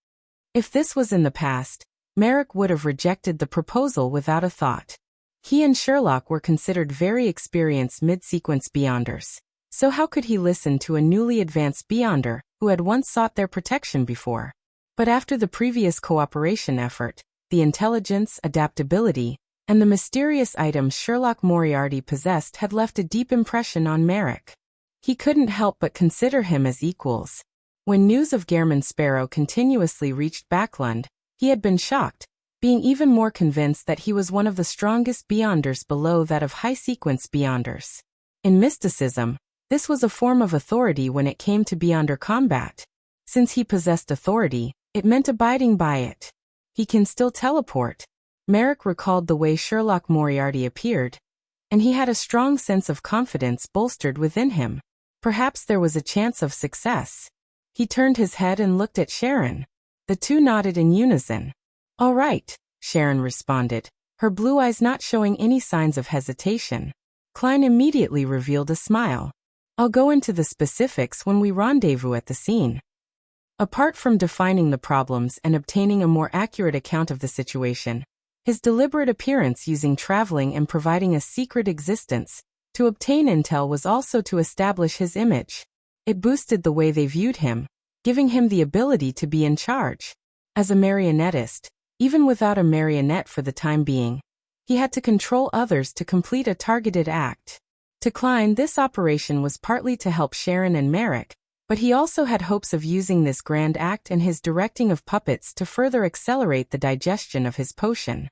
If this was in the past, Merrick would have rejected the proposal without a thought. He and Sherlock were considered very experienced mid-sequence Beyonders, so how could he listen to a newly advanced Beyonder who had once sought their protection before? But after the previous cooperation effort, the intelligence, adaptability, and the mysterious items Sherlock Moriarty possessed had left a deep impression on Merrick. He couldn't help but consider him as equals. When news of Gairman Sparrow continuously reached Backlund, he had been shocked, being even more convinced that he was one of the strongest Beyonders below that of high-sequence Beyonders. In mysticism, this was a form of authority when it came to Beyonder combat. Since he possessed authority, it meant abiding by it. He can still teleport. Merrick recalled the way Sherlock Moriarty appeared, and he had a strong sense of confidence bolstered within him. Perhaps there was a chance of success. He turned his head and looked at Sharon. The two nodded in unison. "All right," Sharon responded, her blue eyes not showing any signs of hesitation. Klein immediately revealed a smile. "I'll go into the specifics when we rendezvous at the scene." Apart from defining the problems and obtaining a more accurate account of the situation, his deliberate appearance using traveling and providing a secret existence to obtain intel was also to establish his image. It boosted the way they viewed him, giving him the ability to be in charge. As a marionettist, even without a marionette for the time being, he had to control others to complete a targeted act. To Klein, this operation was partly to help Sharon and Merrick, but he also had hopes of using this grand act and his directing of puppets to further accelerate the digestion of his potion.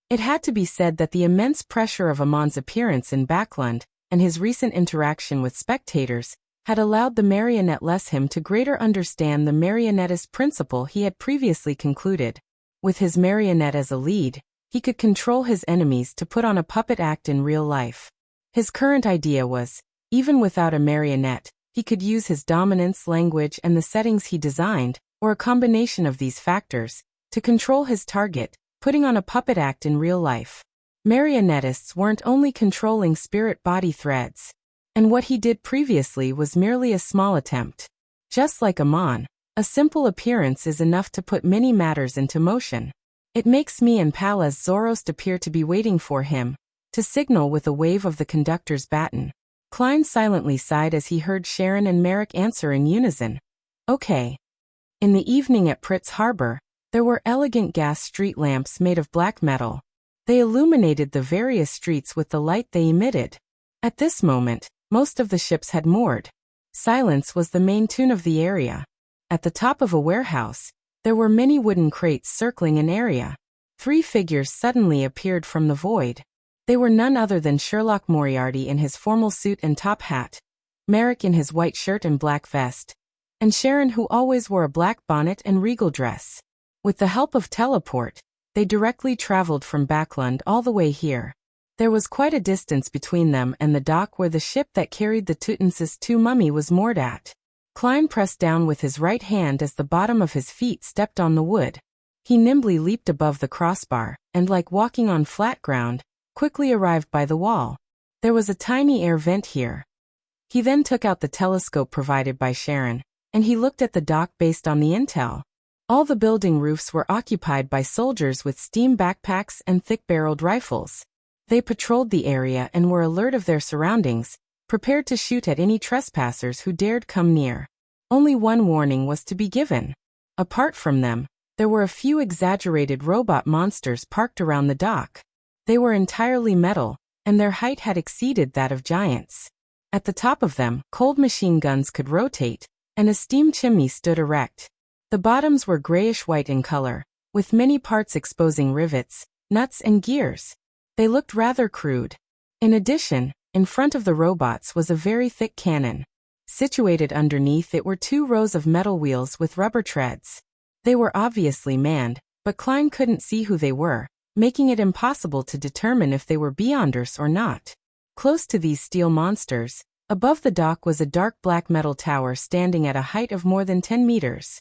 It had to be said that the immense pressure of Amon's appearance in Backlund and his recent interaction with spectators had allowed the marionette-less him to greater understand the marionettist principle he had previously concluded. With his marionette as a lead, he could control his enemies to put on a puppet act in real life. His current idea was, even without a marionette, he could use his dominance, language, and the settings he designed, or a combination of these factors, to control his target, putting on a puppet act in real life. Marionettists weren't only controlling spirit-body threads, and what he did previously was merely a small attempt. Just like Amon, a simple appearance is enough to put many matters into motion. It makes me and Pallas Zorost appear to be waiting for him, to signal with a wave of the conductor's baton. Klein silently sighed as he heard Sharon and Merrick answer in unison. "Okay." In the evening at Pritz Harbor, there were elegant gas street lamps made of black metal. They illuminated the various streets with the light they emitted. At this moment, most of the ships had moored. Silence was the main tune of the area. At the top of a warehouse, there were many wooden crates circling an area. 3 figures suddenly appeared from the void. They were none other than Sherlock Moriarty in his formal suit and top hat, Merrick in his white shirt and black vest, and Sharon, who always wore a black bonnet and regal dress. With the help of teleport, they directly traveled from Backlund all the way here. There was quite a distance between them and the dock where the ship that carried the Tutensis II mummy was moored at. Klein pressed down with his right hand as the bottom of his feet stepped on the wood. He nimbly leaped above the crossbar, and like walking on flat ground, quickly arrived by the wall. There was a tiny air vent here. He then took out the telescope provided by Sharon, and he looked at the dock based on the intel. All the building roofs were occupied by soldiers with steam backpacks and thick-barreled rifles. They patrolled the area and were alert of their surroundings, prepared to shoot at any trespassers who dared come near. Only one warning was to be given. Apart from them, there were a few exaggerated robot monsters parked around the dock. They were entirely metal, and their height had exceeded that of giants. At the top of them, cold machine guns could rotate, and a steam chimney stood erect. The bottoms were grayish-white in color, with many parts exposing rivets, nuts, and gears. They looked rather crude. In addition, in front of the robots was a very thick cannon. Situated underneath it were 2 rows of metal wheels with rubber treads. They were obviously manned, but Klein couldn't see who they were, making it impossible to determine if they were Beyonders or not. Close to these steel monsters, above the dock was a dark black metal tower standing at a height of more than 10 meters.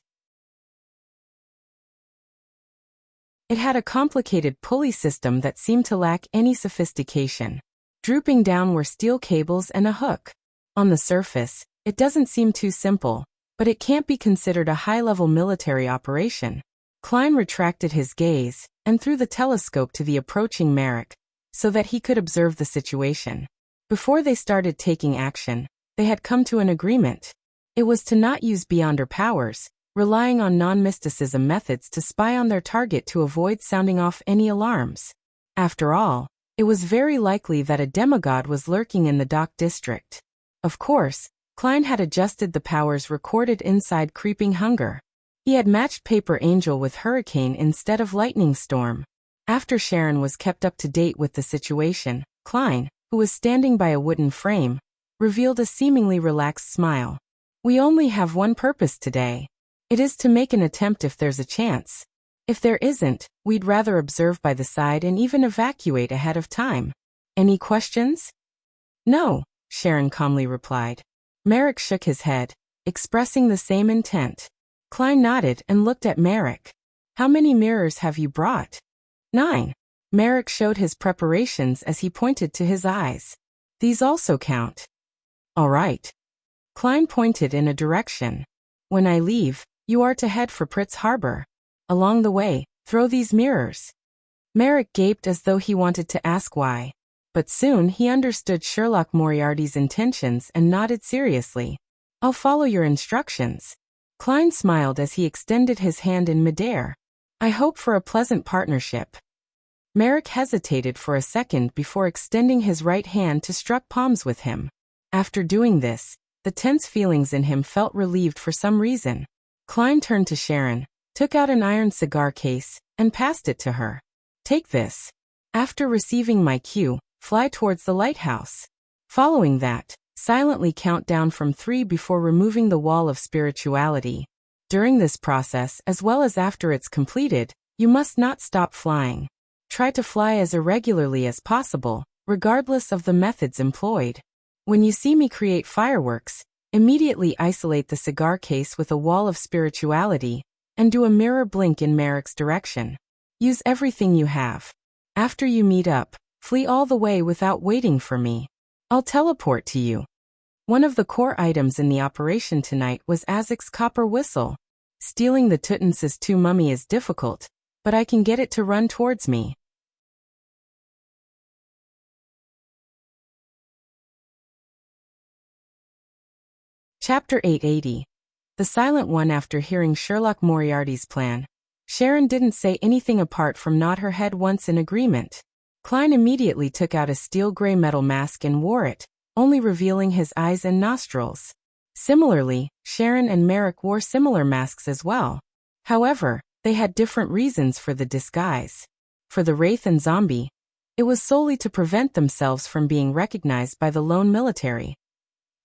It had a complicated pulley system that seemed to lack any sophistication. Drooping down were steel cables and a hook. On the surface, it doesn't seem too simple, but it can't be considered a high-level military operation. Klein retracted his gaze and threw the telescope to the approaching Merrick, so that he could observe the situation. Before they started taking action, they had come to an agreement. It was to not use beyond her powers, relying on non-mysticism methods to spy on their target to avoid sounding off any alarms. After all, it was very likely that a demigod was lurking in the dock district. Of course, Klein had adjusted the powers recorded inside Creeping Hunger. He had matched Paper Angel with Hurricane instead of Lightning Storm. After Sharon was kept up to date with the situation, Klein, who was standing by a wooden frame, revealed a seemingly relaxed smile. "We only have one purpose today. It is to make an attempt if there's a chance. If there isn't, we'd rather observe by the side and even evacuate ahead of time. Any questions?" "No," Sharon calmly replied. Merrick shook his head, expressing the same intent. Klein nodded and looked at Merrick. "How many mirrors have you brought?" 9. Merrick showed his preparations as he pointed to his eyes. "These also count." "All right." Klein pointed in a direction. "When I leave, you are to head for Pritz Harbor. Along the way, throw these mirrors." Merrick gaped as though he wanted to ask why. But soon he understood Sherlock Moriarty's intentions and nodded seriously. "I'll follow your instructions." Klein smiled as he extended his hand in midair. "I hope for a pleasant partnership." Merrick hesitated for a second before extending his right hand to struck palms with him. After doing this, the tense feelings in him felt relieved for some reason. Klein turned to Sharon, took out an iron cigar case, and passed it to her. "Take this. After receiving my cue, fly towards the lighthouse. Following that, silently count down from 3 before removing the wall of spirituality. During this process, as well as after it's completed, you must not stop flying. Try to fly as irregularly as possible, regardless of the methods employed. When you see me create fireworks, immediately isolate the cigar case with a wall of spirituality, and do a mirror blink in Merrick's direction. Use everything you have. After you meet up, flee all the way without waiting for me. I'll teleport to you." One of the core items in the operation tonight was Azek's copper whistle. Stealing the Tuttensis 2 mummy is difficult, but I can get it to run towards me. Chapter 880. The Silent One. After hearing Sherlock Moriarty's plan, Sharon didn't say anything apart from nod her head once in agreement. Klein immediately took out a steel gray metal mask and wore it, only revealing his eyes and nostrils. Similarly, Sharon and Merrick wore similar masks as well. However, they had different reasons for the disguise. For the Wraith and Zombie, it was solely to prevent themselves from being recognized by the lone military,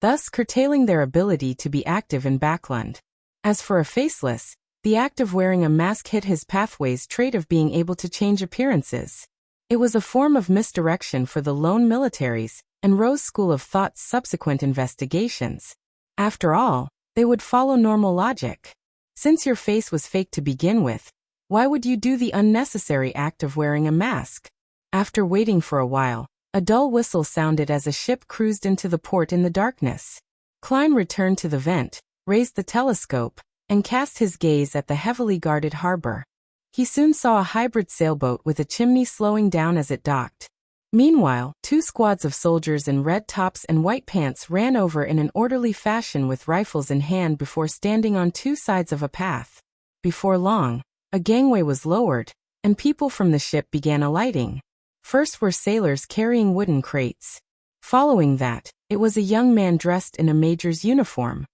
thus curtailing their ability to be active in Backlund. As for a Faceless, the act of wearing a mask hid his pathway's trait of being able to change appearances. It was a form of misdirection for the lone militaries, and Rose's school of thought's subsequent investigations. After all, they would follow normal logic. Since your face was fake to begin with, why would you do the unnecessary act of wearing a mask? After waiting for a while, a dull whistle sounded as a ship cruised into the port in the darkness. Klein returned to the vent, raised the telescope, and cast his gaze at the heavily guarded harbor. He soon saw a hybrid sailboat with a chimney slowing down as it docked. Meanwhile, 2 squads of soldiers in red tops and white pants ran over in an orderly fashion with rifles in hand before standing on 2 sides of a path. Before long, a gangway was lowered, and people from the ship began alighting. First were sailors carrying wooden crates. Following that, it was a young man dressed in a major's uniform.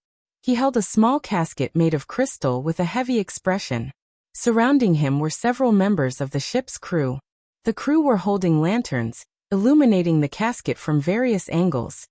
He held a small casket made of crystal with a heavy expression. Surrounding him were several members of the ship's crew. The crew were holding lanterns, illuminating the casket from various angles,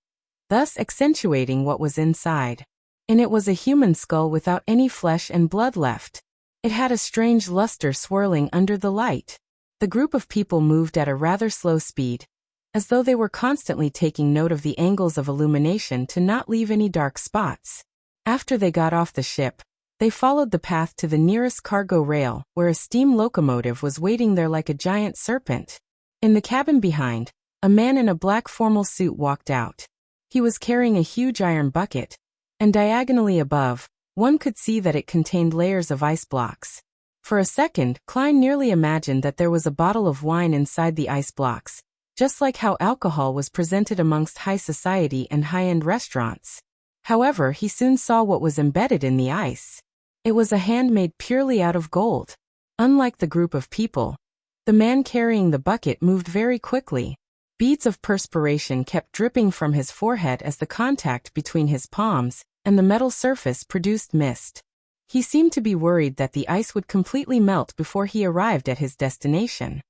thus accentuating what was inside. In it was a human skull without any flesh and blood left. It had a strange luster swirling under the light. The group of people moved at a rather slow speed, as though they were constantly taking note of the angles of illumination to not leave any dark spots. After they got off the ship, they followed the path to the nearest cargo rail, where a steam locomotive was waiting there like a giant serpent. In the cabin behind, a man in a black formal suit walked out. He was carrying a huge iron bucket, and diagonally above, one could see that it contained layers of ice blocks. For a second, Klein nearly imagined that there was a bottle of wine inside the ice blocks, just like how alcohol was presented amongst high society and high-end restaurants. However, he soon saw what was embedded in the ice. It was a hand made purely out of gold. Unlike the group of people, the man carrying the bucket moved very quickly. Beads of perspiration kept dripping from his forehead as the contact between his palms and the metal surface produced mist. He seemed to be worried that the ice would completely melt before he arrived at his destination.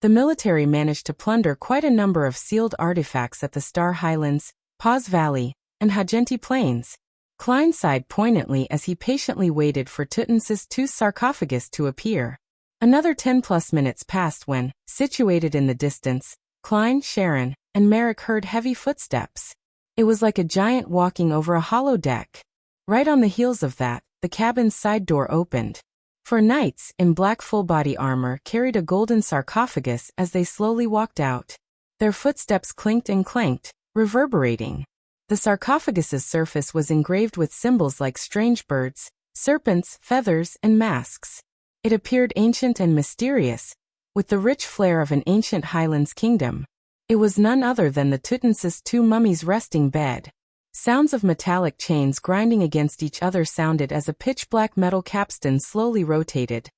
The military managed to plunder quite a number of sealed artifacts at the Star Highlands, Paz Valley, and Hagenti Plains. Klein sighed poignantly as he patiently waited for Tutmosis II's sarcophagus to appear. Another 10+ minutes passed when, situated in the distance, Klein, Sharon, and Merrick heard heavy footsteps. It was like a giant walking over a hollow deck. Right on the heels of that, the cabin's side door opened. 4 knights in black full-body armor carried a golden sarcophagus as they slowly walked out. Their footsteps clinked and clanked, reverberating. The sarcophagus's surface was engraved with symbols like strange birds, serpents, feathers, and masks. It appeared ancient and mysterious, with the rich flair of an ancient Highlands kingdom. It was none other than the Tutmosis II mummy's resting bed. Sounds of metallic chains grinding against each other sounded as a pitch-black metal capstan slowly rotated,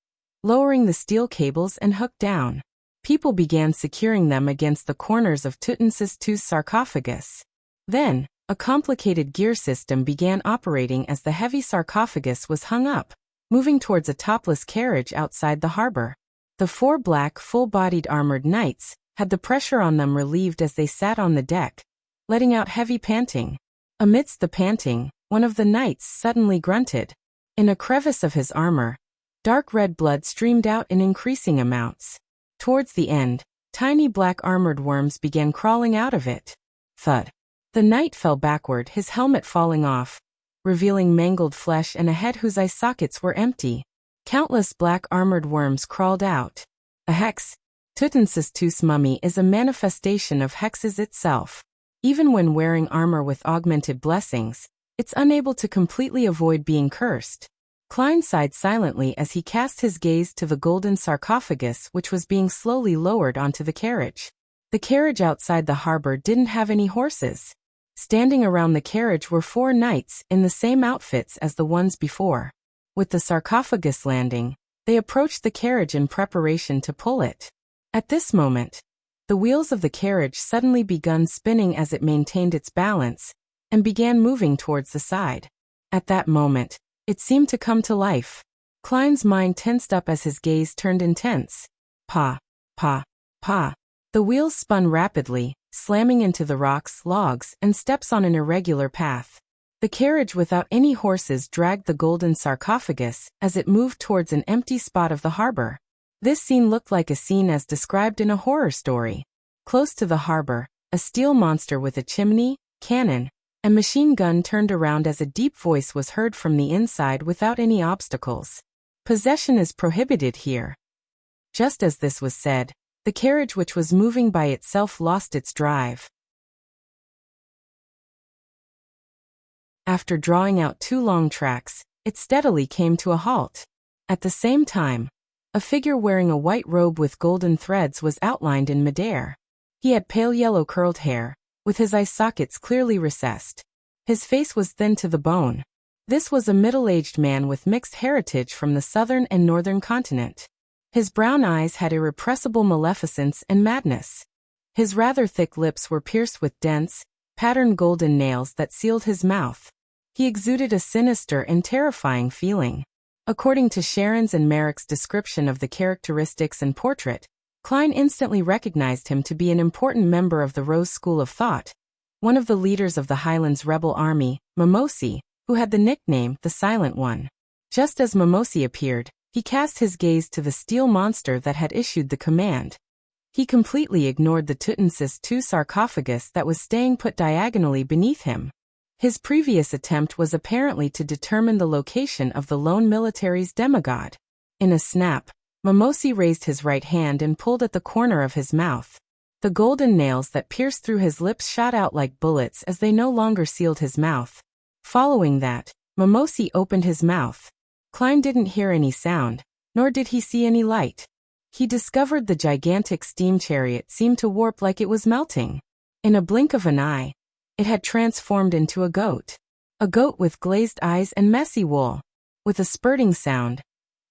lowering the steel cables and hooked down. People began securing them against the corners of Tutmosis II's sarcophagus. Then, a complicated gear system began operating as the heavy sarcophagus was hung up, moving towards a topless carriage outside the harbor. The 4 black, full-bodied armored knights had the pressure on them relieved as they sat on the deck, letting out heavy panting. Amidst the panting, one of the knights suddenly grunted. In a crevice of his armor, dark red blood streamed out in increasing amounts. Towards the end, tiny black armored worms began crawling out of it. Thud. The knight fell backward, his helmet falling off, revealing mangled flesh and a head whose eye sockets were empty. Countless black armored worms crawled out. A hex. Tutmosis II's mummy is a manifestation of hexes itself. Even when wearing armor with augmented blessings, it's unable to completely avoid being cursed. Klein sighed silently as he cast his gaze to the golden sarcophagus which was being slowly lowered onto the carriage. The carriage outside the harbor didn't have any horses. Standing around the carriage were 4 knights in the same outfits as the ones before. With the sarcophagus landing, they approached the carriage in preparation to pull it. At this moment, the wheels of the carriage suddenly began spinning as it maintained its balance, and began moving towards the side. At that moment, it seemed to come to life. Klein's mind tensed up as his gaze turned intense. Pa, pa, pa. The wheels spun rapidly, slamming into the rocks, logs, and steps on an irregular path. The carriage without any horses dragged the golden sarcophagus as it moved towards an empty spot of the harbor. This scene looked like a scene as described in a horror story. Close to the harbor, a steel monster with a chimney, cannon, and machine gun turned around as a deep voice was heard from the inside without any obstacles. Possession is prohibited here. Just as this was said, the carriage which was moving by itself lost its drive. After drawing out 2 long tracks, it steadily came to a halt. At the same time, a figure wearing a white robe with golden threads was outlined in midair. He had pale yellow curled hair, with his eye sockets clearly recessed. His face was thin to the bone. This was a middle-aged man with mixed heritage from the southern and northern continent. His brown eyes had irrepressible maleficence and madness. His rather thick lips were pierced with dense, patterned golden nails that sealed his mouth. He exuded a sinister and terrifying feeling. According to Sharon's and Merrick's description of the characteristics and portrait, Klein instantly recognized him to be an important member of the Rose School of Thought, one of the leaders of the Highlands rebel army, Mimosi, who had the nickname the Silent One. Just as Mimosi appeared, he cast his gaze to the steel monster that had issued the command. He completely ignored the Tutmosis II sarcophagus that was staying put diagonally beneath him. His previous attempt was apparently to determine the location of the lone military's demigod. In a snap, Mimosi raised his right hand and pulled at the corner of his mouth. The golden nails that pierced through his lips shot out like bullets as they no longer sealed his mouth. Following that, Mimosi opened his mouth. Klein didn't hear any sound, nor did he see any light. He discovered the gigantic steam chariot seemed to warp like it was melting. In a blink of an eye, it had transformed into a goat. A goat with glazed eyes and messy wool. With a spurting sound,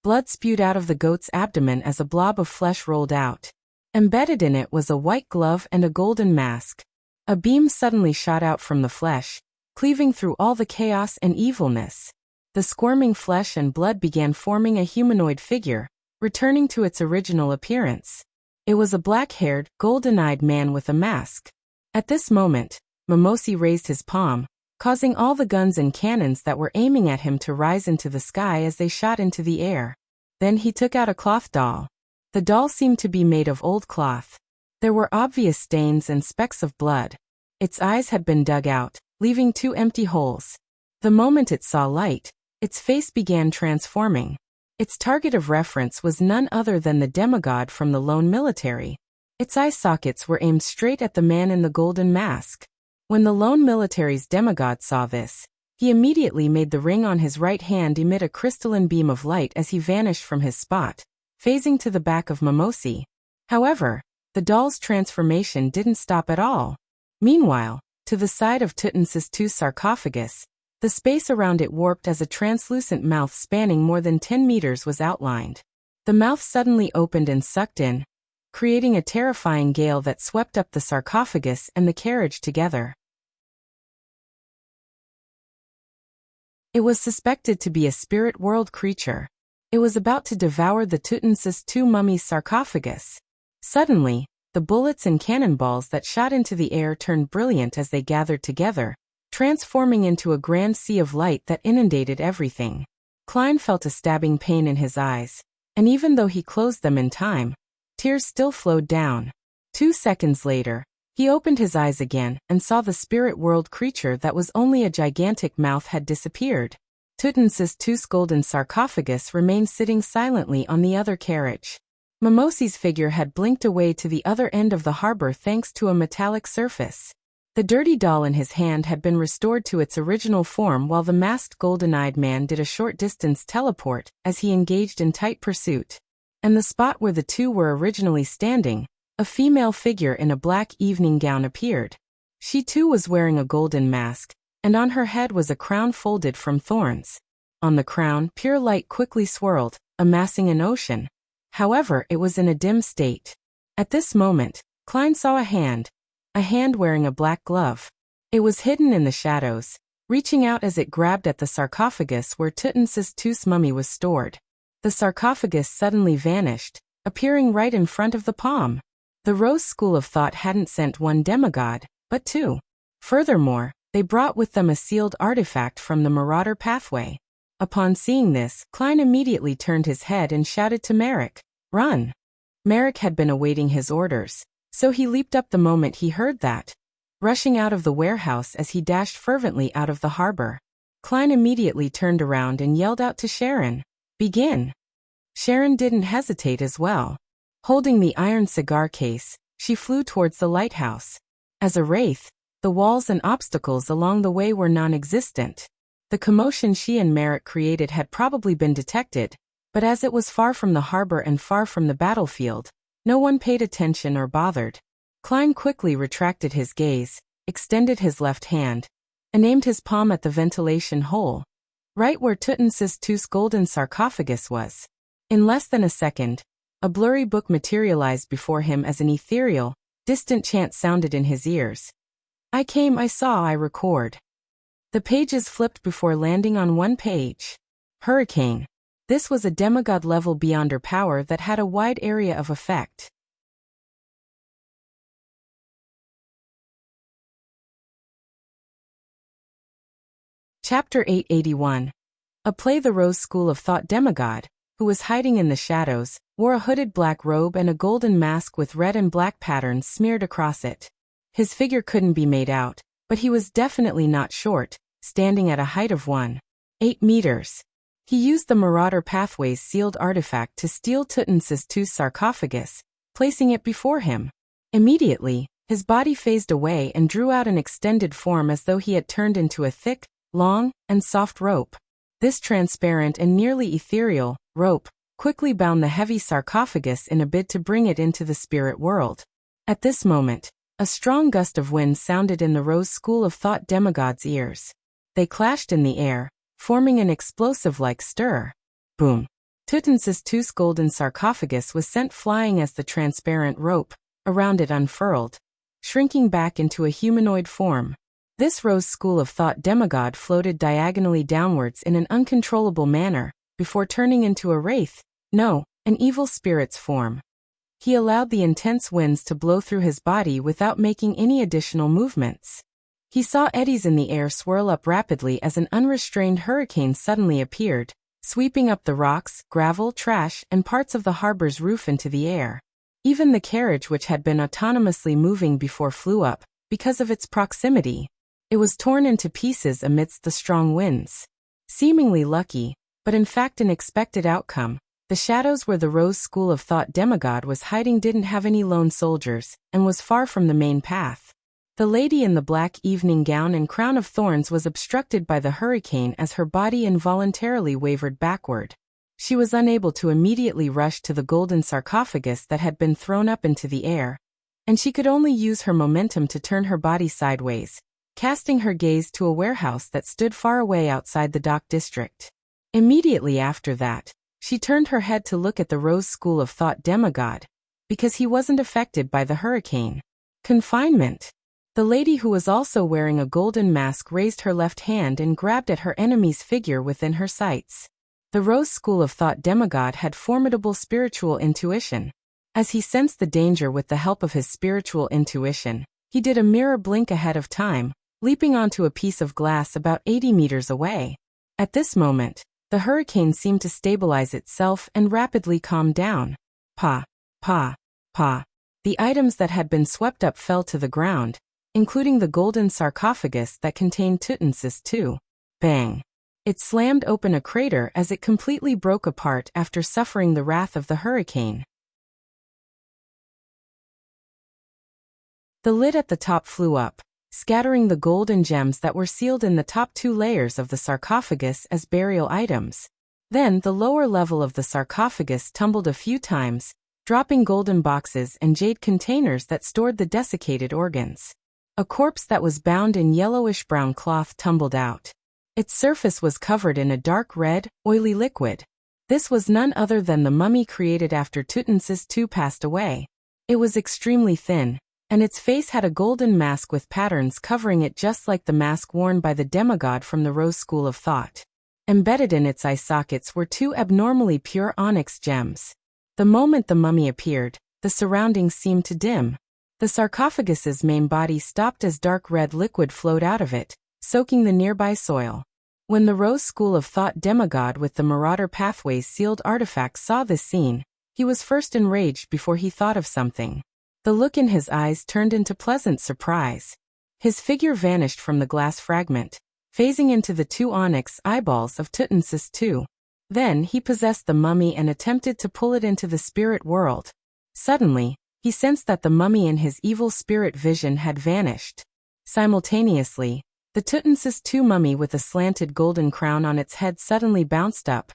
blood spewed out of the goat's abdomen as a blob of flesh rolled out. Embedded in it was a white glove and a golden mask. A beam suddenly shot out from the flesh, cleaving through all the chaos and evilness. The squirming flesh and blood began forming a humanoid figure, returning to its original appearance. It was a black-haired, golden-eyed man with a mask. At this moment, Momosi raised his palm, causing all the guns and cannons that were aiming at him to rise into the sky as they shot into the air. Then he took out a cloth doll. The doll seemed to be made of old cloth. There were obvious stains and specks of blood. Its eyes had been dug out, leaving 2 empty holes. The moment it saw light, its face began transforming. Its target of reference was none other than the demigod from the lone military. Its eye sockets were aimed straight at the man in the golden mask. When the lone military's demigod saw this, he immediately made the ring on his right hand emit a crystalline beam of light as he vanished from his spot, phasing to the back of Momosi. However, the doll's transformation didn't stop at all. Meanwhile, to the side of Tutmosis II's sarcophagus, the space around it warped as a translucent mouth spanning more than 10 meters was outlined. The mouth suddenly opened and sucked in, creating a terrifying gale that swept up the sarcophagus and the carriage together. It was suspected to be a spirit world creature. It was about to devour the Tutmosis II mummy's sarcophagus. Suddenly, the bullets and cannonballs that shot into the air turned brilliant as they gathered together, transforming into a grand sea of light that inundated everything. Klein felt a stabbing pain in his eyes, and even though he closed them in time, tears still flowed down. 2 seconds later, he opened his eyes again and saw the spirit world creature that was only a gigantic mouth had disappeared. Tutmosis II's golden sarcophagus remained sitting silently on the other carriage. Momosi's figure had blinked away to the other end of the harbor thanks to a metallic surface. The dirty doll in his hand had been restored to its original form while the masked golden-eyed man did a short distance teleport as he engaged in tight pursuit. And the spot where the two were originally standing, a female figure in a black evening gown appeared. She too was wearing a golden mask, and on her head was a crown folded from thorns. On the crown, pure light quickly swirled, amassing an ocean. However, it was in a dim state. At this moment, Klein saw a hand wearing a black glove. It was hidden in the shadows, reaching out as it grabbed at the sarcophagus where Tutmosis II's mummy was stored. The sarcophagus suddenly vanished, appearing right in front of the palm. The Rose School of Thought hadn't sent one demigod, but 2. Furthermore, they brought with them a sealed artifact from the Marauder pathway. Upon seeing this, Klein immediately turned his head and shouted to Merrick, "Run!" Merrick had been awaiting his orders, so he leaped up the moment he heard that, rushing out of the warehouse as he dashed fervently out of the harbor. Klein immediately turned around and yelled out to Sharon, "Begin!" Sharon didn't hesitate as well. Holding the iron cigar case, she flew towards the lighthouse. As a wraith, the walls and obstacles along the way were non-existent. The commotion she and Merrick created had probably been detected, but as it was far from the harbor and far from the battlefield, no one paid attention or bothered. Klein quickly retracted his gaze, extended his left hand, and aimed his palm at the ventilation hole, right where Tutmosis II's golden sarcophagus was. In less than a second, a blurry book materialized before him as an ethereal, distant chant sounded in his ears. "I came, I saw, I record." The pages flipped before landing on one page. Hurricane. This was a demigod level beyonder power that had a wide area of effect. Chapter 881. A play. The Rose School of Thought demigod, who was hiding in the shadows, wore a hooded black robe and a golden mask with red and black patterns smeared across it. His figure couldn't be made out, but he was definitely not short, standing at a height of 1.8 meters. He used the Marauder Pathway's sealed artifact to steal Tutmosis II's sarcophagus, placing it before him. Immediately, his body phased away and drew out an extended form as though he had turned into a thick, long, and soft rope. This transparent and nearly ethereal rope quickly bound the heavy sarcophagus in a bid to bring it into the spirit world. At this moment, A strong gust of wind sounded in the Rose School of Thought demigod's ears. They clashed in the air, forming an explosive-like stir. Boom! Tutmosis II's golden sarcophagus was sent flying as the transparent rope around it unfurled, shrinking back into a humanoid form. This Rose School of Thought demigod floated diagonally downwards in an uncontrollable manner, before turning into a wraith, no, an evil spirit's form. He allowed the intense winds to blow through his body without making any additional movements. He saw eddies in the air swirl up rapidly as an unrestrained hurricane suddenly appeared, sweeping up the rocks, gravel, trash, and parts of the harbor's roof into the air. Even the carriage which had been autonomously moving before flew up, because of its proximity. It was torn into pieces amidst the strong winds. Seemingly lucky, but in fact an expected outcome, the shadows where the Rose School of Thought demigod was hiding didn't have any lone soldiers, and was far from the main path. The lady in the black evening gown and crown of thorns was obstructed by the hurricane as her body involuntarily wavered backward. She was unable to immediately rush to the golden sarcophagus that had been thrown up into the air, and she could only use her momentum to turn her body sideways, casting her gaze to a warehouse that stood far away outside the dock district. Immediately after that, she turned her head to look at the Rose School of Thought demigod, because he wasn't affected by the hurricane. Confinement. The lady, who was also wearing a golden mask, raised her left hand and grabbed at her enemy's figure within her sights. The Rose School of Thought demigod had formidable spiritual intuition. As he sensed the danger with the help of his spiritual intuition, he did a mirror blink ahead of time, leaping onto a piece of glass about 80 meters away. At this moment, the hurricane seemed to stabilize itself and rapidly calm down. Pa, pa, pa. The items that had been swept up fell to the ground, including the golden sarcophagus that contained Tutmosis II. Bang! It slammed open a crater as it completely broke apart after suffering the wrath of the hurricane. The lid at the top flew up, scattering the gold and gems that were sealed in the top 2 layers of the sarcophagus as burial items. Then the lower level of the sarcophagus tumbled a few times, dropping golden boxes and jade containers that stored the desiccated organs. A corpse that was bound in yellowish-brown cloth tumbled out. Its surface was covered in a dark red, oily liquid. This was none other than the mummy created after Tutmosis II passed away. It was extremely thin, and its face had a golden mask with patterns covering it, just like the mask worn by the demigod from the Rose School of Thought. Embedded in its eye sockets were 2 abnormally pure onyx gems. The moment the mummy appeared, the surroundings seemed to dim. The sarcophagus's main body stopped as dark red liquid flowed out of it, soaking the nearby soil. When the Rose School of Thought demigod with the Marauder Pathways sealed artifacts saw this scene, he was first enraged before he thought of something. The look in his eyes turned into pleasant surprise. His figure vanished from the glass fragment, phasing into the 2 onyx eyeballs of Tutmosis II. Then he possessed the mummy and attempted to pull it into the spirit world. Suddenly, he sensed that the mummy in his evil spirit vision had vanished. Simultaneously, the Tutmosis II mummy with a slanted golden crown on its head suddenly bounced up,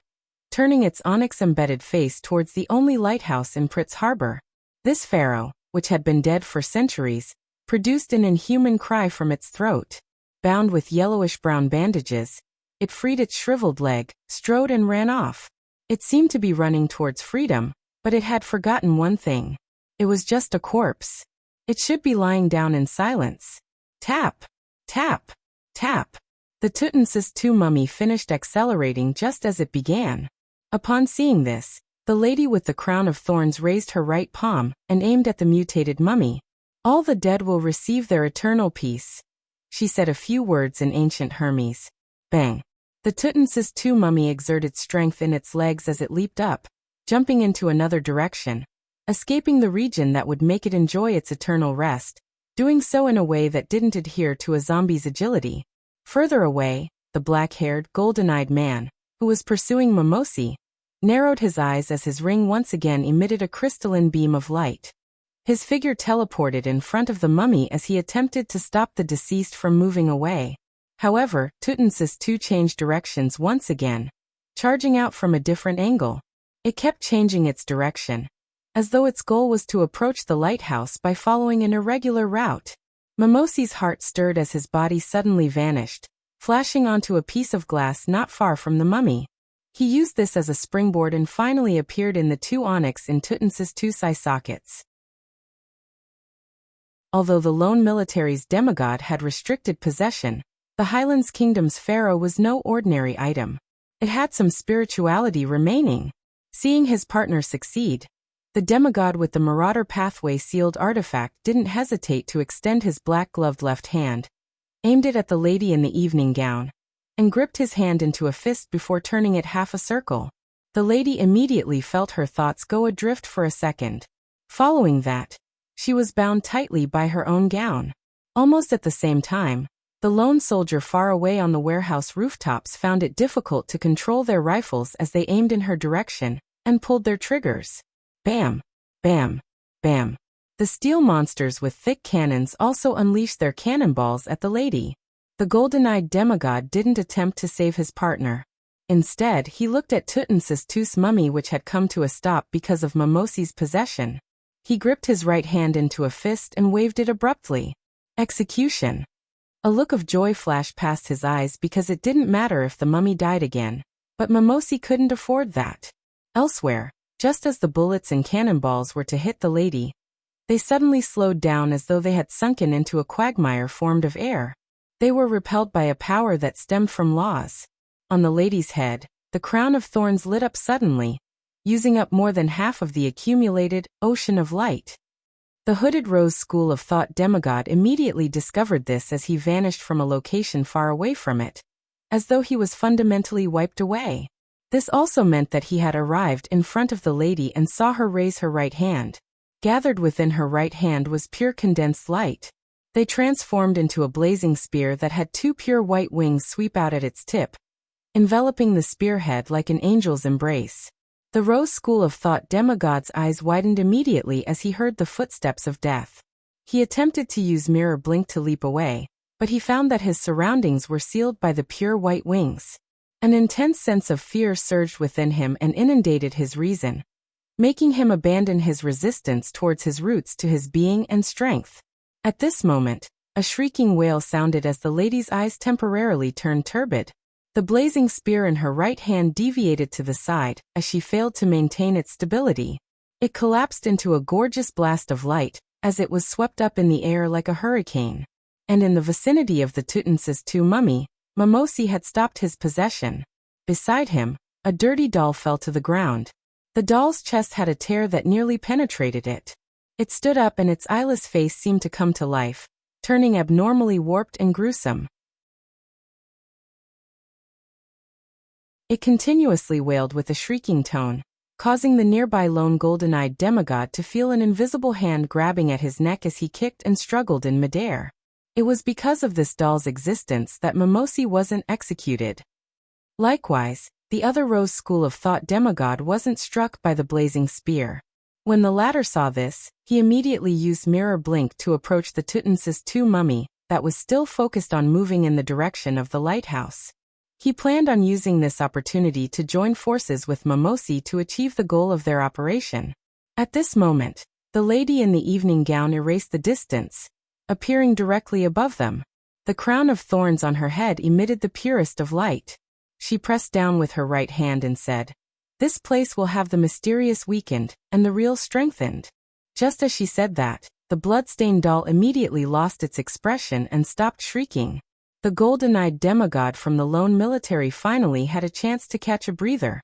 turning its onyx-embedded face towards the only lighthouse in Pritz Harbor. This pharaoh, which had been dead for centuries, produced an inhuman cry from its throat. Bound with yellowish-brown bandages, it freed its shriveled leg, strode and ran off. It seemed to be running towards freedom, but it had forgotten one thing. It was just a corpse. It should be lying down in silence. Tap, tap, tap. The Tutmosis II mummy finished accelerating just as it began. Upon seeing this, the lady with the crown of thorns raised her right palm and aimed at the mutated mummy. "All the dead will receive their eternal peace." She said a few words in ancient Hermes. Bang! The Tutmosis II mummy exerted strength in its legs as it leaped up, jumping into another direction, escaping the region that would make it enjoy its eternal rest, doing so in a way that didn't adhere to a zombie's agility. Further away, the black-haired, golden-eyed man, who was pursuing Mimosi, narrowed his eyes as his ring once again emitted a crystalline beam of light. His figure teleported in front of the mummy as he attempted to stop the deceased from moving away. However, Tutmosis II changed directions once again, charging out from a different angle. It kept changing its direction, as though its goal was to approach the lighthouse by following an irregular route. Momosi's heart stirred as his body suddenly vanished, flashing onto a piece of glass not far from the mummy. He used this as a springboard and finally appeared in the two onyx in Tutmosis II eye sockets. Although the lone military's demigod had restricted possession, the Highlands Kingdom's pharaoh was no ordinary item. It had some spirituality remaining. Seeing his partner succeed, the demigod with the Marauder Pathway sealed artifact didn't hesitate to extend his black-gloved left hand, aimed it at the lady in the evening gown, and gripped his hand into a fist before turning it half a circle. The lady immediately felt her thoughts go adrift for a second. Following that, she was bound tightly by her own gown. Almost at the same time, the lone soldier far away on the warehouse rooftops found it difficult to control their rifles as they aimed in her direction and pulled their triggers. Bam! Bam! Bam! The steel monsters with thick cannons also unleashed their cannonballs at the lady. The golden-eyed demigod didn't attempt to save his partner. Instead, he looked at Tutmosis II's mummy, which had come to a stop because of Momosi's possession. He gripped his right hand into a fist and waved it abruptly. Execution. A look of joy flashed past his eyes because it didn't matter if the mummy died again, but Momosi couldn't afford that. Elsewhere, just as the bullets and cannonballs were to hit the lady, they suddenly slowed down as though they had sunken into a quagmire formed of air. They were repelled by a power that stemmed from laws. On the lady's head, the crown of thorns lit up suddenly, using up more than half of the accumulated ocean of light. The hooded Rose School of Thought demigod immediately discovered this as he vanished from a location far away from it, as though he was fundamentally wiped away. This also meant that he had arrived in front of the lady and saw her raise her right hand. Gathered within her right hand was pure condensed light. They transformed into a blazing spear that had two pure white wings sweep out at its tip, enveloping the spearhead like an angel's embrace. The Rose School of Thought demigod's eyes widened immediately as he heard the footsteps of death. He attempted to use Mirror Blink to leap away, but he found that his surroundings were sealed by the pure white wings. An intense sense of fear surged within him and inundated his reason, making him abandon his resistance towards his roots to his being and strength. At this moment, a shrieking wail sounded as the lady's eyes temporarily turned turbid. The blazing spear in her right hand deviated to the side as she failed to maintain its stability. It collapsed into a gorgeous blast of light as it was swept up in the air like a hurricane. And in the vicinity of the Tutmosis II mummy, Momosi had stopped his possession. Beside him, a dirty doll fell to the ground. The doll's chest had a tear that nearly penetrated it. It stood up and its eyeless face seemed to come to life, turning abnormally warped and gruesome. It continuously wailed with a shrieking tone, causing the nearby lone golden-eyed demigod to feel an invisible hand grabbing at his neck as he kicked and struggled in midair. It was because of this doll's existence that Momosi wasn't executed. Likewise, the other Rose School of Thought demigod wasn't struck by the blazing spear. When the latter saw this, he immediately used Mirror Blink to approach the Tutmosis II mummy that was still focused on moving in the direction of the lighthouse. He planned on using this opportunity to join forces with Momosi to achieve the goal of their operation. At this moment, the lady in the evening gown erased the distance, appearing directly above them. The crown of thorns on her head emitted the purest of light. She pressed down with her right hand and said, "This place will have the mysterious weakened and the real strengthened." Just as she said that, the blood-stained doll immediately lost its expression and stopped shrieking. The golden-eyed demigod from the lone military finally had a chance to catch a breather.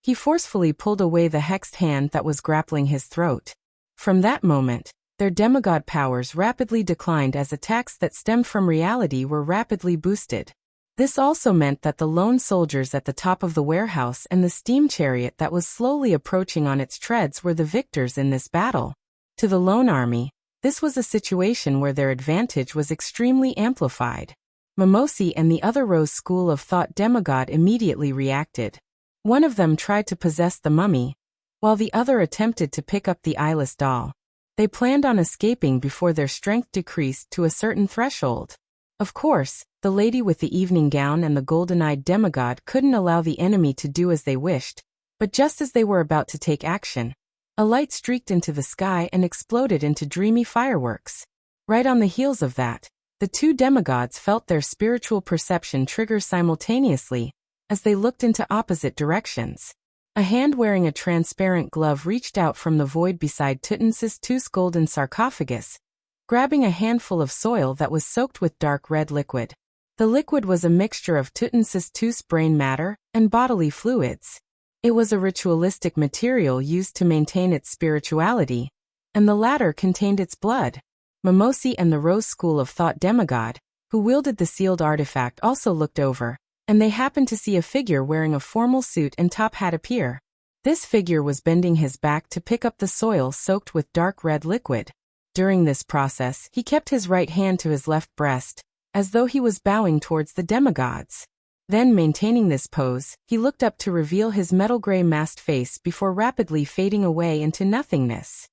He forcefully pulled away the hexed hand that was grappling his throat. From that moment, their demigod powers rapidly declined as attacks that stemmed from reality were rapidly boosted. This also meant that the lone soldiers at the top of the warehouse and the steam chariot that was slowly approaching on its treads were the victors in this battle. To the lone army, this was a situation where their advantage was extremely amplified. Momosi and the other Rose School of Thought demigod immediately reacted. One of them tried to possess the mummy, while the other attempted to pick up the eyeless doll. They planned on escaping before their strength decreased to a certain threshold. Of course, the lady with the evening gown and the golden-eyed demigod couldn't allow the enemy to do as they wished, but just as they were about to take action, A light streaked into the sky and exploded into dreamy fireworks. Right on the heels of that, the two demigods felt their spiritual perception trigger simultaneously as they looked into opposite directions. A hand wearing a transparent glove reached out from the void beside Tutmosis II's golden sarcophagus, grabbing a handful of soil that was soaked with dark red liquid. The liquid was a mixture of Tutmosis II's brain matter and bodily fluids. It was a ritualistic material used to maintain its spirituality, and the latter contained its blood. Mimosi and the Rose School of Thought demigod, who wielded the sealed artifact, also looked over, and they happened to see a figure wearing a formal suit and top hat appear. This figure was bending his back to pick up the soil soaked with dark red liquid. During this process, he kept his right hand to his left breast, as though he was bowing towards the demigods. Then, maintaining this pose, he looked up to reveal his metal gray masked face before rapidly fading away into nothingness.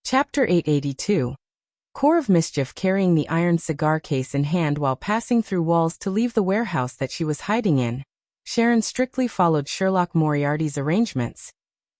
Chapter 882. Core of Mischief. Carrying the iron cigar case in hand while passing through walls to leave the warehouse that she was hiding in, Sharon strictly followed Sherlock Moriarty's arrangements,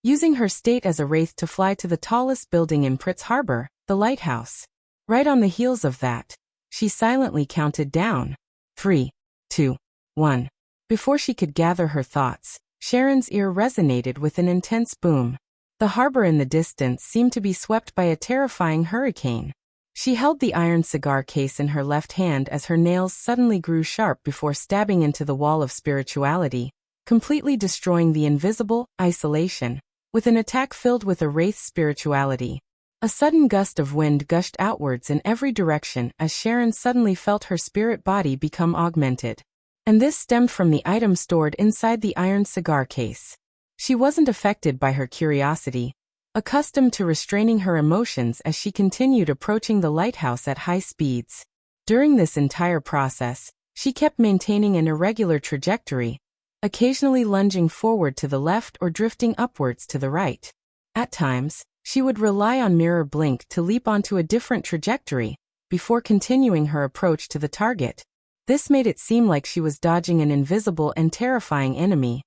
using her state as a wraith to fly to the tallest building in Pritz Harbor, the lighthouse. Right on the heels of that, she silently counted down. 3, 2, 1. Before she could gather her thoughts, Sharon's ear resonated with an intense boom. The harbor in the distance seemed to be swept by a terrifying hurricane. She held the iron cigar case in her left hand as her nails suddenly grew sharp before stabbing into the wall of spirituality, completely destroying the invisible isolation. With an attack filled with a wraith's spirituality, a sudden gust of wind gushed outwards in every direction as Sharon suddenly felt her spirit body become augmented. And this stemmed from the item stored inside the iron cigar case. She wasn't affected by her curiosity, accustomed to restraining her emotions as she continued approaching the lighthouse at high speeds. During this entire process, she kept maintaining an irregular trajectory, occasionally lunging forward to the left or drifting upwards to the right. At times, she would rely on mirror blink to leap onto a different trajectory, before continuing her approach to the target. This made it seem like she was dodging an invisible and terrifying enemy.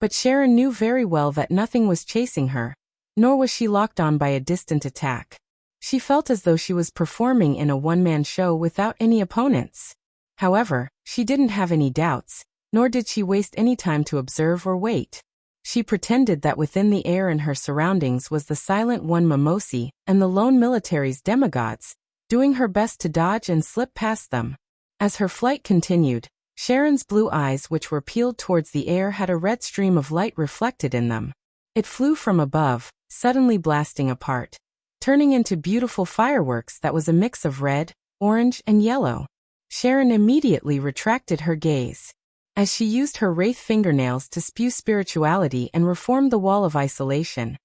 But Sharon knew very well that nothing was chasing her, nor was she locked on by a distant attack. She felt as though she was performing in a one-man show without any opponents. However, she didn't have any doubts, nor did she waste any time to observe or wait. She pretended that within the air and her surroundings was the silent one Mimosi and the lone military's demigods, doing her best to dodge and slip past them. As her flight continued, Sharon's blue eyes, which were peeled towards the air, had a red stream of light reflected in them. It flew from above, suddenly blasting apart, turning into beautiful fireworks that was a mix of red, orange, and yellow. Sharon immediately retracted her gaze. As she used her wraith fingernails to spew spirituality and reform the wall of isolation,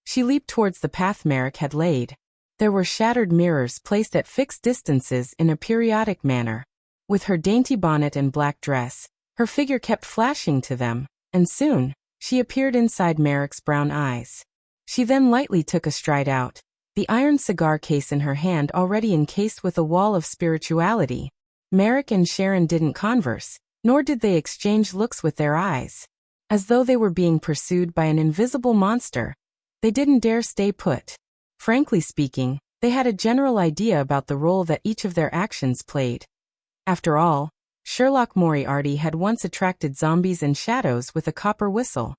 she leaped towards the path Merrick had laid. There were shattered mirrors placed at fixed distances in a periodic manner. With her dainty bonnet and black dress, her figure kept flashing to them, and soon, she appeared inside Merrick's brown eyes. She then lightly took a stride out, the iron cigar case in her hand already encased with a wall of spirituality. Merrick and Sharon didn't converse, nor did they exchange looks with their eyes. As though they were being pursued by an invisible monster, they didn't dare stay put. Frankly speaking, they had a general idea about the role that each of their actions played. After all, Sherlock Moriarty had once attracted zombies and shadows with a copper whistle.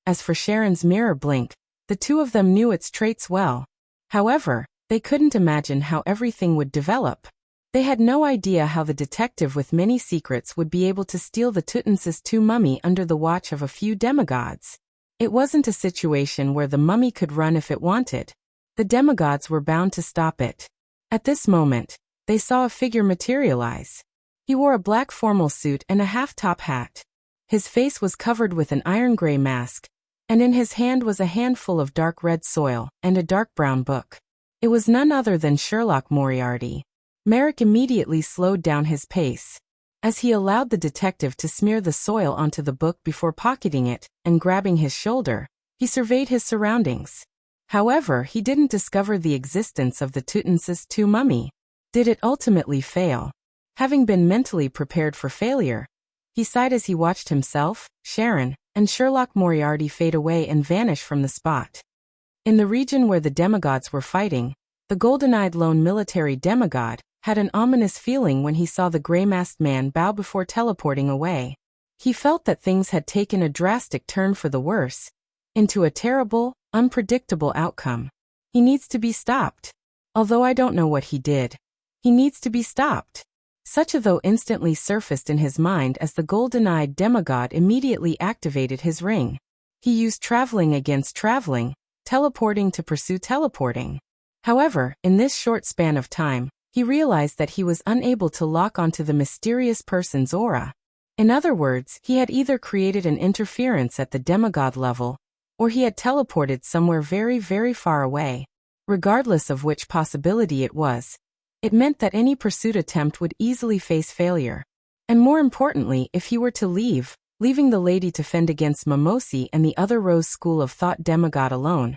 As for Sharon's mirror blink, the two of them knew its traits well. However, they couldn't imagine how everything would develop. They had no idea how the detective with many secrets would be able to steal the Tutmosis II mummy under the watch of a few demigods. It wasn't a situation where the mummy could run if it wanted. The demigods were bound to stop it. At this moment, they saw a figure materialize. He wore a black formal suit and a half-top hat. His face was covered with an iron-gray mask, and in his hand was a handful of dark red soil and a dark brown book. It was none other than Sherlock Moriarty. Merrick immediately slowed down his pace. As he allowed the detective to smear the soil onto the book before pocketing it and grabbing his shoulder, he surveyed his surroundings. However, he didn't discover the existence of the Tutmosis II mummy. Did it ultimately fail? Having been mentally prepared for failure, he sighed as he watched himself, Sharon, and Sherlock Moriarty fade away and vanish from the spot. In the region where the demigods were fighting, the golden-eyed lone military demigod had an ominous feeling when he saw the gray-masked man bow before teleporting away. He felt that things had taken a drastic turn for the worse, into a terrible, unpredictable outcome. He needs to be stopped. Although I don't know what he did, he needs to be stopped. Such a thought instantly surfaced in his mind as the golden-eyed demigod immediately activated his ring. He used traveling against traveling, teleporting to pursue teleporting. However, in this short span of time, he realized that he was unable to lock onto the mysterious person's aura. In other words, he had either created an interference at the demigod level, or he had teleported somewhere very, very far away. Regardless of which possibility it was, it meant that any pursuit attempt would easily face failure. And more importantly, if he were to leave, leaving the lady to fend against Mimosi and the other Rose School of Thought demigod alone,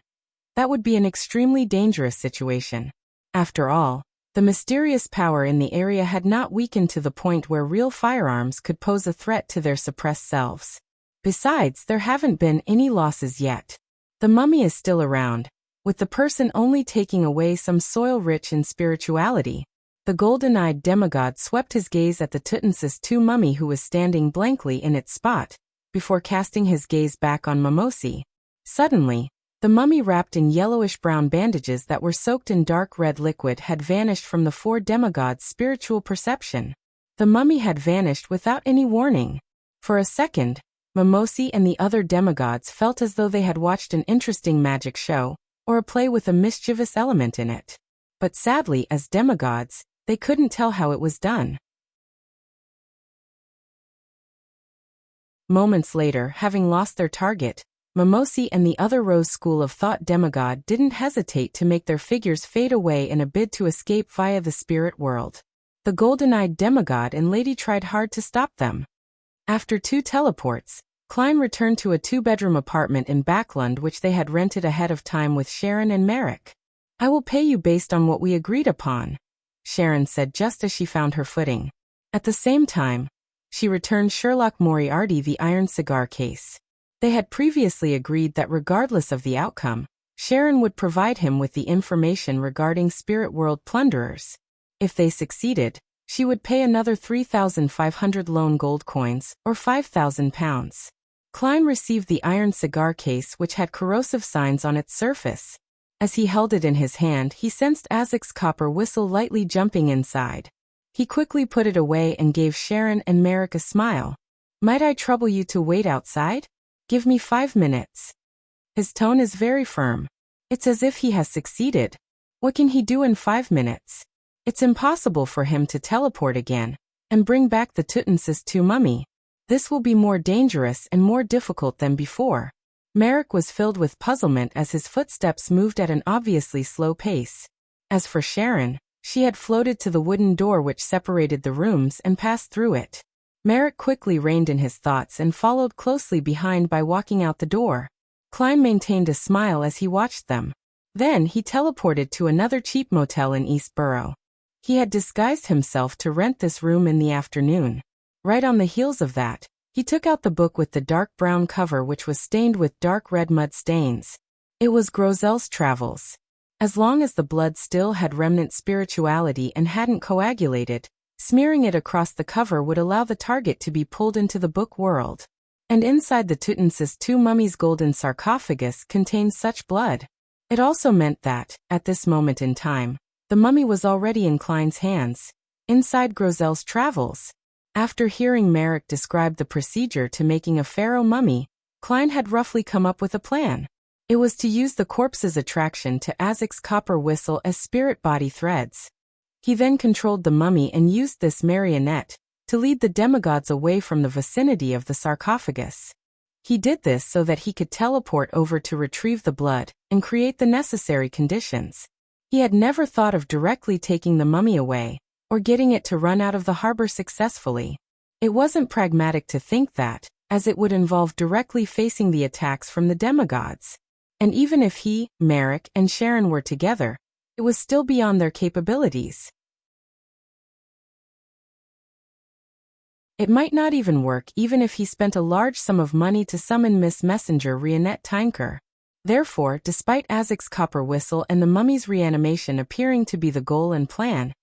that would be an extremely dangerous situation. After all, the mysterious power in the area had not weakened to the point where real firearms could pose a threat to their suppressed selves. Besides, there haven't been any losses yet. The mummy is still around, with the person only taking away some soil rich in spirituality. The golden-eyed demigod swept his gaze at the Tutmosis II mummy who was standing blankly in its spot, before casting his gaze back on Mimosi. Suddenly, the mummy wrapped in yellowish-brown bandages that were soaked in dark red liquid had vanished from the four demigods' spiritual perception. The mummy had vanished without any warning. For a second, Mimosi and the other demigods felt as though they had watched an interesting magic show, or a play with a mischievous element in it. But sadly, as demigods, they couldn't tell how it was done. Moments later, having lost their target, Mimosi and the other Rose School of Thought demigod didn't hesitate to make their figures fade away in a bid to escape via the spirit world. The golden-eyed demigod and lady tried hard to stop them. After 2 teleports, Klein returned to a 2-bedroom apartment in Backlund which they had rented ahead of time with Sharon and Merrick. "I will pay you based on what we agreed upon," Sharon said just as she found her footing. At the same time, she returned Sherlock Moriarty the iron cigar case. They had previously agreed that regardless of the outcome, Sharon would provide him with the information regarding Spirit World plunderers. If they succeeded, she would pay another 3,500 lone gold coins, or £5,000. Klein received the iron cigar case which had corrosive signs on its surface. As he held it in his hand, he sensed Azek's copper whistle lightly jumping inside. He quickly put it away and gave Sharon and Merrick a smile. "Might I trouble you to wait outside? Give me 5 minutes." His tone is very firm. It's as if he has succeeded. What can he do in 5 minutes? It's impossible for him to teleport again and bring back the Tutmosis II mummy. This will be more dangerous and more difficult than before. Merrick was filled with puzzlement as his footsteps moved at an obviously slow pace. As for Sharon, she had floated to the wooden door which separated the rooms and passed through it. Merrick quickly reined in his thoughts and followed closely behind by walking out the door. Klein maintained a smile as he watched them. Then he teleported to another cheap motel in East Borough. He had disguised himself to rent this room in the afternoon. Right on the heels of that, he took out the book with the dark brown cover which was stained with dark red mud stains. It was Grozel's Travels. As long as the blood still had remnant spirituality and hadn't coagulated, smearing it across the cover would allow the target to be pulled into the book world. And inside the Tutmosis II mummy's golden sarcophagus contained such blood. It also meant that, at this moment in time, the mummy was already in Klein's hands, inside Grozel's Travels. After hearing Merrick describe the procedure to making a pharaoh mummy, Klein had roughly come up with a plan. It was to use the corpse's attraction to Azek's copper whistle as spirit body threads. He then controlled the mummy and used this marionette to lead the demigods away from the vicinity of the sarcophagus. He did this so that he could teleport over to retrieve the blood and create the necessary conditions. He had never thought of directly taking the mummy away, or getting it to run out of the harbor successfully. It wasn't pragmatic to think that, as it would involve directly facing the attacks from the demigods. And even if he, Merrick, and Sharon were together, it was still beyond their capabilities. It might not even work even if he spent a large sum of money to summon Miss Messenger Rionette Tinker. Therefore, despite Azek's copper whistle and the mummy's reanimation appearing to be the goal and plan,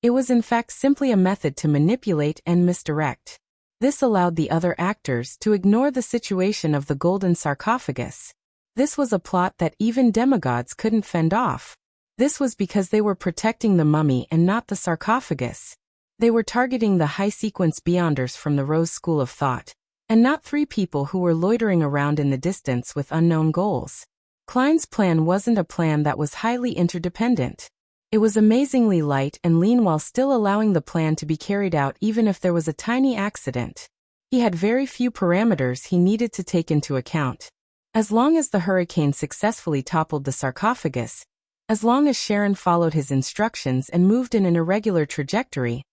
it was in fact simply a method to manipulate and misdirect. This allowed the other actors to ignore the situation of the golden sarcophagus. This was a plot that even demigods couldn't fend off. This was because they were protecting the mummy and not the sarcophagus. They were targeting the high-sequence Beyonders from the Rose School of Thought, and not 3 people who were loitering around in the distance with unknown goals. Klein's plan wasn't a plan that was highly interdependent. It was amazingly light and lean while still allowing the plan to be carried out even if there was a tiny accident. He had very few parameters he needed to take into account. As long as the hurricane successfully toppled the sarcophagus, as long as Sharon followed his instructions and moved in an irregular trajectory,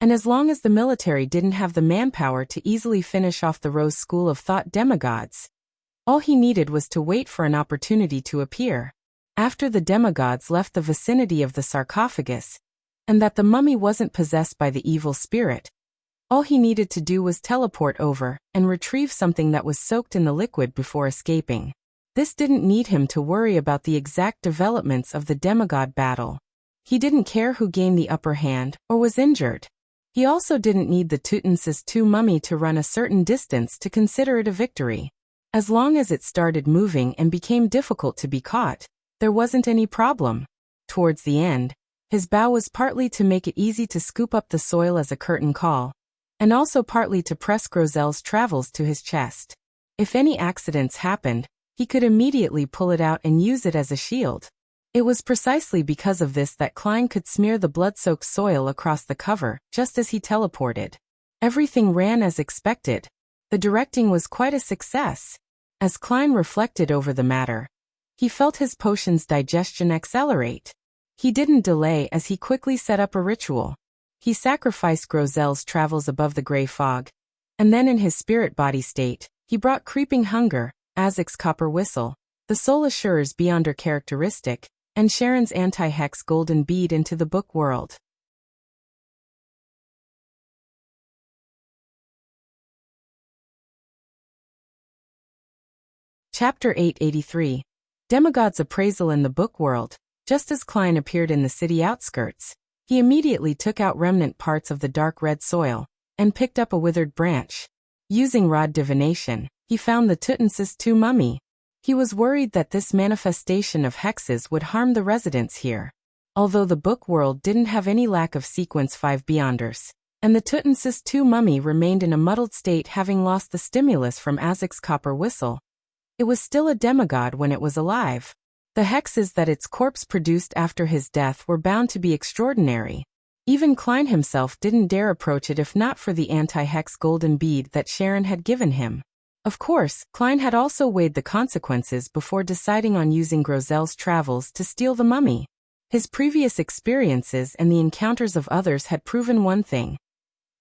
and as long as the military didn't have the manpower to easily finish off the Rose School of Thought demigods, all he needed was to wait for an opportunity to appear. After the demigods left the vicinity of the sarcophagus, and that the mummy wasn't possessed by the evil spirit, all he needed to do was teleport over and retrieve something that was soaked in the liquid before escaping. This didn't need him to worry about the exact developments of the demigod battle. He didn't care who gained the upper hand or was injured. He also didn't need the Tutmosis II mummy to run a certain distance to consider it a victory. As long as it started moving and became difficult to be caught, there wasn't any problem. Towards the end, his bow was partly to make it easy to scoop up the soil as a curtain call, and also partly to press Grozel's travels to his chest. If any accidents happened, he could immediately pull it out and use it as a shield. It was precisely because of this that Klein could smear the blood-soaked soil across the cover, just as he teleported. Everything ran as expected. The directing was quite a success. As Klein reflected over the matter, he felt his potion's digestion accelerate. He didn't delay as he quickly set up a ritual. He sacrificed Grozel's travels above the gray fog, and then in his spirit body state, he brought creeping hunger, Azek's copper whistle, the soul assurer's Beyonder characteristic, and Sharon's anti-hex golden bead into the book world. Chapter 883. Demigod's appraisal in the book world. Just as Klein appeared in the city outskirts, he immediately took out remnant parts of the dark red soil, and picked up a withered branch. Using rod divination, he found the Tutmosis II mummy. He was worried that this manifestation of hexes would harm the residents here. Although the book world didn't have any lack of sequence 5 Beyonders, and the Tutmosis II mummy remained in a muddled state having lost the stimulus from Azek's copper whistle, it was still a demigod when it was alive. The hexes that its corpse produced after his death were bound to be extraordinary. Even Klein himself didn't dare approach it if not for the anti-hex golden bead that Sharon had given him. Of course, Klein had also weighed the consequences before deciding on using Grozel's travels to steal the mummy. His previous experiences and the encounters of others had proven one thing.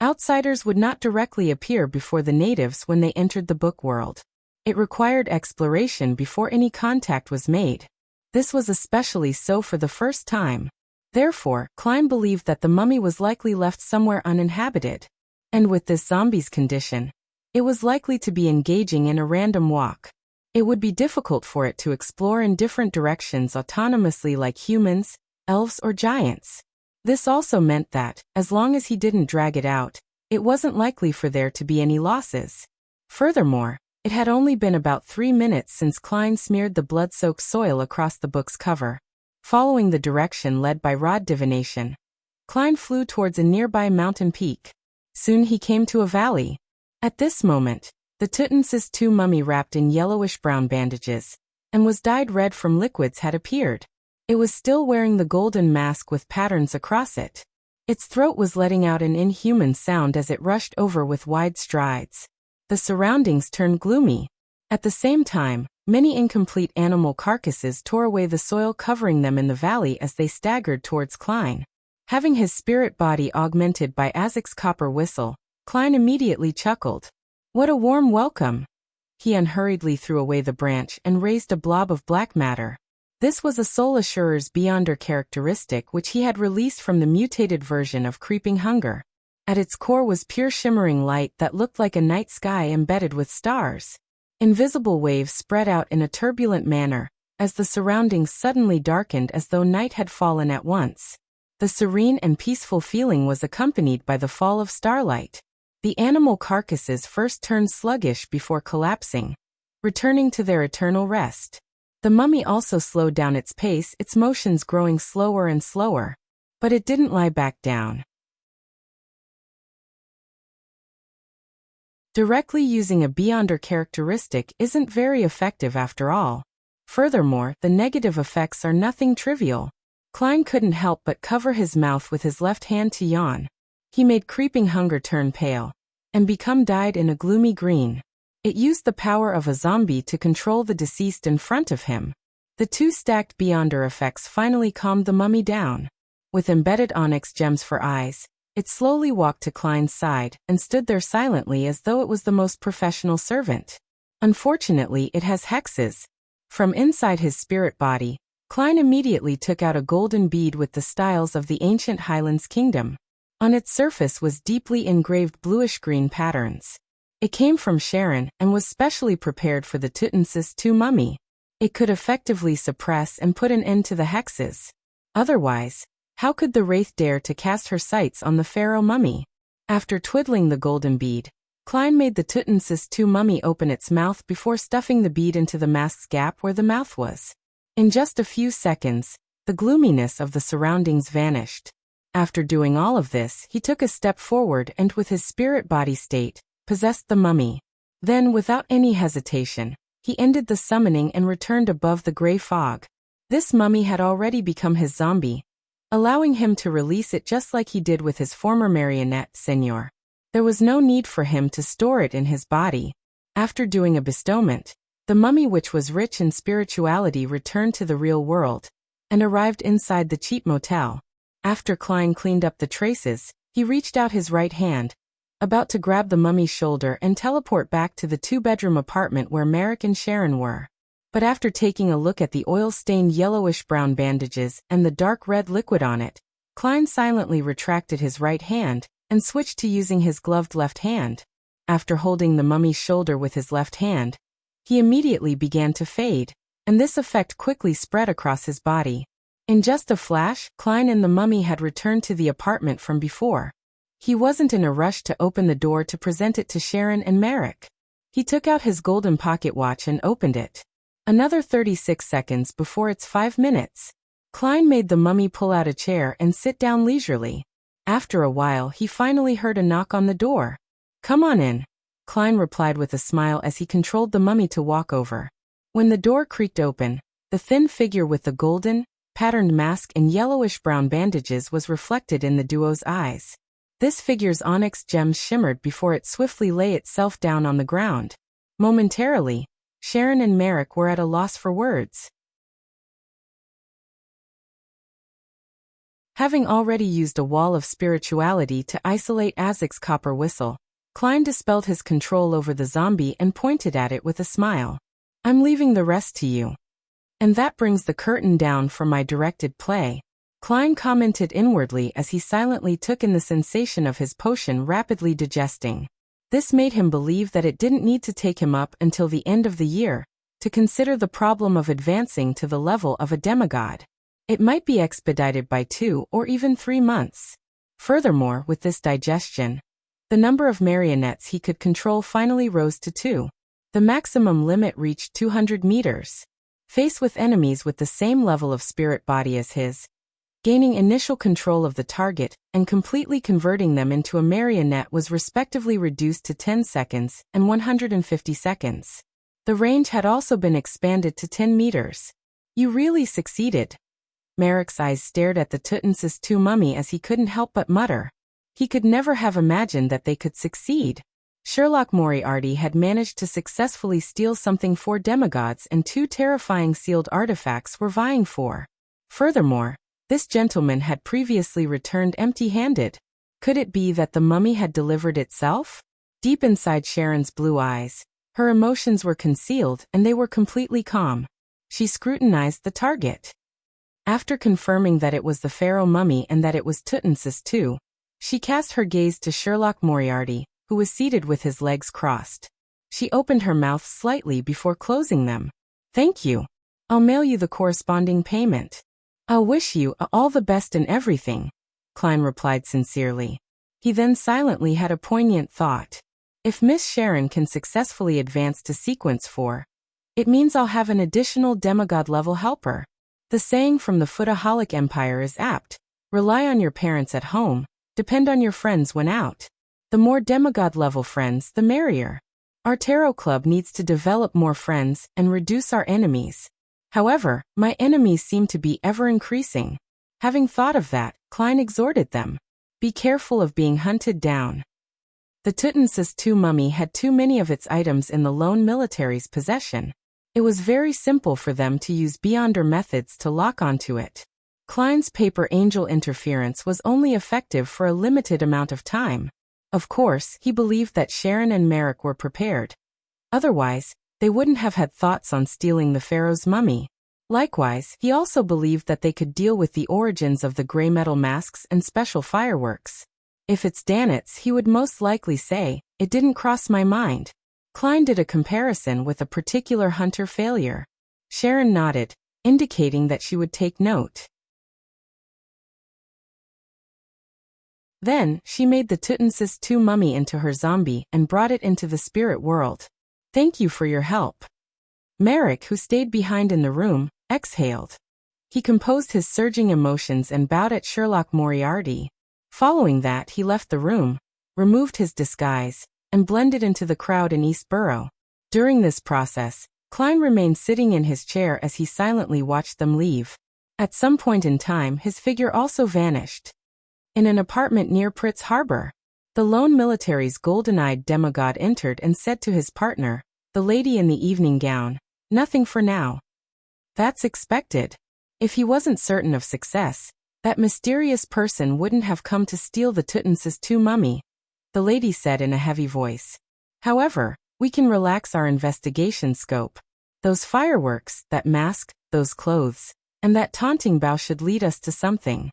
Outsiders would not directly appear before the natives when they entered the book world. It required exploration before any contact was made. This was especially so for the first time. Therefore, Klein believed that the mummy was likely left somewhere uninhabited. And with this zombie's condition, it was likely to be engaging in a random walk. It would be difficult for it to explore in different directions autonomously like humans, elves or giants. This also meant that, as long as he didn't drag it out, it wasn't likely for there to be any losses. Furthermore, it had only been about 3 minutes since Klein smeared the blood-soaked soil across the book's cover. Following the direction led by rod divination, Klein flew towards a nearby mountain peak. Soon he came to a valley. At this moment, the Tutmosis II mummy wrapped in yellowish-brown bandages, and was dyed red from liquids had appeared. It was still wearing the golden mask with patterns across it. Its throat was letting out an inhuman sound as it rushed over with wide strides. The surroundings turned gloomy. At the same time, many incomplete animal carcasses tore away the soil covering them in the valley as they staggered towards Klein. Having his spirit body augmented by Azek's copper whistle, Klein immediately chuckled. What a warm welcome! He unhurriedly threw away the branch and raised a blob of black matter. This was a Soul Assurer's Beyonder characteristic which he had released from the mutated version of Creeping Hunger. At its core was pure shimmering light that looked like a night sky embedded with stars. Invisible waves spread out in a turbulent manner, as the surroundings suddenly darkened as though night had fallen at once. The serene and peaceful feeling was accompanied by the fall of starlight. The animal carcasses first turned sluggish before collapsing, returning to their eternal rest. The mummy also slowed down its pace, its motions growing slower and slower. But it didn't lie back down. Directly using a beyonder characteristic isn't very effective after all. Furthermore, the negative effects are nothing trivial. Klein couldn't help but cover his mouth with his left hand to yawn. He made creeping hunger turn pale and become dyed in a gloomy green. It used the power of a zombie to control the deceased in front of him. The two stacked beyonder effects finally calmed the mummy down. With embedded onyx gems for eyes, it slowly walked to Klein's side and stood there silently as though it was the most professional servant. Unfortunately, it has hexes. From inside his spirit body, Klein immediately took out a golden bead with the styles of the ancient Highlands kingdom. On its surface was deeply engraved bluish-green patterns. It came from Sharon and was specially prepared for the Tutmosis II mummy. It could effectively suppress and put an end to the hexes. Otherwise, how could the wraith dare to cast her sights on the pharaoh mummy? After twiddling the golden bead, Klein made the Tutmosis II mummy open its mouth before stuffing the bead into the mask's gap where the mouth was. In just a few seconds, the gloominess of the surroundings vanished. After doing all of this, he took a step forward and with his spirit body state, possessed the mummy. Then, without any hesitation, he ended the summoning and returned above the gray fog. This mummy had already become his zombie, allowing him to release it just like he did with his former marionette, Senor. There was no need for him to store it in his body. After doing a bestowment, the mummy, which was rich in spirituality, returned to the real world and arrived inside the cheap motel. After Klein cleaned up the traces, he reached out his right hand, about to grab the mummy's shoulder and teleport back to the two-bedroom apartment where Merrick and Sharon were. But after taking a look at the oil-stained yellowish-brown bandages and the dark red liquid on it, Klein silently retracted his right hand and switched to using his gloved left hand. After holding the mummy's shoulder with his left hand, he immediately began to fade, and this effect quickly spread across his body. In just a flash, Klein and the mummy had returned to the apartment from before. He wasn't in a rush to open the door to present it to Sharon and Merrick. He took out his golden pocket watch and opened it. Another 36 seconds before it's 5 minutes. Klein made the mummy pull out a chair and sit down leisurely. After a while, he finally heard a knock on the door. "Come on in," Klein replied with a smile as he controlled the mummy to walk over. When the door creaked open, the thin figure with the golden, patterned mask and yellowish-brown bandages was reflected in the duo's eyes. This figure's onyx gems shimmered before it swiftly lay itself down on the ground. Momentarily, Sharon and Merrick were at a loss for words. Having already used a wall of spirituality to isolate Azek's copper whistle, Klein dispelled his control over the zombie and pointed at it with a smile. "I'm leaving the rest to you. And that brings the curtain down for my directed play," Klein commented inwardly as he silently took in the sensation of his potion rapidly digesting. This made him believe that it didn't need to take him up until the end of the year to consider the problem of advancing to the level of a demigod. It might be expedited by 2 or even 3 months. Furthermore, with this digestion, the number of marionettes he could control finally rose to 2. The maximum limit reached 200 meters. Faced with enemies with the same level of spirit body as his, gaining initial control of the target and completely converting them into a marionette was respectively reduced to 10 seconds and 150 seconds. The range had also been expanded to 10 meters. "You really succeeded." Merrick's eyes stared at the Tutmosis II mummy as he couldn't help but mutter. He could never have imagined that they could succeed. Sherlock Moriarty had managed to successfully steal something 4 demigods and 2 terrifying sealed artifacts were vying for. Furthermore, this gentleman had previously returned empty-handed. Could it be that the mummy had delivered itself? Deep inside Sharon's blue eyes, her emotions were concealed and they were completely calm. She scrutinized the target. After confirming that it was the pharaoh mummy and that it was Tutmosis II, She cast her gaze to Sherlock Moriarty, who was seated with his legs crossed. She opened her mouth slightly before closing them. "Thank you. I'll mail you the corresponding payment." "I'll wish you all the best in everything," Klein replied sincerely. He then silently had a poignant thought. If Miss Sharon can successfully advance to Sequence 4, it means I'll have an additional demigod-level helper. The saying from the Footaholic Empire is apt: rely on your parents at home, depend on your friends when out. The more demigod-level friends, the merrier. Our tarot club needs to develop more friends and reduce our enemies. However, my enemies seem to be ever increasing. Having thought of that, Klein exhorted them. Be careful of being hunted down. The Tutmosis II mummy had too many of its items in the lone military's possession. It was very simple for them to use beyonder methods to lock onto it. Klein's paper angel interference was only effective for a limited amount of time. Of course, he believed that Sharon and Merrick were prepared. Otherwise, they wouldn't have had thoughts on stealing the pharaoh's mummy. Likewise, he also believed that they could deal with the origins of the gray metal masks and special fireworks. If it's Danitz, he would most likely say, "It didn't cross my mind." Klein did a comparison with a particular hunter failure. Sharon nodded, indicating that she would take note. Then, she made the Tutmosis II mummy into her zombie and brought it into the spirit world. "Thank you for your help." Merrick, who stayed behind in the room, exhaled. He composed his surging emotions and bowed at Sherlock Moriarty. Following that, he left the room, removed his disguise, and blended into the crowd in East Borough. During this process, Klein remained sitting in his chair as he silently watched them leave. At some point in time, his figure also vanished. In an apartment near Pritz Harbor, the lone military's golden-eyed demigod entered and said to his partner, the lady in the evening gown, "Nothing for now." That's expected. If he wasn't certain of success, that mysterious person wouldn't have come to steal the Tutmosis II mummy, the lady said in a heavy voice. However, we can relax our investigation scope. Those fireworks, that mask, those clothes, and that taunting bow should lead us to something.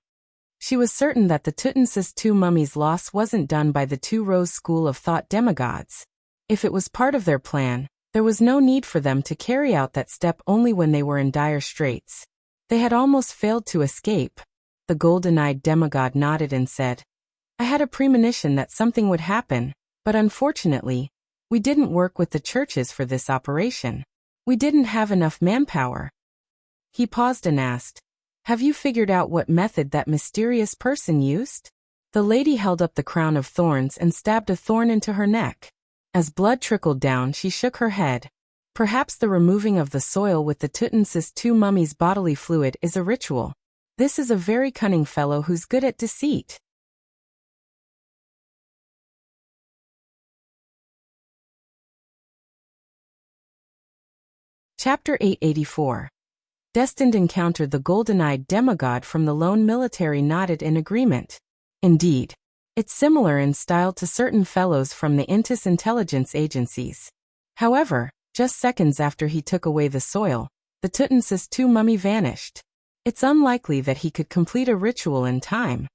She was certain that the Tutmosis II mummy's loss wasn't done by the Two Rose school of thought demigods. If it was part of their plan, there was no need for them to carry out that step only when they were in dire straits. They had almost failed to escape. The golden-eyed demigod nodded and said, "I had a premonition that something would happen, but unfortunately, we didn't work with the churches for this operation. We didn't have enough manpower." He paused and asked, "Have you figured out what method that mysterious person used?" The lady held up the crown of thorns and stabbed a thorn into her neck. As blood trickled down, she shook her head. "Perhaps the removing of the soil with the Tutmosis II mummy's bodily fluid is a ritual. This is a very cunning fellow who's good at deceit." Chapter 884. Destined encounter. The golden-eyed demigod from the lone military nodded in agreement. Indeed. It's similar in style to certain fellows from the Intis intelligence agencies. However, just seconds after he took away the soil, the Tutmosis II mummy vanished. It's unlikely that he could complete a ritual in time.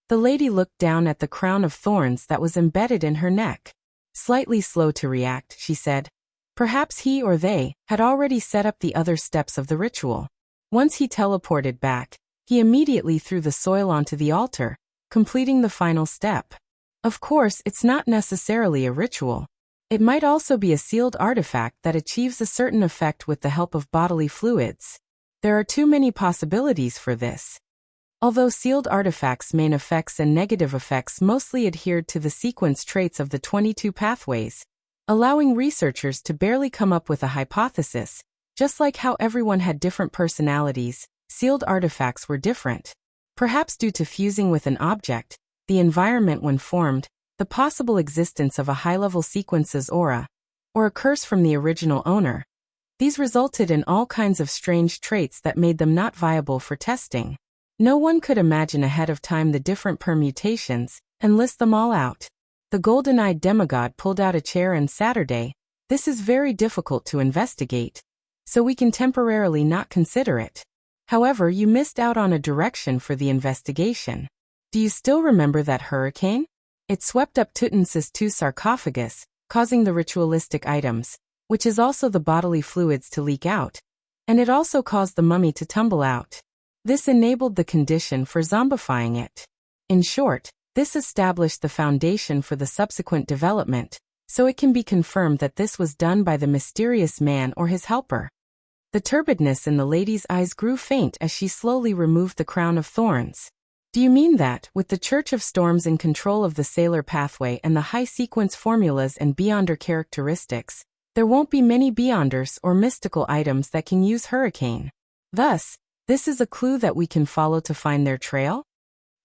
The lady looked down at the crown of thorns that was embedded in her neck. Slightly slow to react, she said, "Perhaps he or they had already set up the other steps of the ritual. Once he teleported back, he immediately threw the soil onto the altar, completing the final step. Of course, it's not necessarily a ritual. It might also be a sealed artifact that achieves a certain effect with the help of bodily fluids. There are too many possibilities for this. Although sealed artifacts' main effects and negative effects mostly adhered to the sequence traits of the 22 pathways, allowing researchers to barely come up with a hypothesis. Just like how everyone had different personalities, sealed artifacts were different. Perhaps due to fusing with an object, the environment when formed, the possible existence of a high-level sequence's aura, or a curse from the original owner. These resulted in all kinds of strange traits that made them not viable for testing. No one could imagine ahead of time the different permutations and list them all out. The golden-eyed demigod pulled out a chair and Saturday. "This is very difficult to investigate, so we can temporarily not consider it. However, you missed out on a direction for the investigation. Do you still remember that hurricane? It swept up Tutmosis II's sarcophagus, causing the ritualistic items, which is also the bodily fluids, to leak out. And it also caused the mummy to tumble out. This enabled the condition for zombifying it. In short, this established the foundation for the subsequent development, so it can be confirmed that this was done by the mysterious man or his helper. The turbidness in the lady's eyes grew faint as she slowly removed the crown of thorns. Do you mean that, with the Church of Storms in control of the Sailor pathway and the high sequence formulas and Beyonder characteristics, there won't be many Beyonders or mystical items that can use hurricane? Thus, this is a clue that we can follow to find their trail?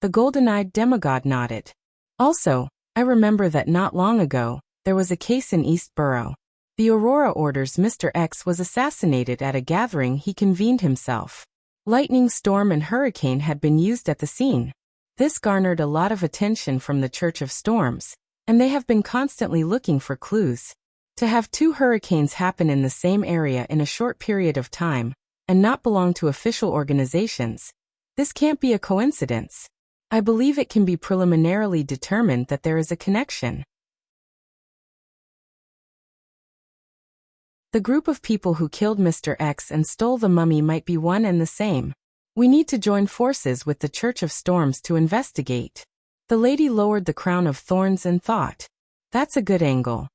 The golden-eyed demigod nodded. Also, I remember that not long ago, there was a case in East Borough. The Aurora Order's Mr. X was assassinated at a gathering he convened himself. Lightning, storm, and hurricane had been used at the scene. This garnered a lot of attention from the Church of Storms, and they have been constantly looking for clues. To have 2 hurricanes happen in the same area in a short period of time, and not belong to official organizations, this can't be a coincidence. I believe it can be preliminarily determined that there is a connection. The group of people who killed Mr. X and stole the mummy might be one and the same. We need to join forces with the Church of Storms to investigate. The lady lowered the crown of thorns and thought, that's a good angle.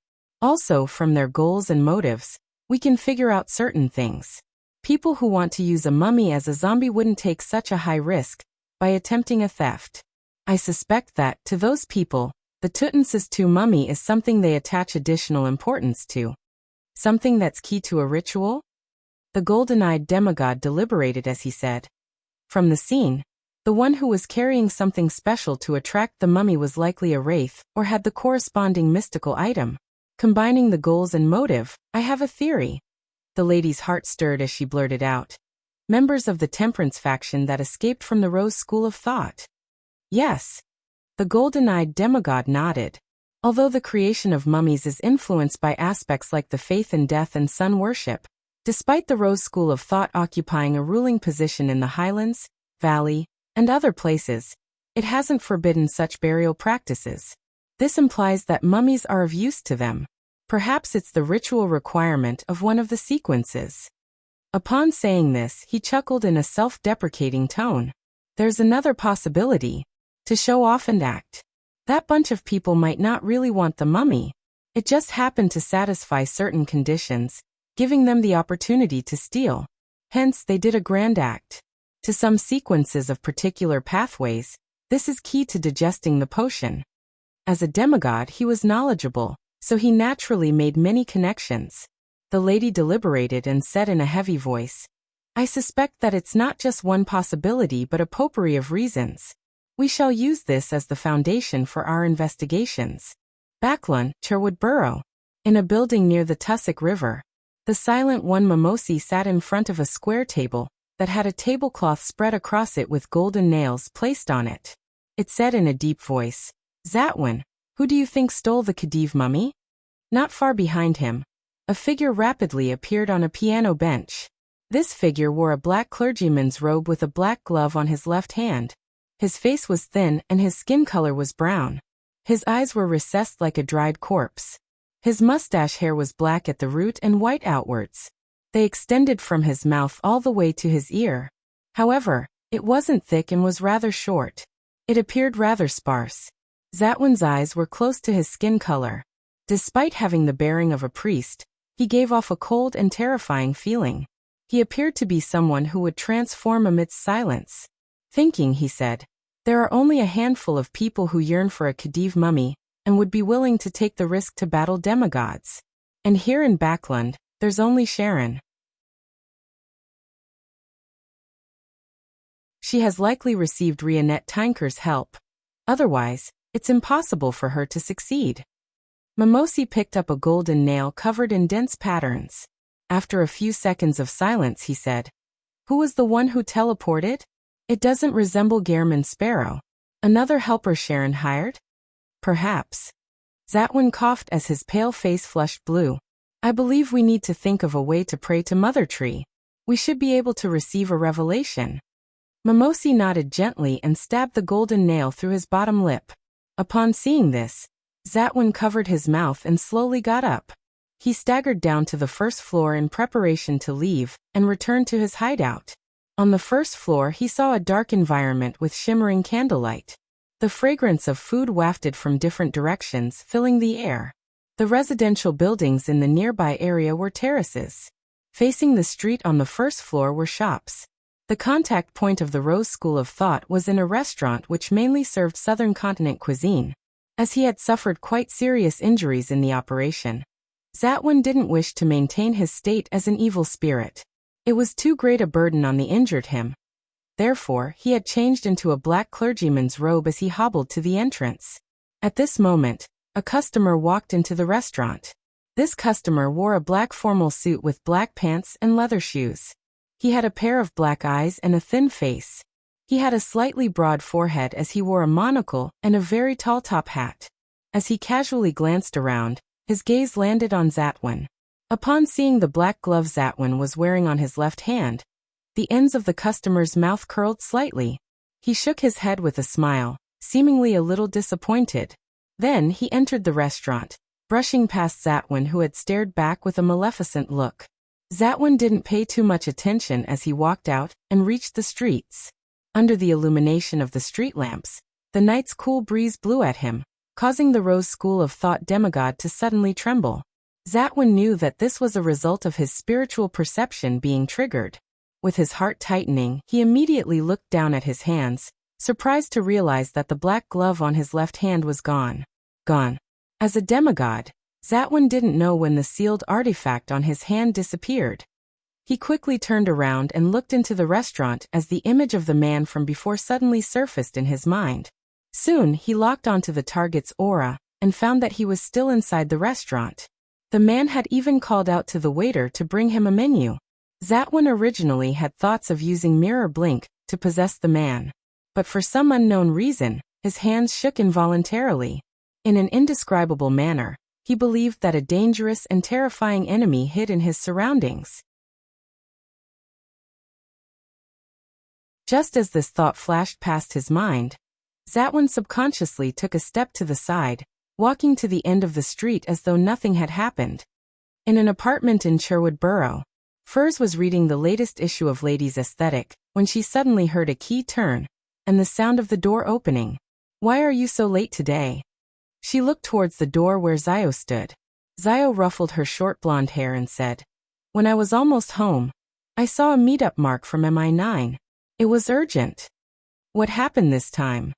Also, from their goals and motives, we can figure out certain things. People who want to use a mummy as a zombie wouldn't take such a high risk by attempting a theft. I suspect that, to those people, the Tutmosis II mummy is something they attach additional importance to. Something that's key to a ritual? The golden-eyed demigod deliberated as he said. From the scene, the one who was carrying something special to attract the mummy was likely a wraith or had the corresponding mystical item. Combining the goals and motive, I have a theory. The lady's heart stirred as she blurted out. Members of the Temperance faction that escaped from the Rose School of Thought. Yes. The golden-eyed demigod nodded. Although the creation of mummies is influenced by aspects like the faith in death and sun worship, despite the Rose School of Thought occupying a ruling position in the Highlands, Valley, and other places, it hasn't forbidden such burial practices. This implies that mummies are of use to them. Perhaps it's the ritual requirement of one of the sequences. Upon saying this, he chuckled in a self-deprecating tone. There's another possibility. To show off and act. That bunch of people might not really want the mummy. It just happened to satisfy certain conditions, giving them the opportunity to steal. Hence, they did a grand act. To some sequences of particular pathways, this is key to digesting the potion. As a demigod, he was knowledgeable, so he naturally made many connections. The lady deliberated and said in a heavy voice, I suspect that it's not just one possibility but a potpourri of reasons. We shall use this as the foundation for our investigations. Backlund, Cherwood Borough. In a building near the Tussock River, the silent one Mimosi sat in front of a square table that had a tablecloth spread across it with golden nails placed on it. It said in a deep voice, Zatwin, who do you think stole the Khedive mummy? Not far behind him, a figure rapidly appeared on a piano bench. This figure wore a black clergyman's robe with a black glove on his left hand. His face was thin and his skin color was brown. His eyes were recessed like a dried corpse. His mustache hair was black at the root and white outwards. They extended from his mouth all the way to his ear. However, it wasn't thick and was rather short. It appeared rather sparse. Zatwin's eyes were close to his skin color. Despite having the bearing of a priest, he gave off a cold and terrifying feeling. He appeared to be someone who would transform amidst silence. Thinking, he said, there are only a handful of people who yearn for a Khedive mummy and would be willing to take the risk to battle demigods. And here in Backlund, there's only Sharon. She has likely received Rionette Tinker's help. Otherwise, it's impossible for her to succeed. Mimosi picked up a golden nail covered in dense patterns. After a few seconds of silence, he said, Who was the one who teleported? It doesn't resemble Gehrman Sparrow. Another helper Sharon hired? Perhaps. Zatwin coughed as his pale face flushed blue. I believe we need to think of a way to pray to Mother Tree. We should be able to receive a revelation. Mimosi nodded gently and stabbed the golden nail through his bottom lip. Upon seeing this, Zatwin covered his mouth and slowly got up. He staggered down to the first floor in preparation to leave, and returned to his hideout. On the first floor he saw a dark environment with shimmering candlelight. The fragrance of food wafted from different directions, filling the air. The residential buildings in the nearby area were terraces. Facing the street on the first floor were shops. The contact point of the Rose School of Thought was in a restaurant which mainly served Southern Continent cuisine. As he had suffered quite serious injuries in the operation, Zatwin didn't wish to maintain his state as an evil spirit. It was too great a burden on the injured him. Therefore, he had changed into a black clergyman's robe as he hobbled to the entrance. At this moment, a customer walked into the restaurant. This customer wore a black formal suit with black pants and leather shoes. He had a pair of black eyes and a thin face. He had a slightly broad forehead as he wore a monocle and a very tall top hat. As he casually glanced around, his gaze landed on Zatwin. Upon seeing the black glove Zatwin was wearing on his left hand, the ends of the customer's mouth curled slightly. He shook his head with a smile, seemingly a little disappointed. Then he entered the restaurant, brushing past Zatwin, who had stared back with a maleficent look. Zatwin didn't pay too much attention as he walked out and reached the streets. Under the illumination of the street lamps, the night's cool breeze blew at him, causing the Rose School of Thought demigod to suddenly tremble. Zatwin knew that this was a result of his spiritual perception being triggered. With his heart tightening, he immediately looked down at his hands, surprised to realize that the black glove on his left hand was gone. As a demigod, Zatwin didn't know when the sealed artifact on his hand disappeared. He quickly turned around and looked into the restaurant as the image of the man from before suddenly surfaced in his mind. Soon he locked onto the target's aura and found that he was still inside the restaurant. The man had even called out to the waiter to bring him a menu. Zatwin originally had thoughts of using Mirror Blink to possess the man, but for some unknown reason, his hands shook involuntarily. In an indescribable manner, he believed that a dangerous and terrifying enemy hid in his surroundings. Just as this thought flashed past his mind, Zatwin subconsciously took a step to the side, walking to the end of the street as though nothing had happened. In an apartment in Sherwood Borough, Furs was reading the latest issue of Ladies' Aesthetic when she suddenly heard a key turn and the sound of the door opening. "Why are you so late today?" She looked towards the door where Zio stood. Zio ruffled her short blonde hair and said, "When I was almost home, I saw a meetup mark from MI9. It was urgent." "What happened this time?"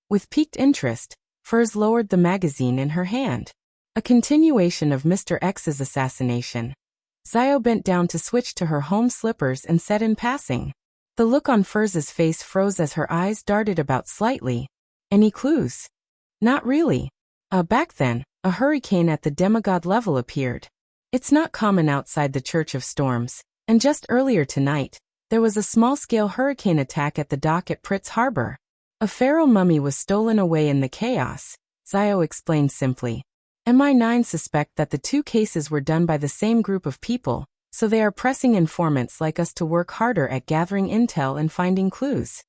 With piqued interest, Furs lowered the magazine in her hand. "A continuation of Mr. X's assassination." Zio bent down to switch to her home slippers and said in passing. The look on Furs's face froze as her eyes darted about slightly. "Any clues?" "Not really. Back then, a hurricane at the demigod level appeared. It's not common outside the Church of Storms, and just earlier tonight, there was a small-scale hurricane attack at the dock at Pritz Harbor. A pharaoh mummy was stolen away in the chaos," Zio explained simply. "MI9 suspect that the two cases were done by the same group of people, so they are pressing informants like us to work harder at gathering intel and finding clues.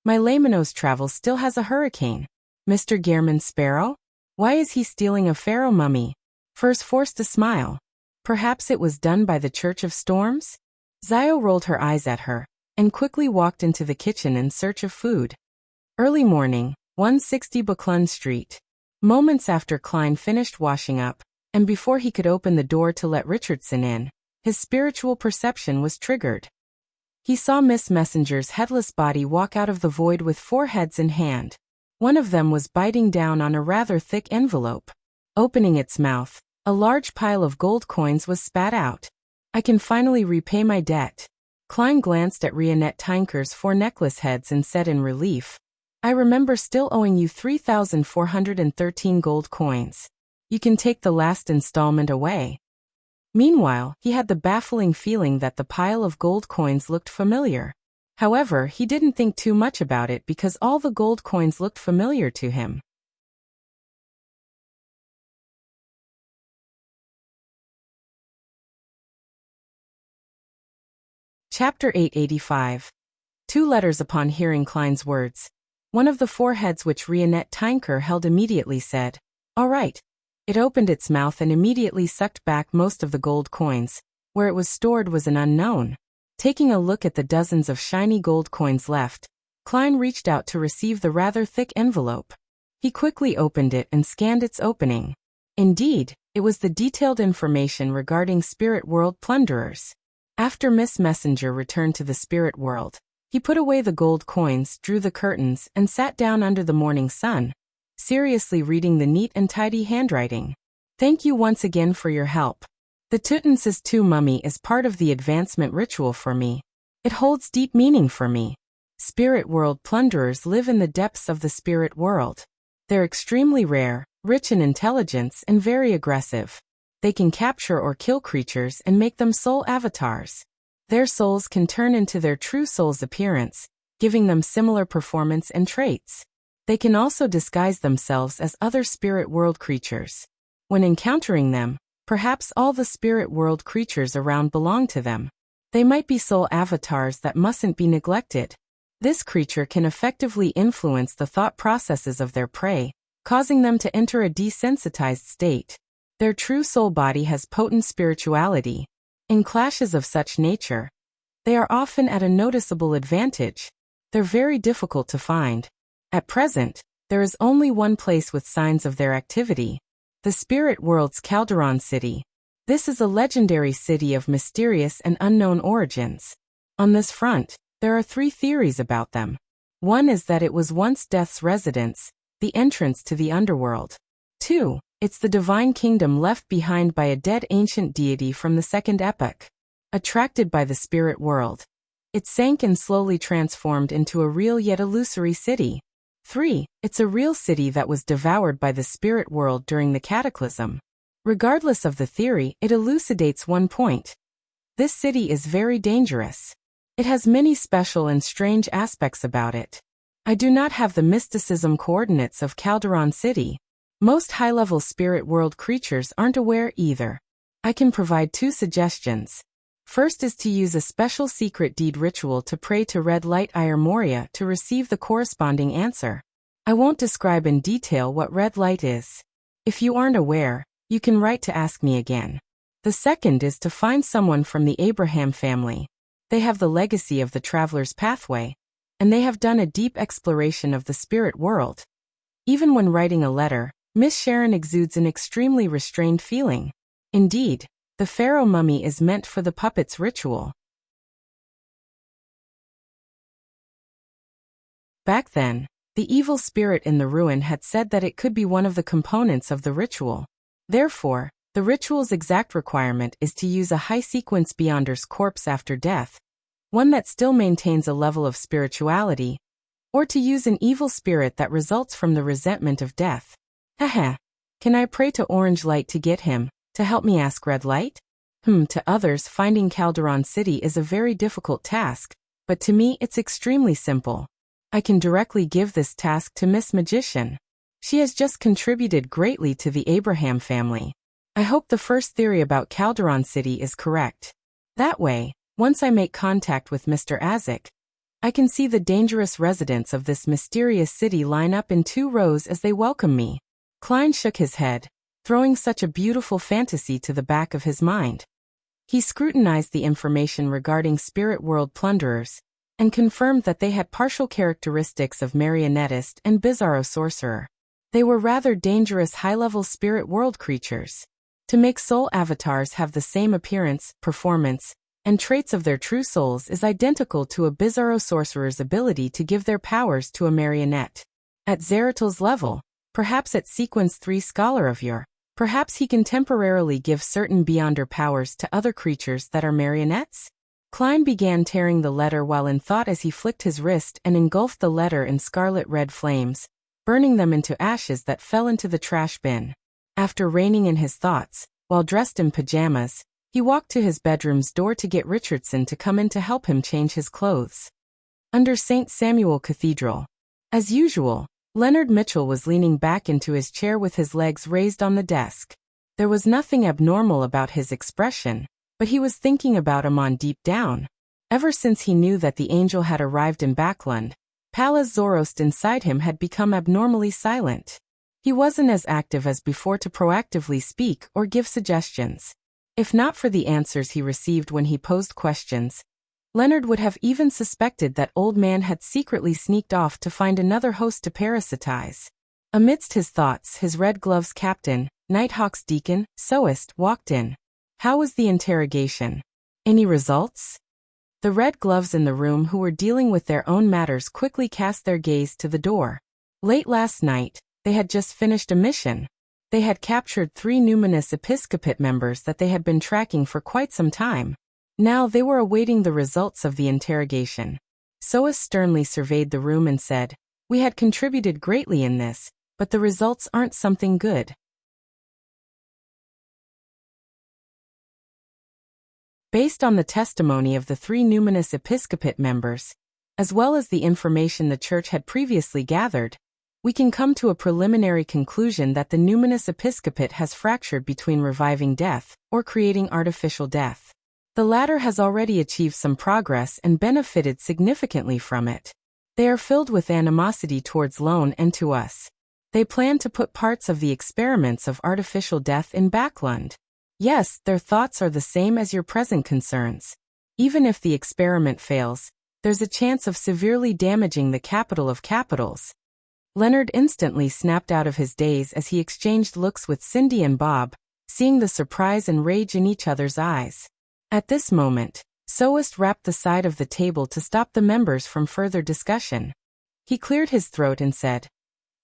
My Laymanos travel still has a hurricane. Mr. Gehrman Sparrow? Why is he stealing a pharaoh mummy?" Furs forced a smile. "Perhaps it was done by the Church of Storms?" Zio rolled her eyes at her, and quickly walked into the kitchen in search of food. Early morning, 160 Buckland Street. Moments after Klein finished washing up, and before he could open the door to let Richardson in, his spiritual perception was triggered. He saw Miss Messenger's headless body walk out of the void with 4 heads in hand. One of them was biting down on a rather thick envelope. Opening its mouth, a large pile of gold coins was spat out. "I can finally repay my debt." Klein glanced at Rionette Tynker's 4 necklace heads and said in relief, "I remember still owing you 3,413 gold coins. You can take the last installment away." Meanwhile, he had the baffling feeling that the pile of gold coins looked familiar. However, he didn't think too much about it because all the gold coins looked familiar to him. Chapter 885. 2 letters upon hearing Klein's words. One of the 4 heads which Rionette Tinker held immediately said, "All right." It opened its mouth and immediately sucked back most of the gold coins. Where it was stored was an unknown. Taking a look at the dozens of shiny gold coins left, Klein reached out to receive the rather thick envelope. He quickly opened it and scanned its opening. Indeed, it was the detailed information regarding Spirit World plunderers. After Miss Messenger returned to the Spirit World, he put away the gold coins, drew the curtains, and sat down under the morning sun, seriously reading the neat and tidy handwriting. "Thank you once again for your help. The Tutansis II mummy is part of the advancement ritual for me. It holds deep meaning for me. Spirit World plunderers live in the depths of the Spirit World. They're extremely rare, rich in intelligence, and very aggressive. They can capture or kill creatures and make them soul avatars. Their souls can turn into their true soul's appearance, giving them similar performance and traits. They can also disguise themselves as other Spirit World creatures. When encountering them, perhaps all the Spirit World creatures around belong to them. They might be soul avatars that mustn't be neglected. This creature can effectively influence the thought processes of their prey, causing them to enter a desensitized state. Their true soul body has potent spirituality. In clashes of such nature, they are often at a noticeable advantage. They're very difficult to find. At present, there is only one place with signs of their activity: the Spirit World's Calderon City. This is a legendary city of mysterious and unknown origins. On this front, there are 3 theories about them. One is that it was once Death's residence, the entrance to the underworld. 2, it's the divine kingdom left behind by a dead ancient deity from the Second Epoch. Attracted by the Spirit World, it sank and slowly transformed into a real yet illusory city. 3, it's a real city that was devoured by the Spirit World during the Cataclysm. Regardless of the theory, it elucidates one point. This city is very dangerous. It has many special and strange aspects about it. I do not have the mysticism coordinates of Calderon City. Most high-level Spirit World creatures aren't aware either. I can provide 2 suggestions. First is to use a special secret deed ritual to pray to Red Light Ire Moria to receive the corresponding answer. I won't describe in detail what Red Light is. If you aren't aware, you can write to ask me again. The second is to find someone from the Abraham family. They have the legacy of the Traveler's Pathway, and they have done a deep exploration of the Spirit World. Even when writing a letter, Miss Sharon exudes an extremely restrained feeling. Indeed, the Pharaoh mummy is meant for the puppet's ritual. Back then, the evil spirit in the ruin had said that it could be one of the components of the ritual. Therefore, the ritual's exact requirement is to use a high-sequence Beyonder's corpse after death, one that still maintains a level of spirituality, or to use an evil spirit that results from the resentment of death. Haha. Can I pray to Orange Light to get him to help me ask Red Light? To others, finding Calderon City is a very difficult task, but to me it's extremely simple. I can directly give this task to Miss Magician. She has just contributed greatly to the Abraham family. I hope the first theory about Calderon City is correct. That way, once I make contact with Mr. Azek, I can see the dangerous residents of this mysterious city line up in 2 rows as they welcome me. Klein shook his head, throwing such a beautiful fantasy to the back of his mind. He scrutinized the information regarding Spirit World plunderers, and confirmed that they had partial characteristics of marionettist and bizarro sorcerer. They were rather dangerous high-level Spirit World creatures. To make soul avatars have the same appearance, performance, and traits of their true souls is identical to a bizarro sorcerer's ability to give their powers to a marionette. At Zeratil's level, perhaps at Sequence 3 Scholar of Yore, perhaps he can temporarily give certain Beyonder powers to other creatures that are marionettes? Klein began tearing the letter while in thought as he flicked his wrist and engulfed the letter in scarlet-red flames, burning them into ashes that fell into the trash bin. After reining in his thoughts, while dressed in pajamas, he walked to his bedroom's door to get Richardson to come in to help him change his clothes. Under St. Samuel Cathedral. As usual, Leonard Mitchell was leaning back into his chair with his legs raised on the desk. There was nothing abnormal about his expression, but he was thinking about Amon deep down. Ever since he knew that the angel had arrived in Backland, Pallas Zoroast inside him had become abnormally silent. He wasn't as active as before to proactively speak or give suggestions. If not for the answers he received when he posed questions, Leonard would have even suspected that Old Man had secretly sneaked off to find another host to parasitize. Amidst his thoughts, his Red Gloves captain, Nighthawk's deacon, Soist, walked in. How was the interrogation? Any results? The Red Gloves in the room who were dealing with their own matters quickly cast their gaze to the door. Late last night, they had just finished a mission. They had captured 3 numinous episcopate members that they had been tracking for quite some time. Now they were awaiting the results of the interrogation. Sois sternly surveyed the room and said, "We had contributed greatly in this, but the results aren't something good." Based on the testimony of the 3 numinous episcopate members, as well as the information the Church had previously gathered, we can come to a preliminary conclusion that the numinous episcopate has fractured between reviving death or creating artificial death. The latter has already achieved some progress and benefited significantly from it. They are filled with animosity towards Lone and to us. They plan to put parts of the experiments of artificial death in Backland. Yes, their thoughts are the same as your present concerns. Even if the experiment fails, there's a chance of severely damaging the capital of capitals. Leonard instantly snapped out of his daze as he exchanged looks with Cindy and Bob, seeing the surprise and rage in each other's eyes. At this moment, Soist rapped the side of the table to stop the members from further discussion. He cleared his throat and said,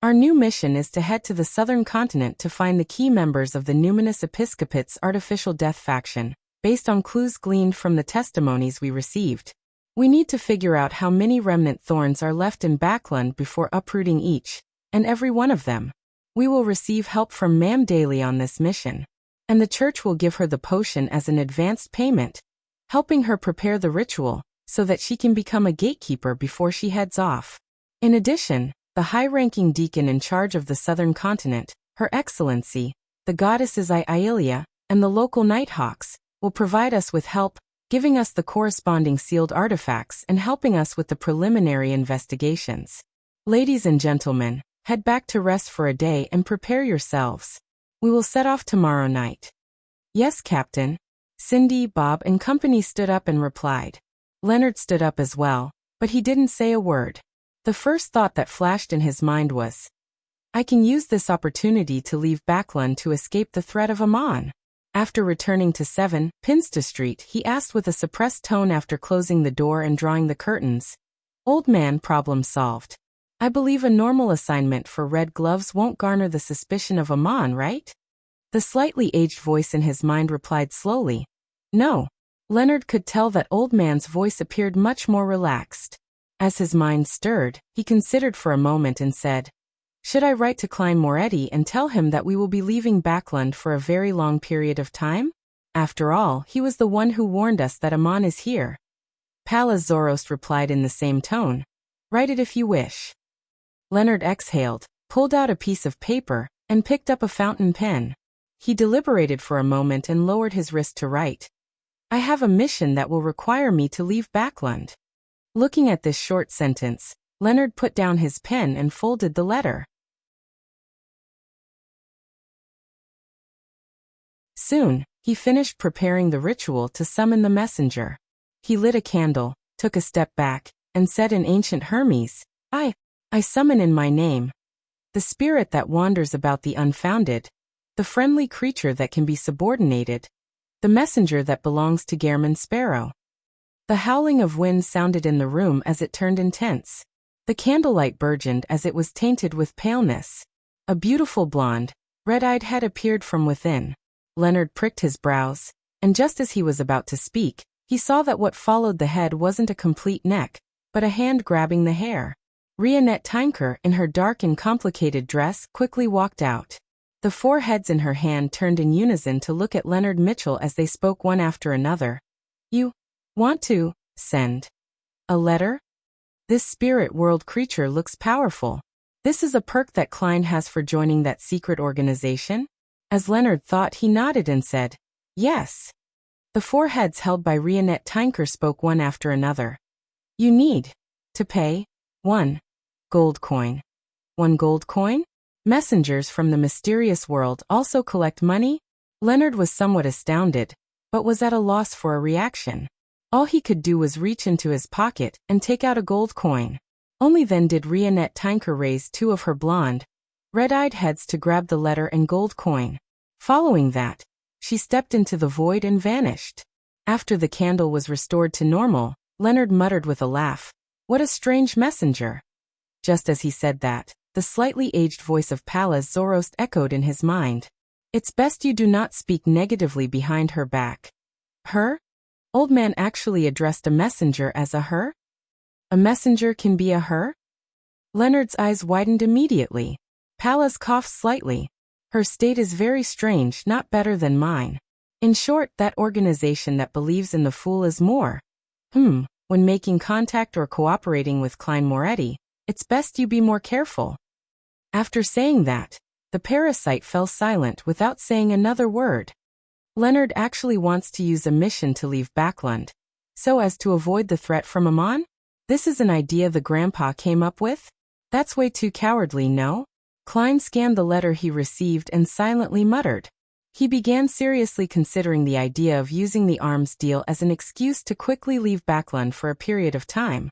"Our new mission is to head to the southern continent to find the key members of the numinous episcopate's artificial death faction, based on clues gleaned from the testimonies we received. We need to figure out how many remnant thorns are left in Backland before uprooting each and every one of them. We will receive help from Ma'am Daly on this mission, and the Church will give her the potion as an advanced payment, helping her prepare the ritual so that she can become a gatekeeper before she heads off. In addition, the high-ranking deacon in charge of the southern continent, Her Excellency, the goddesses Ailia, and the local Nighthawks, will provide us with help, giving us the corresponding sealed artifacts and helping us with the preliminary investigations. Ladies and gentlemen, head back to rest for a day and prepare yourselves. We will set off tomorrow night." "Yes, Captain." Cindy, Bob, and company stood up and replied. Leonard stood up as well, but he didn't say a word. The first thought that flashed in his mind was, "I can use this opportunity to leave Backland to escape the threat of Amon." After returning to 7 Pinsta Street, he asked with a suppressed tone after closing the door and drawing the curtains, "Old man, problem solved. I believe a normal assignment for Red Gloves won't garner the suspicion of Amon, right?" The slightly aged voice in his mind replied slowly, "No." Leonard could tell that Old Man's voice appeared much more relaxed. As his mind stirred, he considered for a moment and said, "Should I write to Klein Moretti and tell him that we will be leaving Backland for a very long period of time? After all, he was the one who warned us that Amon is here." Pallas Zoroast replied in the same tone, "Write it if you wish." Leonard exhaled, pulled out a piece of paper, and picked up a fountain pen. He deliberated for a moment and lowered his wrist to write, "I have a mission that will require me to leave Backland." Looking at this short sentence, Leonard put down his pen and folded the letter. Soon, he finished preparing the ritual to summon the messenger. He lit a candle, took a step back, and said in ancient Hermes, I summon in my name the spirit that wanders about the unfounded, the friendly creature that can be subordinated, the messenger that belongs to Gairman Sparrow." The howling of wind sounded in the room as it turned intense. The candlelight burgeoned as it was tainted with paleness. A beautiful blonde, red-eyed head appeared from within. Leonard pricked his brows, and just as he was about to speak, he saw that what followed the head wasn't a complete neck, but a hand grabbing the hair. Rionette Tinker, in her dark and complicated dress, quickly walked out. The 4 heads in her hand turned in unison to look at Leonard Mitchell as they spoke one after another. "You want to send a letter? This spirit world creature looks powerful. This is a perk that Klein has for joining that secret organization?" As Leonard thought, he nodded and said, "Yes." The four heads held by Rionette Tinker spoke one after another. You need to pay 1 gold coin. 1 gold coin? Messengers from the mysterious world also collect money? Leonard was somewhat astounded, but was at a loss for a reaction. All he could do was reach into his pocket and take out a gold coin. Only then did Rionette Tinker raise 2 of her blonde, red-eyed heads to grab the letter and gold coin. Following that, she stepped into the void and vanished. After the candle was restored to normal, Leonard muttered with a laugh, "What a strange messenger." Just as he said that, the slightly aged voice of Pallas Zoroast echoed in his mind. It's best you do not speak negatively behind her back. Her? Old man actually addressed a messenger as a her? A messenger can be a her? Leonard's eyes widened immediately. Pallas coughed slightly. Her state is very strange, not better than mine. In short, that organization that believes in the fool is more. When making contact or cooperating with Klein Moretti, it's best you be more careful. After saying that, the parasite fell silent without saying another word. Leonard actually wants to use a mission to leave Backland, so as to avoid the threat from Amon? This is an idea the grandpa came up with? That's way too cowardly, no? Klein scanned the letter he received and silently muttered. He began seriously considering the idea of using the arms deal as an excuse to quickly leave Backland for a period of time.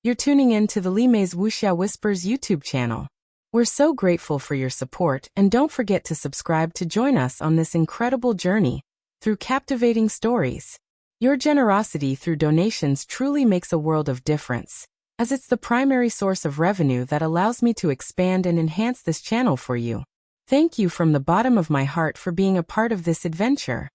You're tuning in to the Lime's Wuxia Whispers YouTube channel. We're so grateful for your support, and don't forget to subscribe to join us on this incredible journey through captivating stories. Your generosity through donations truly makes a world of difference, as it's the primary source of revenue that allows me to expand and enhance this channel for you. Thank you from the bottom of my heart for being a part of this adventure.